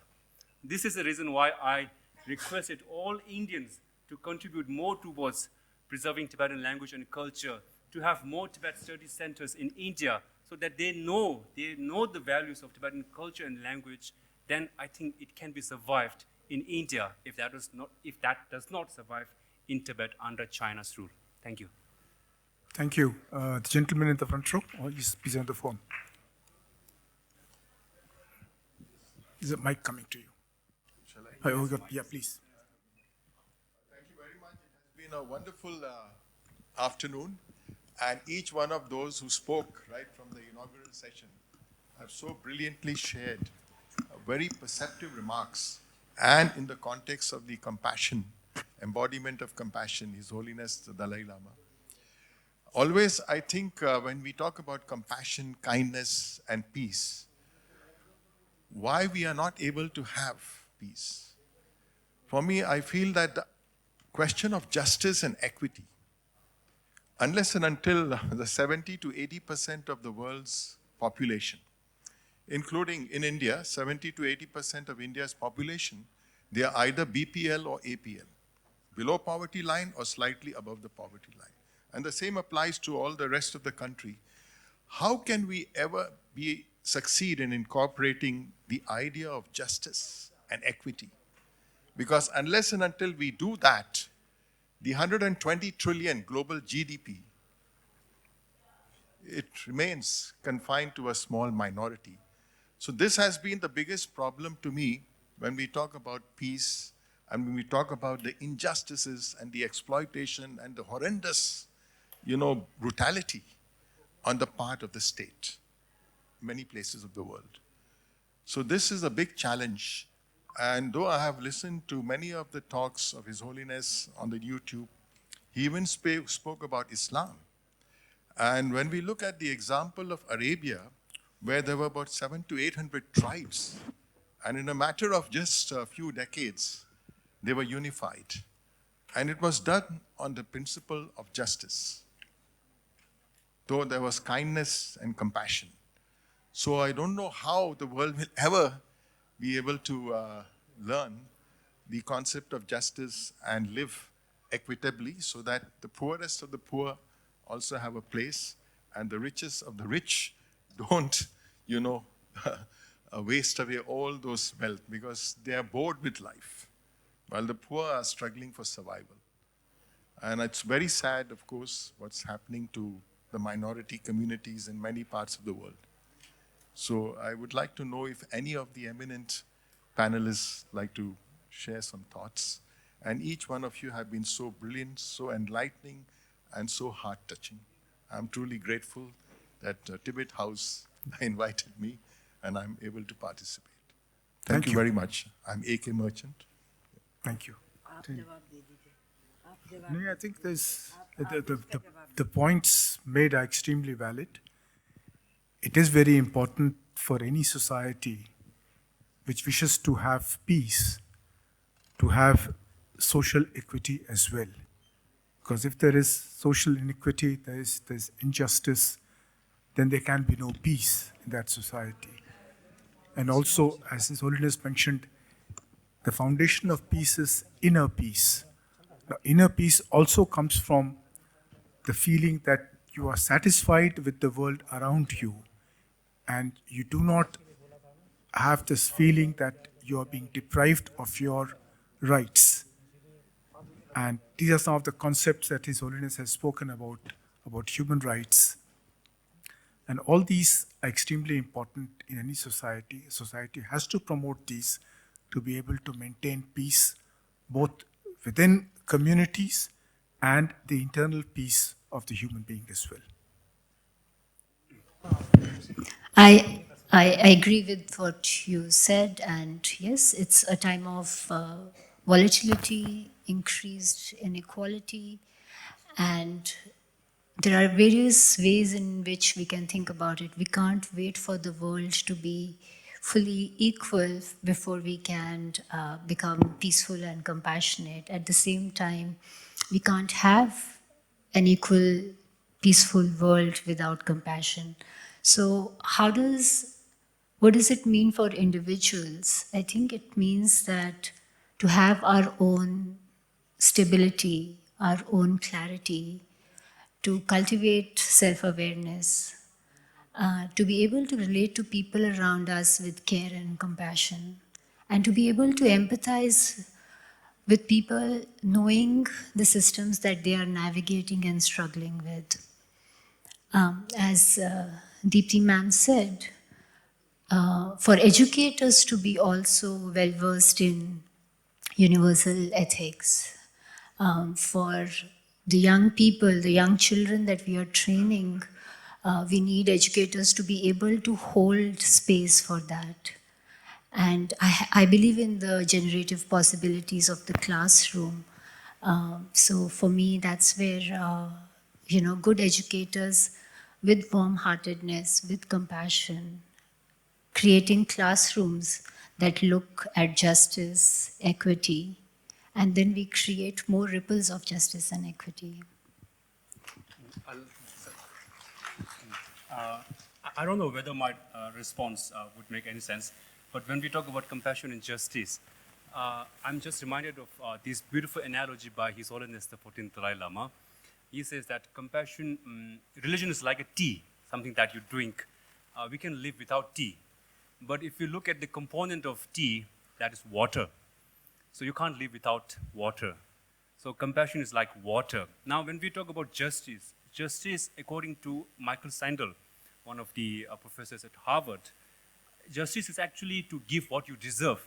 This is the reason why I requested all Indians to contribute more towards preserving Tibetan language and culture, to have more Tibet study centers in India so that they know the values of Tibetan culture and language. Then I think it can be survived in India if that does not survive in Tibet under China's rule. Thank you. Thank you. The gentleman in the front row, or he's on the phone. Is the mic coming to you? Shall I? Yeah, please. Thank you very much. It has been a wonderful afternoon, and each one of those who spoke right from the inaugural session have so brilliantly shared very perceptive remarks, and in the context of the compassion, embodiment of compassion, His Holiness the Dalai Lama. Always, I think, when we talk about compassion, kindness, and peace, why we are not able to have peace. For me, I feel that the question of justice and equity, unless and until the 70 to 80% of the world's population, including in India, 70 to 80% of India's population, they are either BPL or APL, below poverty line or slightly above the poverty line. And the same applies to all the rest of the country. How can we ever succeed in incorporating the idea of justice and equity? Because unless and until we do that, the 120 trillion global GDP, it remains confined to a small minority. So this has been the biggest problem to me when we talk about peace and when we talk about the injustices and the exploitation and the horrendous, brutality on the part of the state, many places of the world. So this is a big challenge. And though I have listened to many of the talks of His Holiness on the YouTube, he even spoke about Islam. And when we look at the example of Arabia, where there were about 700 to 800 tribes, and in a matter of just a few decades, they were unified. And it was done on the principle of justice, though there was kindness and compassion. So I don't know how the world will ever be able to learn the concept of justice and live equitably so that the poorest of the poor also have a place and the richest of the rich don't, waste away all those wealth because they are bored with life, while the poor are struggling for survival. And it's very sad, of course, what's happening to the minority communities in many parts of the world. So I would like to know if any of the eminent panelists like to share some thoughts. And each one of you have been so brilliant, so enlightening, and so heart-touching. I'm truly grateful that Tibet House invited me, and I'm able to participate. Thank you very much. I'm A.K. Merchant. Thank you. I think there's the points made are extremely valid. It is very important for any society which wishes to have peace to have social equity as well. Because if there is social inequity, there's injustice, then there can be no peace in that society. And also, as His Holiness mentioned, the foundation of peace is inner peace. Now, inner peace also comes from the feeling that you are satisfied with the world around you and you do not have this feeling that you are being deprived of your rights. And these are some of the concepts that His Holiness has spoken about human rights. And all these are extremely important in any society. Society has to promote these to be able to maintain peace both within communities and the internal peace of the human being as well. I agree with what you said, and yes, it's a time of volatility, increased inequality, and there are various ways in which we can think about it. We can't wait for the world to be fully equal before we can become peaceful and compassionate. At the same time, we can't have an equal, peaceful world without compassion. So what does it mean for individuals? I think it means that to have our own stability, our own clarity, to cultivate self-awareness, to be able to relate to people around us with care and compassion, and to be able to empathize with people knowing the systems that they are navigating and struggling with. As Deepti ma'am said, for educators to be also well-versed in universal ethics, for the young people, the young children that we are training, we need educators to be able to hold space for that. And I believe in the generative possibilities of the classroom. So for me, that's where, good educators with warm-heartedness, with compassion, creating classrooms that look at justice, equity, and then we create more ripples of justice and equity. I don't know whether my response would make any sense, but when we talk about compassion and justice, I'm just reminded of this beautiful analogy by His Holiness the 14ᵗ Dalai Lama. He says that compassion, religion is like a tea, something that you drink. We can live without tea. But if you look at the component of tea, that is water. So you can't live without water. So compassion is like water. Now, when we talk about justice, justice, according to Michael Sandel, one of the professors at Harvard, justice is actually to give what you deserve.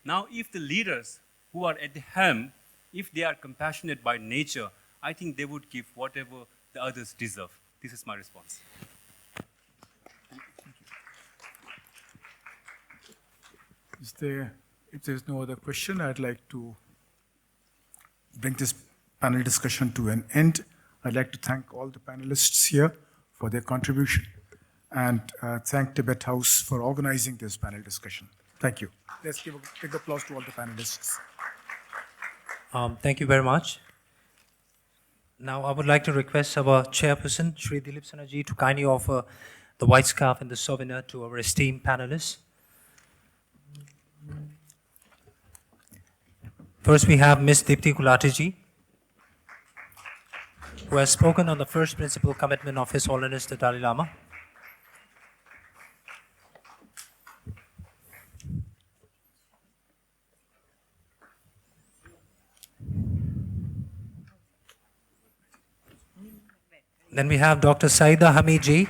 Now, if the leaders who are at the helm, if they are compassionate by nature, I think they would give whatever the others deserve. This is my response. If there's no other question, I'd like to bring this panel discussion to an end. I'd like to thank all the panelists here for their contribution and thank Tibet House for organizing this panel discussion. Thank you. Let's give a big applause to all the panelists. Thank you very much. Now I would like to request our chairperson, Shri Dilip ji, to kindly offer the white scarf and the souvenir to our esteemed panelists. First, we have Ms. Dipti Gulati, who has spoken on the first principle commitment of His Holiness the Dalai Lama. Then we have Dr. Saida Hamidji.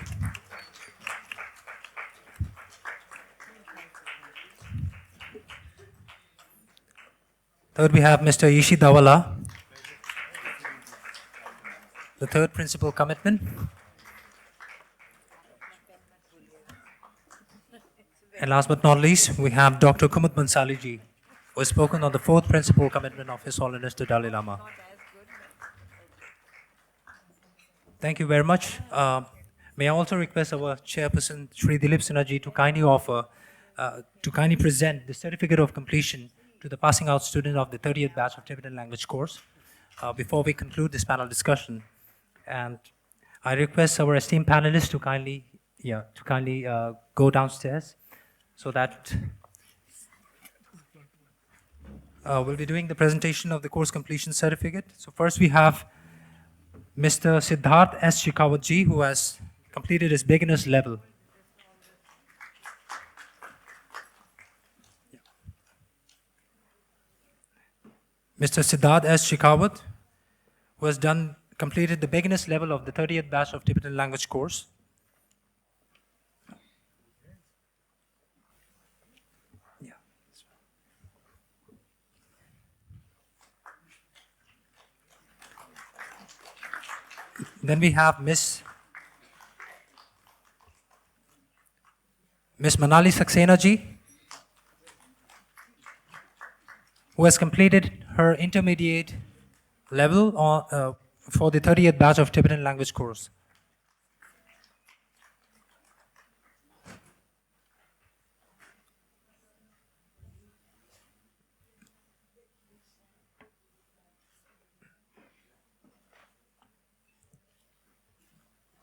Third, we have Mr. Yishi Dawala, the third principle commitment. And last but not least, we have Dr. Kumar Bansali, who has spoken on the fourth principle commitment of His Holiness the Dalai Lama. Thank you very much. May I also request our chairperson, Shri Dilip Sinha to kindly present the certificate of completion to the passing out student of the 30th batch of Tibetan language course before we conclude this panel discussion. And I request our esteemed panelists to kindly go downstairs so that we'll be doing the presentation of the course completion certificate. So first we have Mr. Siddharth S. Shekhawat, who has completed his beginner's level. Mr. Siddharth S. Shekhawat, who has completed the beginner's level of the 30th batch of Tibetan language course. Then we have Miss Manali Saxena ji, who has completed her intermediate level for the 30th batch of Tibetan language course.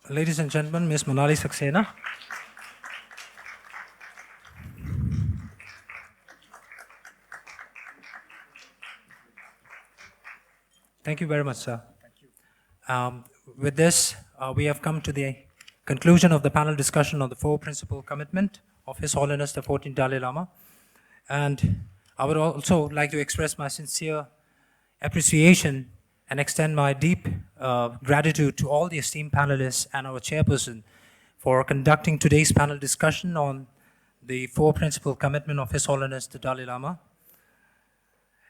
Ladies and gentlemen, Ms. Manali Saxena. Thank you very much, sir. Thank you. With this, we have come to the conclusion of the panel discussion on the four principle commitment of His Holiness the 14ᵗ Dalai Lama. And I would also like to express my sincere appreciation and extend my deep gratitude to all the esteemed panelists and our chairperson for conducting today's panel discussion on the four principle commitment of His Holiness the Dalai Lama.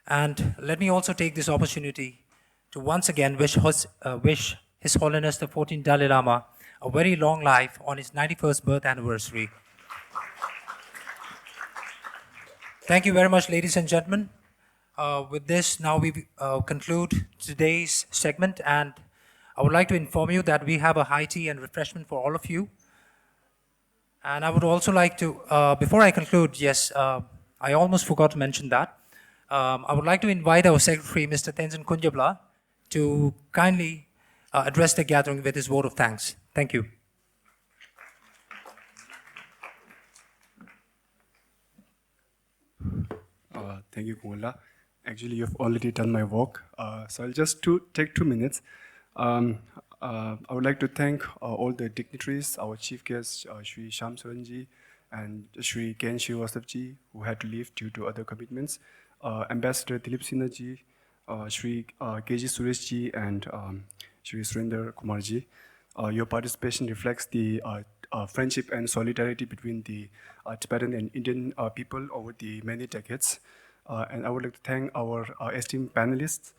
And let me also take this opportunity to once again wish His Holiness the 14ᵗ Dalai Lama a very long life on his 91st birth anniversary. Thank you very much, ladies and gentlemen. With this, now we conclude today's segment, and I would like to inform you that we have a high tea and refreshment for all of you. And I would also like to, before I conclude, yes, I almost forgot to mention that. I would like to invite our secretary, Mr. Tenzin Kunjabla, to kindly address the gathering with his vote of thanks. Thank you. Thank you, Kumar. Actually, you've already done my work, so I'll just take 2 minutes. I would like to thank all the dignitaries, our chief guests, Shri Shyam Saran and Shri Ken Shrivastava, who had to leave due to other commitments, Ambassador Dilip Sinha ji, Shri KG Suresh and Shri Surendra Kumar ji. Your participation reflects the friendship and solidarity between the Tibetan and Indian people over the many decades. And I would like to thank our esteemed panelists.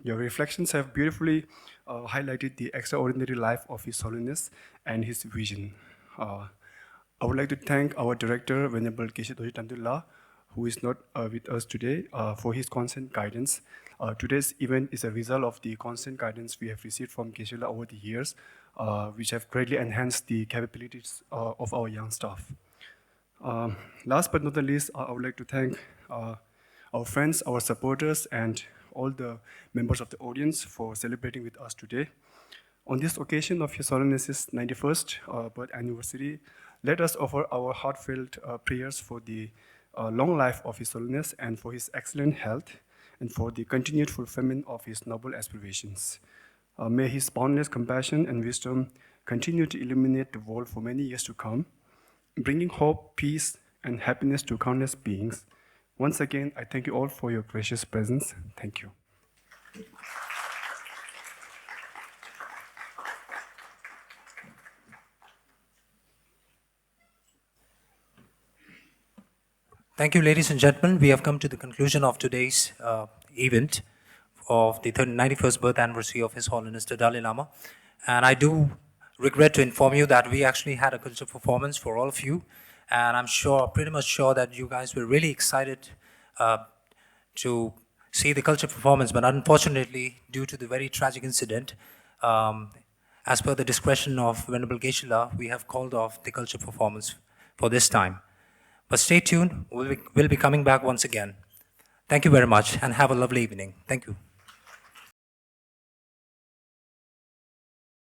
Your reflections have beautifully highlighted the extraordinary life of His Holiness and his vision. I would like to thank our director, Venerable Geshe Dorje Tamdullah, who is not with us today, for his constant guidance. Today's event is a result of the constant guidance we have received from Geshe-la over the years, which have greatly enhanced the capabilities of our young staff. Last but not the least, I would like to thank our friends, our supporters, and all the members of the audience for celebrating with us today. On this occasion of His Holiness's 91st birth anniversary, let us offer our heartfelt prayers for the long life of His Holiness and for his excellent health and for the continued fulfillment of his noble aspirations. May his boundless compassion and wisdom continue to illuminate the world for many years to come, bringing hope, peace, and happiness to countless beings. Once again, I thank you all for your precious presence. Thank you. Thank you, ladies and gentlemen. We have come to the conclusion of today's event of the 91st birth anniversary of His Holiness the Dalai Lama. And I do regret to inform you that we actually had a cultural performance for all of you. And I'm pretty much sure that you guys were really excited to see the culture performance. But unfortunately, due to the very tragic incident, as per the discretion of Venerable Geshe-la, we have called off the culture performance for this time. But stay tuned, we'll be coming back once again. Thank you very much and have a lovely evening. Thank you.